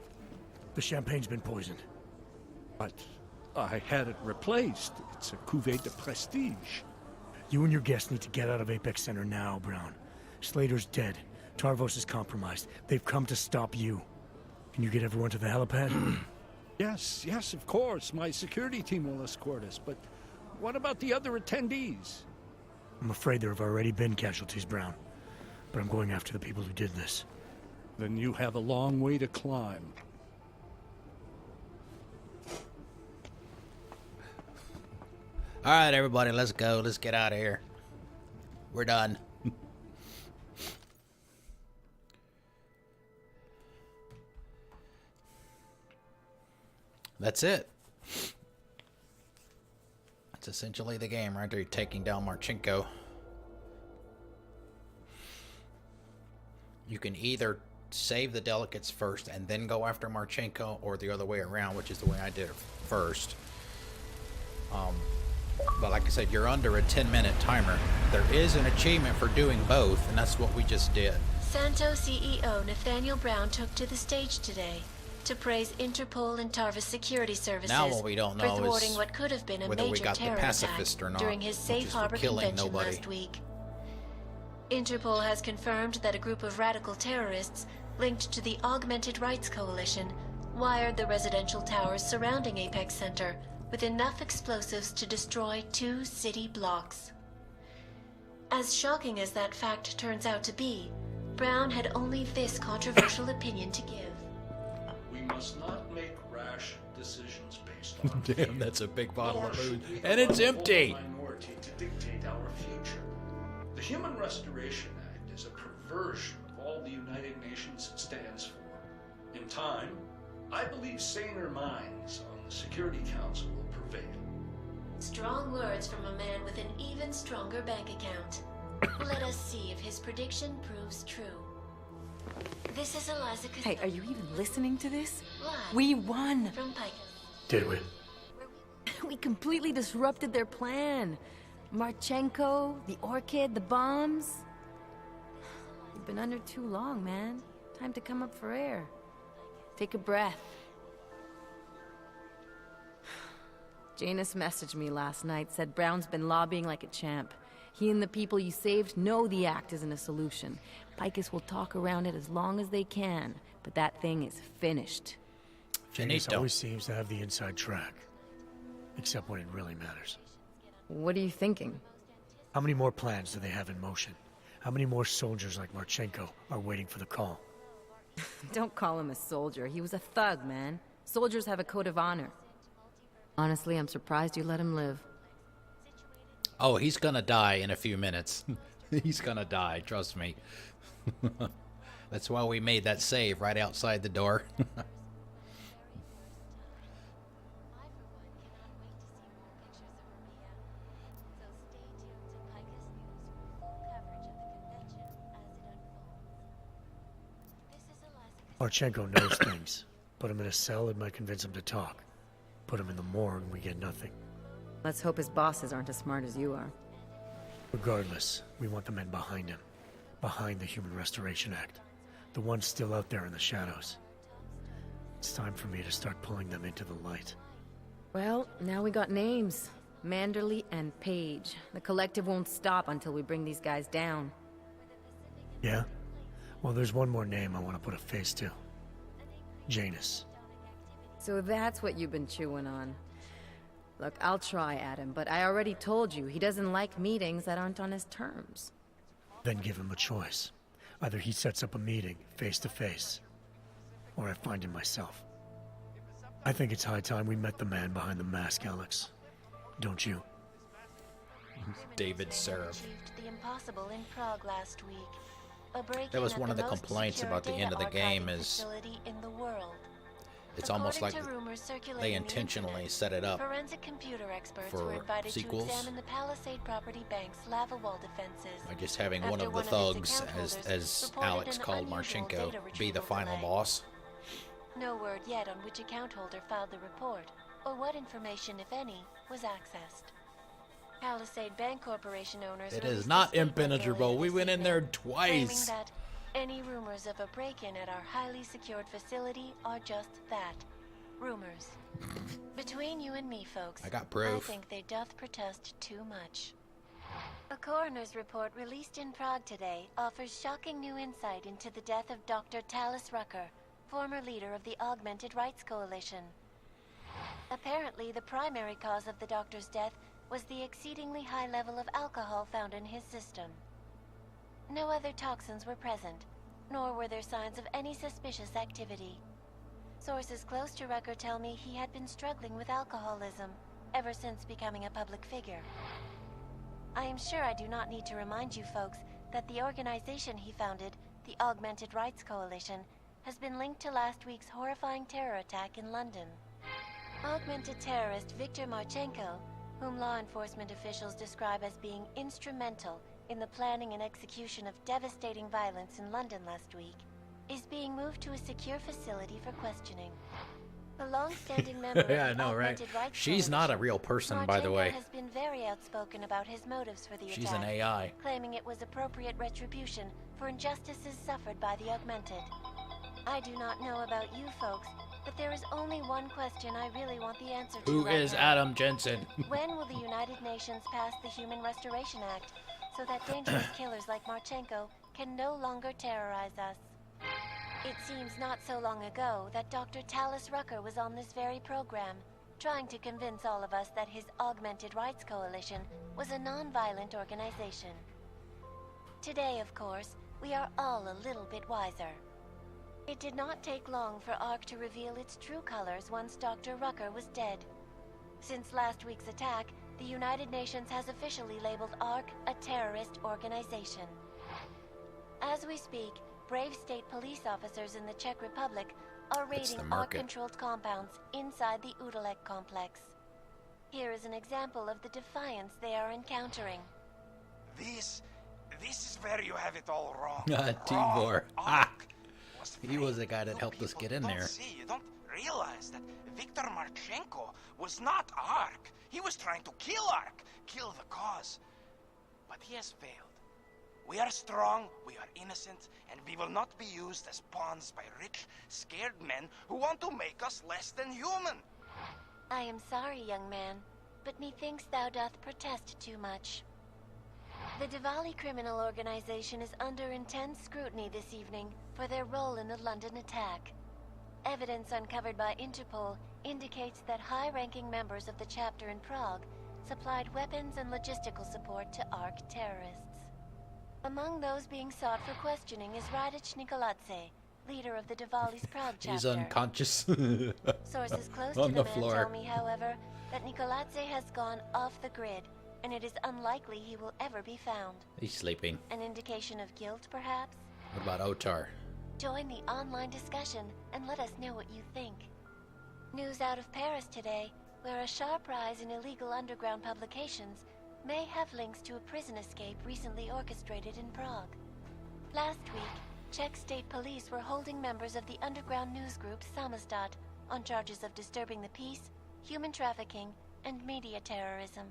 The champagne's been poisoned. But I had it replaced. It's a cuvée de prestige. You and your guests need to get out of Apex Center now, Brown. Slater's dead. Tarvos is compromised. They've come to stop you. Can you get everyone to the helipad? Yes, yes, of course. My security team will escort us, but what about the other attendees? I'm afraid there have already been casualties, Brown. But I'm going after the people who did this. Then you have a long way to climb. All right, everybody, let's go. Let's get out of here. We're done. That's it. That's essentially the game right there, taking down Marchenko. You can either save the delegates first and then go after Marchenko, or the other way around, which is the way I did it first. But like I said, you're under a 10-minute timer. There is an achievement for doing both, and that's what we just did. Santo CEO Nathaniel Brown took to the stage today to praise Interpol and Tarvis security services Now what we don't know for thwarting is what could have been a whether we major got the terror pacifist attack or not, during his which safe is for harbor killing convention nobody. last week. Interpol has confirmed that a group of radical terrorists linked to the Augmented Rights Coalition wired the residential towers surrounding Apex Center with enough explosives to destroy 2 city blocks. As shocking as that fact turns out to be, Brown had only this controversial opinion to give. We must not make rash decisions based on Damn, that's a big bottle of booze. We And it's allow empty. a minority to dictate our future. The Human Restoration Act is a perversion of all the United Nations stands for. In time, I believe saner minds on the Security Council will prevail. Strong words from a man with an even stronger bank account. Let us see if his prediction proves true. This is Eliza Costello. Hey, are you even listening to this? Live We won! from Picus. Did we? We completely disrupted their plan. Marchenko, the Orchid, the bombs. You've been under too long, man. Time to come up for air. Take a breath. Janus messaged me last night, said Brown's been lobbying like a champ. He and the people you saved know the act isn't a solution. Picus will talk around it as long as they can, but that thing is finished. Janus always seems to have the inside track. Except when it really matters. What are you thinking? How many more plans do they have in motion? How many more soldiers like Marchenko are waiting for the call? Don't call him a soldier. He was a thug, man. Soldiers have a code of honor. Honestly, I'm surprised you let him live. Oh, he's gonna die in a few minutes. He's gonna die, trust me. That's why we made that save right outside the door. Marchenko knows things. Put him in a cell, it might convince him to talk. Put him in the morgue, we get nothing. Let's hope his bosses aren't as smart as you are. Regardless, we want the men behind him. Behind the Human Restoration Act. The ones still out there in the shadows. It's time for me to start pulling them into the light. Well, now we got names. Manderley and Page. The collective won't stop until we bring these guys down. Yeah? Well, there's one more name I want to put a face to. Janus. So that's what you've been chewing on. Look, I'll try, Adam, but I already told you he doesn't like meetings that aren't on his terms. Then give him a choice. Either he sets up a meeting, face to face, or I find him myself. I think it's high time we met the man behind the mask, Alex. Don't you? David Seraph. Achieved the impossible in Prague last week. A break-in That was at one of the most complaints secure about the end of the data game archiving is facility in the world. it's almost like According to rumors they circulating the intentionally internet, set it up forensic computer experts for were invited sequels. to examine the Palisade Property Bank's lava wall defenses. by just having one After of the its thugs, account holders as reported Alex an called unusual Marchenko, data be the retrieval final delay. boss. No word yet on which account holder filed the report, or what information, if any, was accessed. Palisade Bank Corporation owners It released is a not statement impenetrable. earlier We this went in evening, there claiming twice. that any rumors of a break-in at our highly secured facility are just that, rumors. Between you and me, folks, I got proof. I think they doth protest too much. A coroner's report released in Prague today offers shocking new insight into the death of Dr. Talis Rucker, former leader of the Augmented Rights Coalition. Apparently, the primary cause of the doctor's death was the exceedingly high level of alcohol found in his system. No other toxins were present, nor were there signs of any suspicious activity. Sources close to Rucker tell me he had been struggling with alcoholism ever since becoming a public figure. I am sure I do not need to remind you folks that the organization he founded, the Augmented Rights Coalition, has been linked to last week's horrifying terror attack in London. Augmented terrorist Viktor Marchenko, whom law enforcement officials describe as being instrumental in the planning and execution of devastating violence in London last week, is being moved to a secure facility for questioning. A long-standing member Yeah, I of the know, right? Augmented Rights She's not a Coalition, real person, by the Marchenko way. has been very outspoken about his motives for the She's attack, an AI. claiming it was appropriate retribution for injustices suffered by the Augmented. I do not know about you folks, but there is only one question I really want the answer to Who right is now. Adam Jensen? When will the United Nations pass the Human Restoration Act so that dangerous killers like Marchenko can no longer terrorize us? It seems not so long ago that Dr. Talis Rucker was on this very program, trying to convince all of us that his Augmented Rights Coalition was a non-violent organization. Today, of course, we are all a little bit wiser. It did not take long for ARC to reveal its true colors once Dr. Rucker was dead. Since last week's attack, the United Nations has officially labeled ARC a terrorist organization. As we speak, brave state police officers in the Czech Republic are raiding ARC-controlled compounds inside the Udalek complex. Here is an example of the defiance they are encountering. This is where you have it all wrong. Tibor. Ah! He was the guy that helped us get in there. See, you don't realize that Viktor Marchenko was not ARC. He was trying to kill ARC, kill the cause. But he has failed. We are strong, we are innocent, and we will not be used as pawns by rich, scared men who want to make us less than human. I am sorry, young man, but methinks thou doth protest too much. The Diwali criminal organization is under intense scrutiny this evening for their role in the London attack. Evidence uncovered by Interpol indicates that high-ranking members of the chapter in Prague supplied weapons and logistical support to ARC terrorists. Among those being sought for questioning is Radic Nikoladze, leader of the Diwali's Prague chapter. He's unconscious. Sources close on to the the man floor. tell me, however, that Nikoladze has gone off the grid, and it is unlikely he will ever be found. He's sleeping. An indication of guilt, perhaps? What about Otar? Join the online discussion and let us know what you think. News out of Paris today, where a sharp rise in illegal underground publications may have links to a prison escape recently orchestrated in Prague. Last week, Czech state police were holding members of the underground news group Samizdat on charges of disturbing the peace, human trafficking, and media terrorism.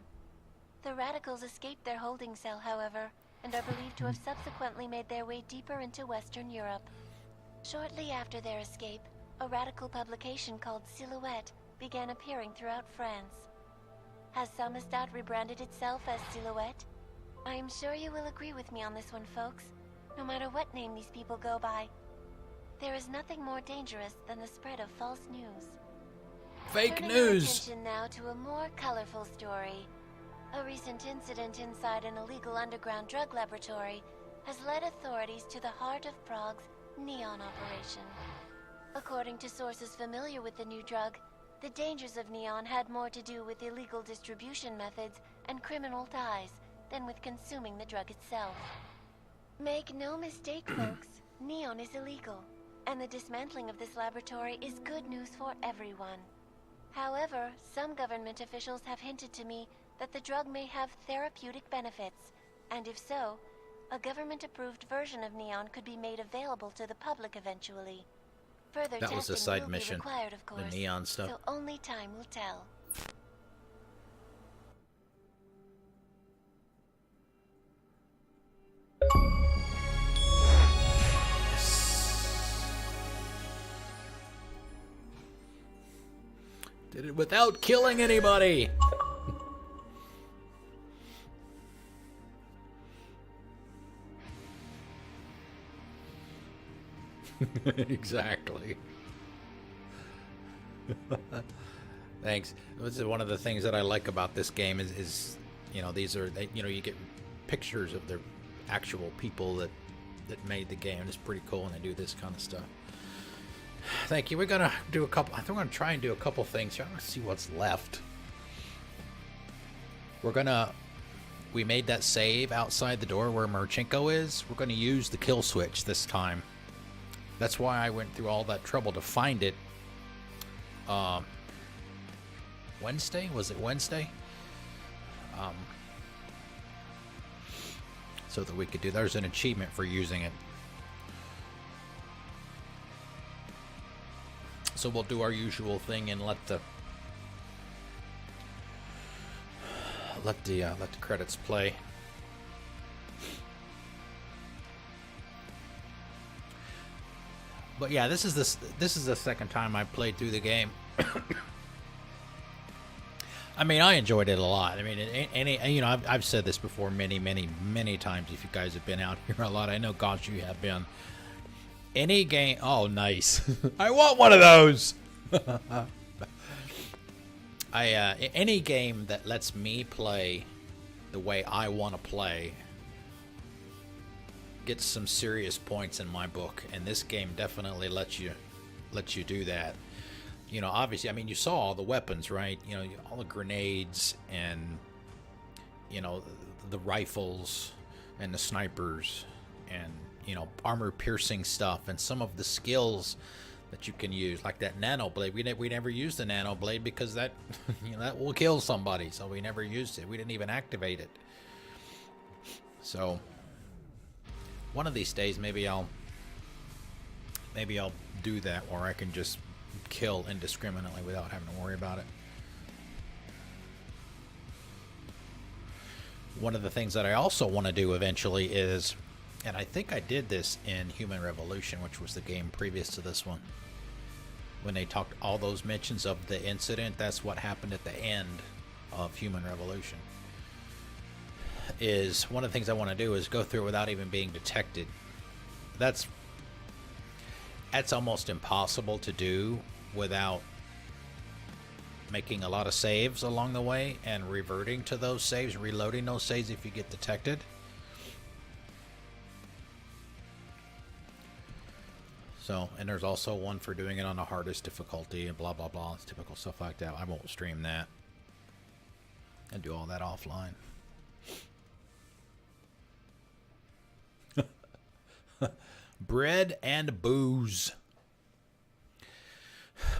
The radicals escaped their holding cell, however, and are believed to have subsequently made their way deeper into Western Europe. Shortly after their escape, a radical publication called Silhouette began appearing throughout France. Has Samizdat rebranded itself as Silhouette? I am sure you will agree with me on this one, folks, no matter what name these people go by. There is nothing more dangerous than the spread of false news. Fake Turning news! our attention now to a more colorful story. A recent incident inside an illegal underground drug laboratory has led authorities to the heart of Prague's neon operation. According to sources familiar with the new drug, the dangers of neon had more to do with illegal distribution methods and criminal ties than with consuming the drug itself. Make no mistake, folks. Neon is illegal, and the dismantling of this laboratory is good news for everyone. However, some government officials have hinted to me that the drug may have therapeutic benefits, and if so, a government-approved version of Neon could be made available to the public eventually. Further That was a testing side will be mission, required, of course, the Neon stuff. so only time will tell. Did it without killing anybody. Exactly. Thanks. This is one of the things that I like about this game is you know, these are, you know, you get pictures of the actual people that made the game. It's pretty cool when they do this kind of stuff. Thank you. We're gonna do a couple. I think we're gonna try and do a couple things here. I'm gonna see what's left. We made that save outside the door where Marchenko is. We're gonna use the kill switch this time. That's why I went through all that trouble to find it. Wednesday? Was it Wednesday? So that we could do. There's an achievement for using it. So we'll do our usual thing and let the credits play. But yeah, this is the second time I played through the game. I mean, I enjoyed it a lot. I mean, you know, I've said this before many times. If you guys have been out here a lot, I know, gosh, you have been. Any game. Oh, nice. I want one of those. Any game that lets me play the way I want to play gets some serious points in my book, and this game definitely lets you do that. You know, obviously, I mean, you saw all the weapons, right? You know, all the grenades and, you know, the rifles and the snipers and, you know, armor-piercing stuff and some of the skills that you can use, like that nano blade. We never used the nano blade because that, you know, that will kill somebody, so we never used it. We didn't even activate it. So, one of these days, maybe I'll do that, or I can just kill indiscriminately without having to worry about it. One of the things that I also want to do eventually is, and I think I did this in Human Revolution, which was the game previous to this one, when they talked all those mentions of the incident, that's what happened at the end of Human Revolution. Is one of the things I want to do is go through without even being detected. That's almost impossible to do without making a lot of saves along the way and reverting to those saves, reloading those saves if you get detected. So, and there's also one for doing it on the hardest difficulty and blah blah blah. It's typical stuff like that. I won't stream that and do all that offline. Bread and booze.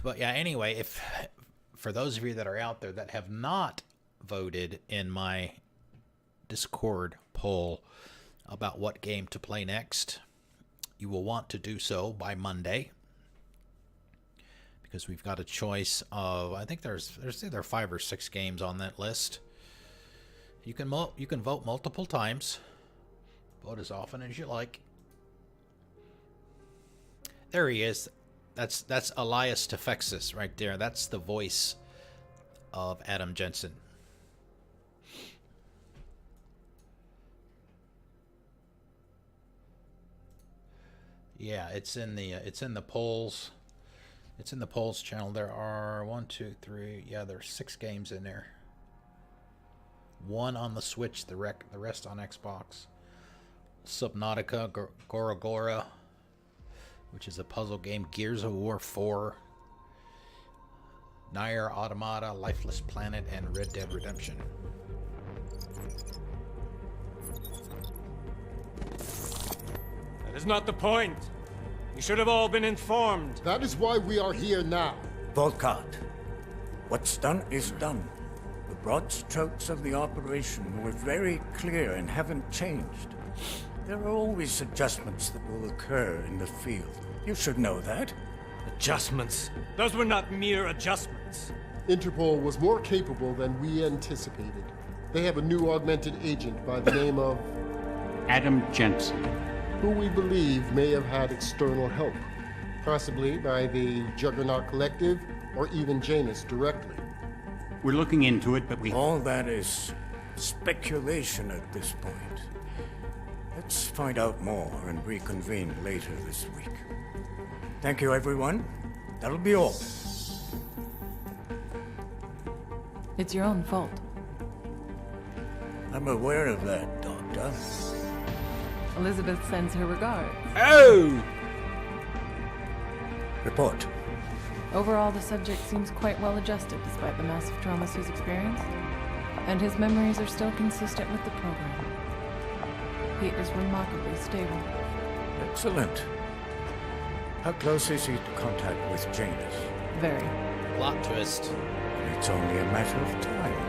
But yeah, anyway, if for those of you that are out there that have not voted in my Discord poll about what game to play next, you will want to do so by Monday, because we've got a choice of, I think there's either 5 or 6 games on that list. You can vote multiple times. Vote as often as you like. There he is. That's Elias Tefexis right there. That's the voice of Adam Jensen. Yeah, it's in the polls. It's in the polls channel. There are 1, 2, 3. Yeah, there's 6 games in there. 1 on the Switch. The rest on Xbox. Subnautica, Gora Gora, which is a puzzle game. Gears of War 4. Nier Automata, Lifeless Planet, and Red Dead Redemption. That is not the point. You should have all been informed. That is why we are here now. Volkart. What's done is done. The broad strokes of the operation were very clear and haven't changed. There are always adjustments that will occur in the field. You should know that. Adjustments? Those were not mere adjustments. Interpol was more capable than we anticipated. They have a new augmented agent by the name of... Adam Jensen. Who we believe may have had external help. Possibly by the Juggernaut Collective, or even Janus directly. We're looking into it, but All that is speculation at this point. Let's find out more and reconvene later this week. Thank you, everyone. That'll be all. It's your own fault. I'm aware of that, Doctor. Elizabeth sends her regards. Oh! Report. Overall, the subject seems quite well adjusted despite the massive traumas he's experienced, and his memories are still consistent with the program. He is remarkably stable. Excellent. How close is he to contact with Janus? Very. Plot twist. It's only a matter of time.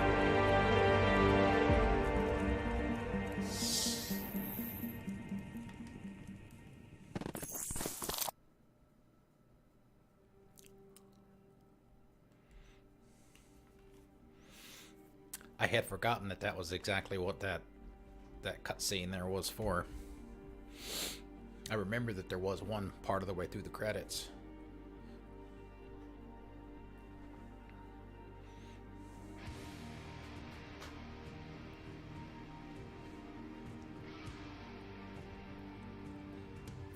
I had forgotten that that was exactly what that cutscene there was for. I remember that there was one part of the way through the credits.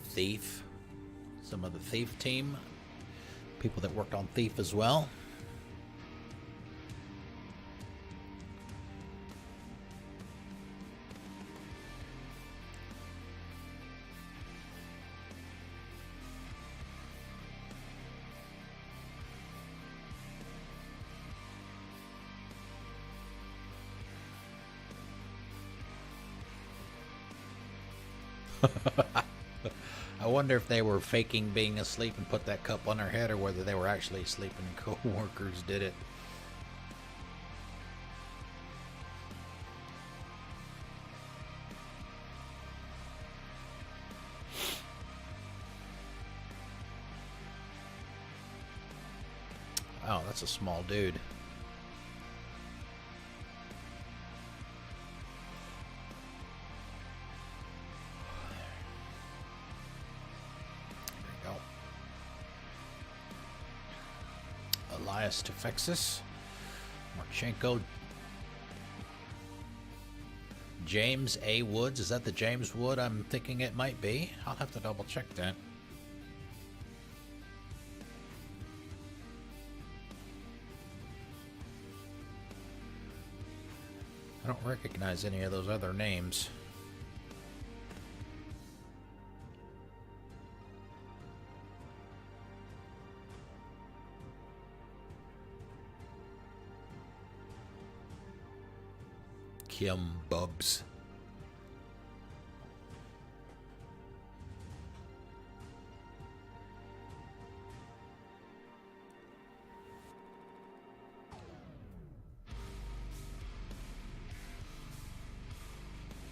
Thief. Some of the Thief team. People that worked on Thief as well. I wonder if they were faking being asleep and put that cup on their head, or whether they were actually asleep and co-workers did it. Oh, that's a small dude. Tefexis, Marchenko, James A. Woods. Is that the James Wood I'm thinking it might be? I'll have to double check that. I don't recognize any of those other names. Kim Bubs.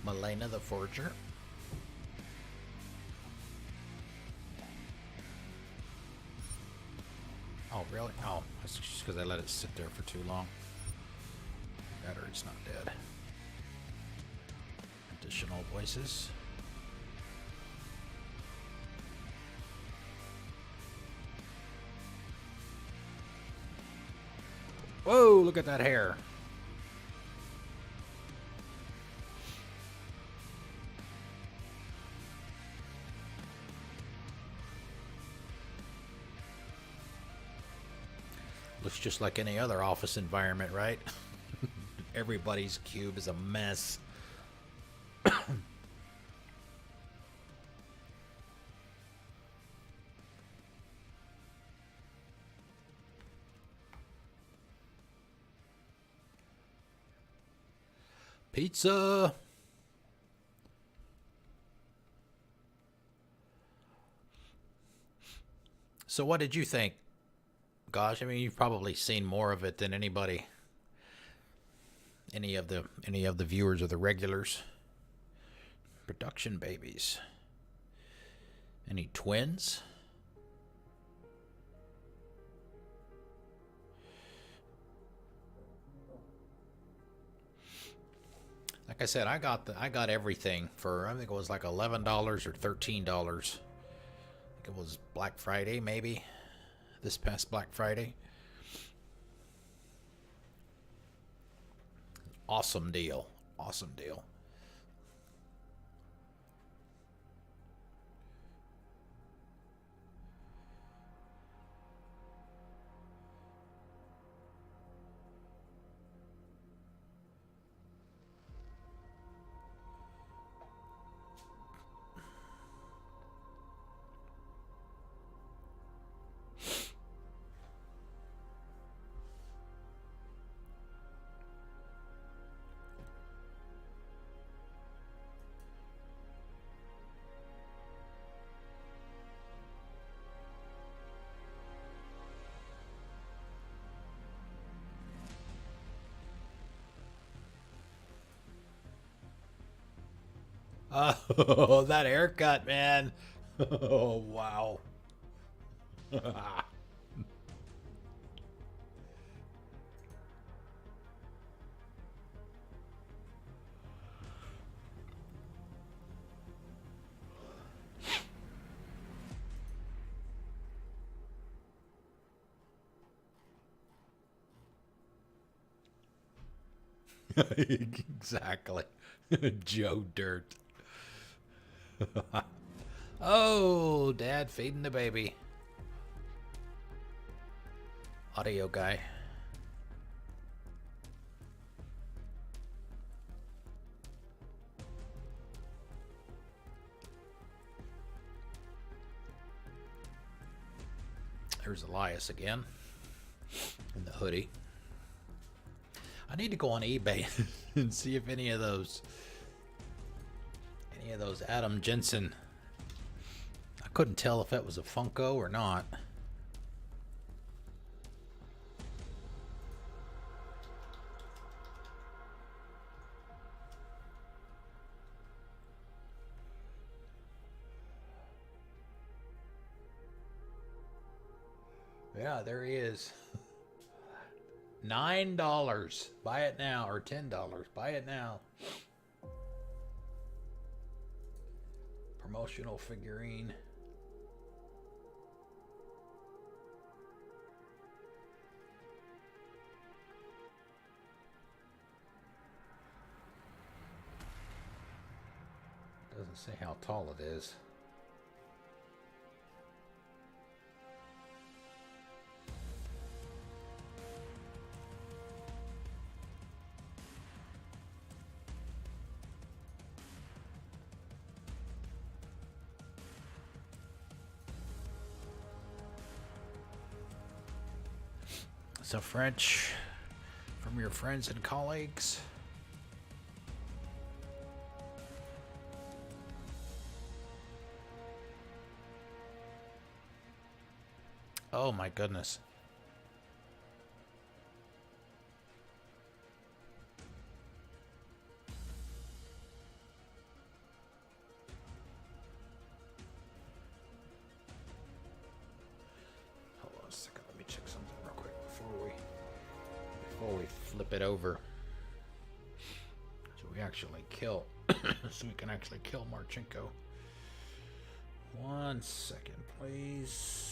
Malena the Forger. Oh, really? Oh, that's just because I let it sit there for too long. Battery's not dead. Additional voices. Whoa, look at that hair. Looks just like any other office environment, right? Everybody's cube is a mess. Pizza. So what did you think? Gosh, I mean, you've probably seen more of it than anybody. Any of the viewers or the regulars. Production babies. Any twins? Like I said, I got everything for, I think it was like $11 or $13. I think it was Black Friday, maybe. This past Black Friday. Awesome deal. Awesome deal. Oh, that haircut, man. Oh, wow. Exactly. Joe Dirt. Oh, Dad feeding the baby. Audio guy. There's Elias again in the hoodie. I need to go on eBay and see if any of those Adam Jensen. I couldn't tell if that was a Funko or not. Yeah, there he is. $9. Buy it now, or $10. Buy it now. Promotional figurine. Doesn't say how tall it is. So French from your friends and colleagues. Oh my goodness. Hold on a second, let me check something real quick before we flip it over. So we actually kill so we can actually kill Marchenko. 1 second, please.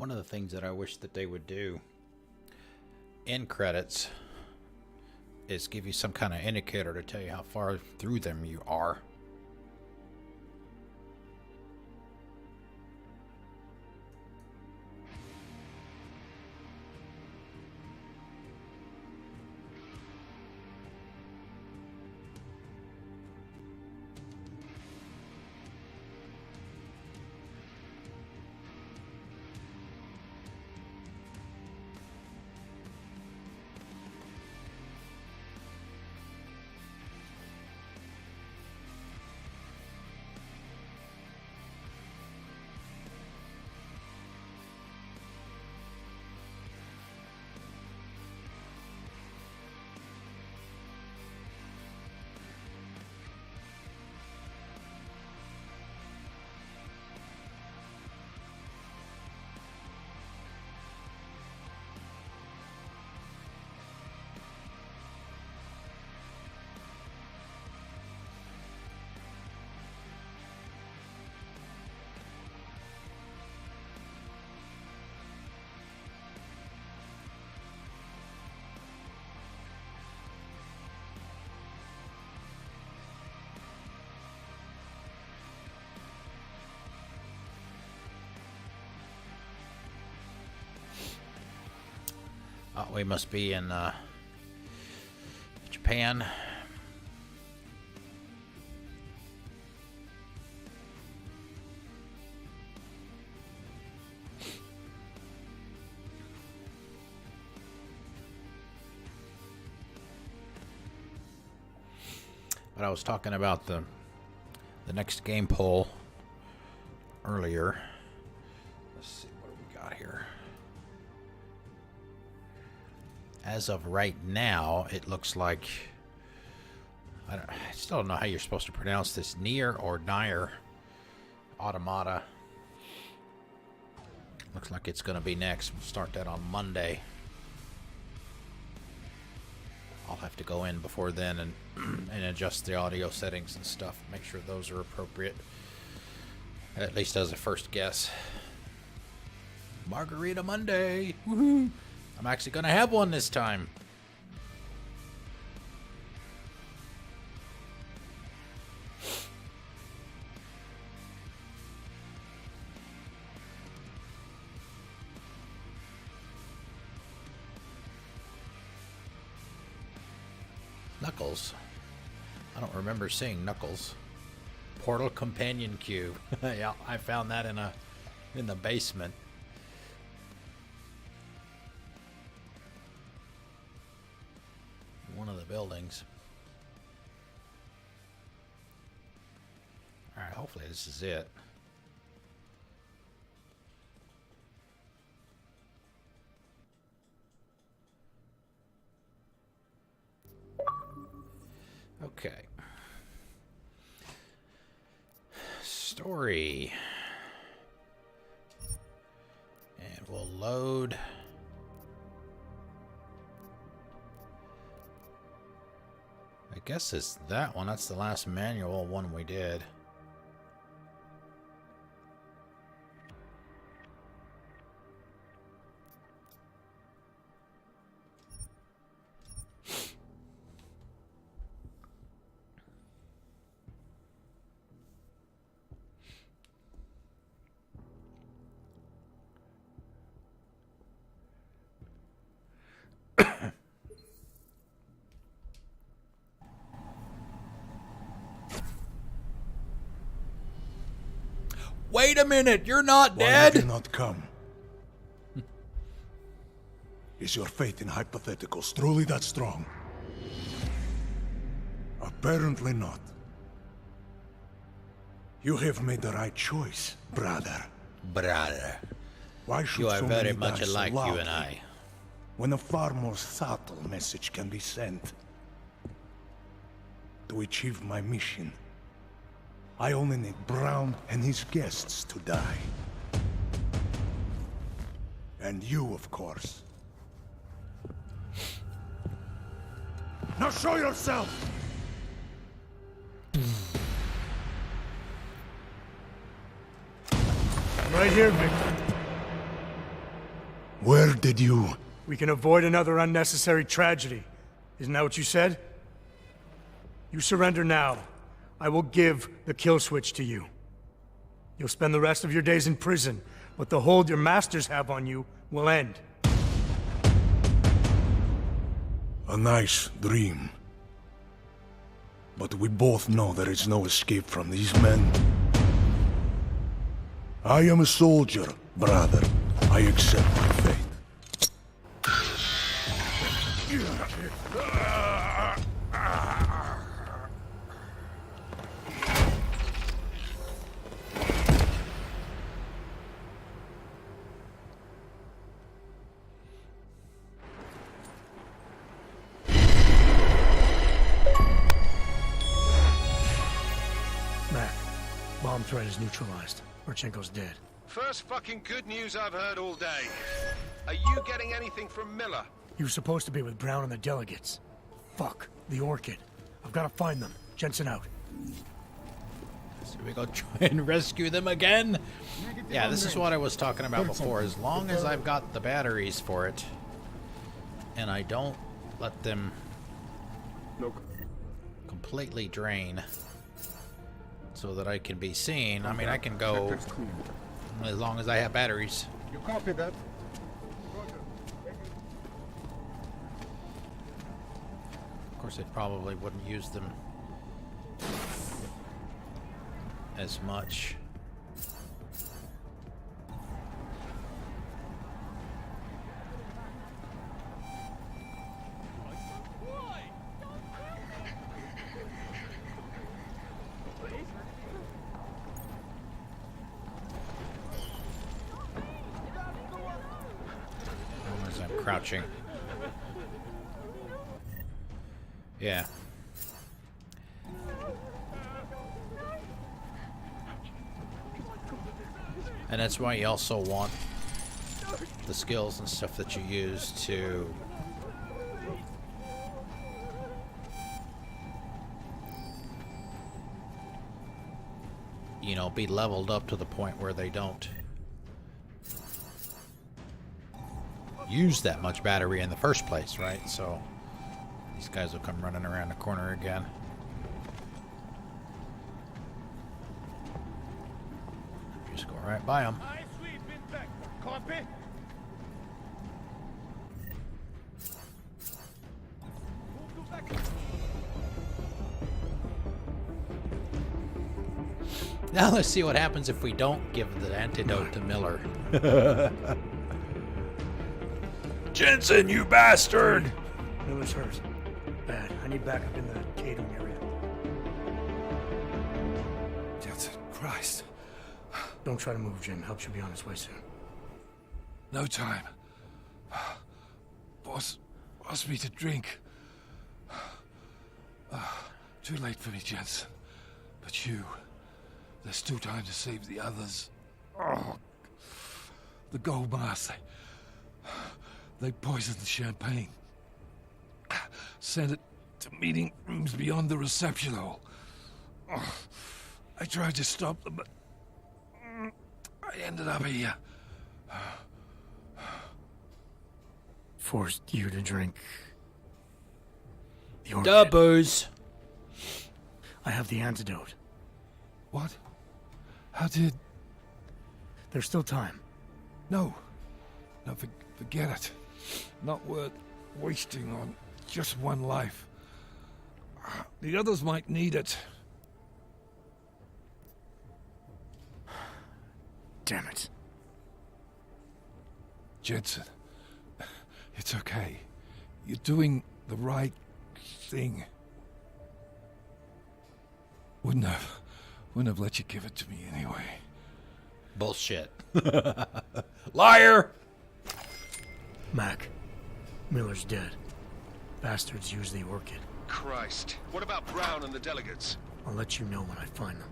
One of the things that I wish that they would do in credits is give you some kind of indicator to tell you how far through them you are. Oh, we must be in Japan. But I was talking about the next game poll earlier. Let's see what do we got here. As of right now, it looks like I still don't know how you're supposed to pronounce this. Nier or Nier Automata. Looks like it's going to be next. We'll start that on Monday. I'll have to go in before then and adjust the audio settings and stuff. Make sure those are appropriate. At least as a first guess. Margarita Monday. Woohoo! I'm actually going to have one this time. Knuckles. I don't remember seeing Knuckles. Portal Companion Cube. Yeah, I found that in the basement. One of the buildings. Alright, hopefully this is it. Okay. Story. And we'll load. I guess it's that one. That's the last manual one we did. Wait a minute, you're not dead? Why did you not come? Is your faith in hypotheticals truly that strong? Apparently not. You have made the right choice, brother. Brother. Why should You are so very many much die so alike, you loudly and I. when a far more subtle message can be sent? To achieve my mission, I only need Brown and his guests to die. And you, of course. Now show yourself! Right here, Victor. Where did you... We can avoid another unnecessary tragedy. Isn't that what you said? You surrender now. I will give the kill switch to you. You'll spend the rest of your days in prison, but the hold your masters have on you will end. A nice dream. But we both know there is no escape from these men. I am a soldier, brother. I accept my fate. Mac, bomb threat is neutralized. Marchenko's dead. First fucking good news I've heard all day. Are you getting anything from Miller? He was supposed to be with Brown and the delegates. Fuck, the Orchid. I've got to find them. Jensen out. So we go try and rescue them again? Yeah, this is what I was talking about before. As long as I've got the batteries for it, and I don't let them completely drain so that I can be seen. I mean, I can go as long as I have batteries. You copy that? Of course, I probably wouldn't use them as much. As I'm crouching. Yeah. And that's why you also want the skills and stuff that you use to be leveled up to the point where they don't use that much battery in the first place, right? So these guys will come running around the corner again. Just go right by them. Copy? Now let's see what happens if we don't give the antidote to Miller. Jensen, you bastard! Miller's hurt. Bad. I need backup in the catering area. Jensen, Christ. Don't try to move, Jim. Help should be on its way soon. No time. Boss me to drink. Too late for me, Jensen. But you... There's still time to save the others. Oh, the gold mask. They poisoned the champagne. Sent it to meeting rooms beyond the reception hall. Oh, I tried to stop them, but I ended up here. Forced you to drink the Orchid. The booze. I have the antidote. What? How did... There's still time. No, forget it. Not worth wasting on just one life. The others might need it. Damn it. Jensen, it's okay. You're doing the right thing. Wouldn't have let you give it to me anyway. Bullshit. Liar! Mac, Miller's dead. Bastards use the Orchid. Christ. What about Brown and the delegates? I'll let you know when I find them.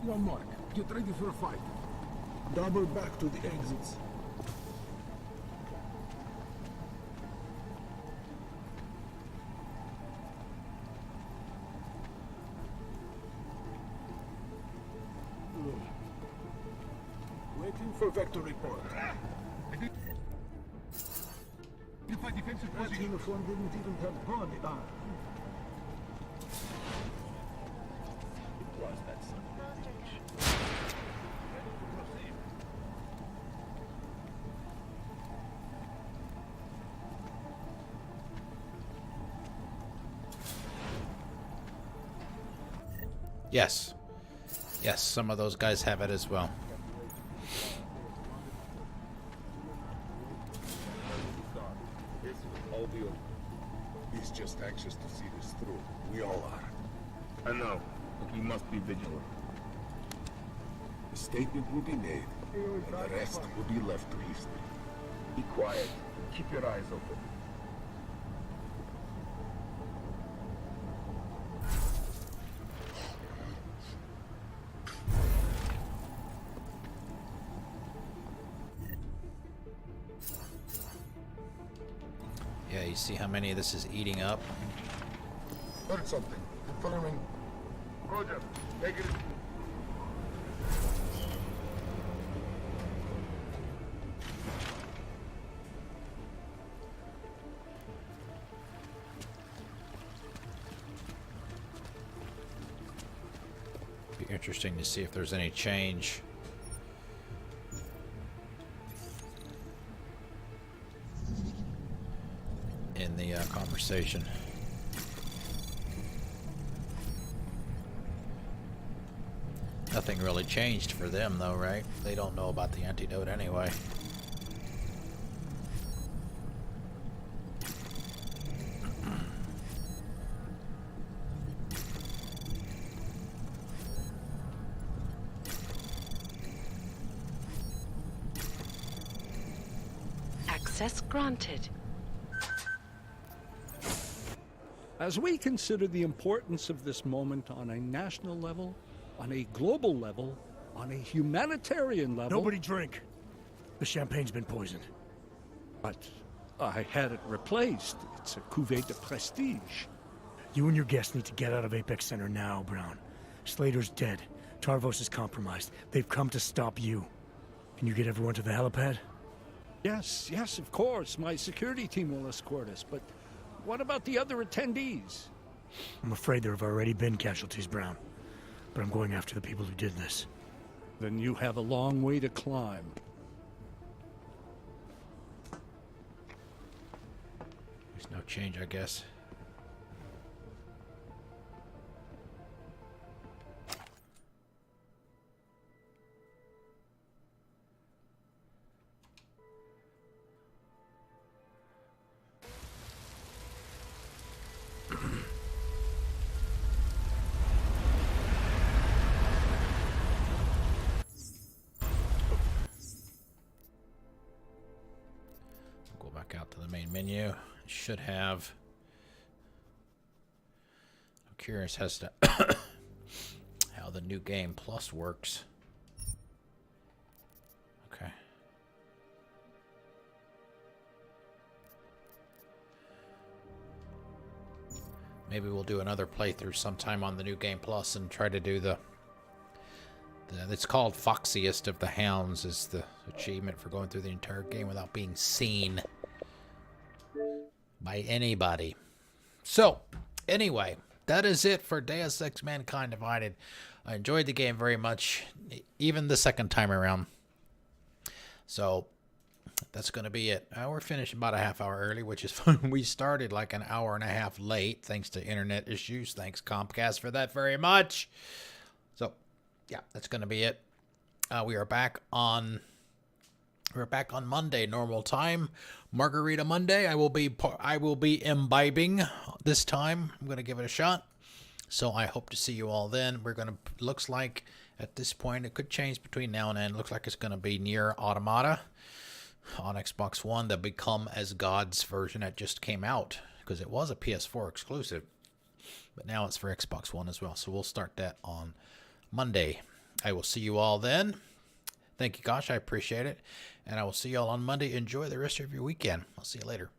One mark. Get ready for a fight. Double back to the exits. Waiting for vector report. That uniform didn't even have body armor. It was that son. Yes. Yes, some of those guys have it as well. He's just anxious to see this through. We all are. I know, but we must be vigilant. The statement will be made, and the rest will be left to history. Be quiet. Keep your eyes open. Yeah, you see how many of this is eating up? Heard something. Confirming. Roger. Take it. Be interesting to see if there's any change. In the conversation. Nothing really changed for them though, right? They don't know about the antidote anyway. Access granted. As we consider the importance of this moment on a national level, on a global level, on a humanitarian level... Nobody drink. The champagne's been poisoned. But I had it replaced. It's a cuvée de prestige. You and your guests need to get out of Apex Center now, Brown. Slater's dead. Tarvos is compromised. They've come to stop you. Can you get everyone to the helipad? Yes, yes, of course. My security team will escort us, but what about the other attendees? I'm afraid there have already been casualties, Brown. But I'm going after the people who did this. Then you have a long way to climb. There's no change, I guess. Out to the main menu. Should have. I'm curious as to how the new game plus works. Okay. Maybe we'll do another playthrough sometime on the new game plus and try to do the it's called Foxiest of the Hounds is the achievement for going through the entire game without being seen by anybody. So, anyway, that is it for Deus Ex Mankind Divided. I enjoyed the game very much, even the second time around. So, that's going to be it. We're finished about a half hour early, which is fun. We started like an hour and a half late, thanks to internet issues. Thanks, Comcast, for that very much. So, yeah, that's going to be it. We're back on Monday, normal time. Margarita Monday. I will be imbibing this time. I'm going to give it a shot. So I hope to see you all then. Looks like at this point, it could change between now and then. Looks like it's going to be Nier Automata on Xbox One, the Become as Gods version that just came out, because it was a PS4 exclusive. But now it's for Xbox One as well. So we'll start that on Monday. I will see you all then. Thank you, Gosh. I appreciate it. And I will see you all on Monday. Enjoy the rest of your weekend. I'll see you later.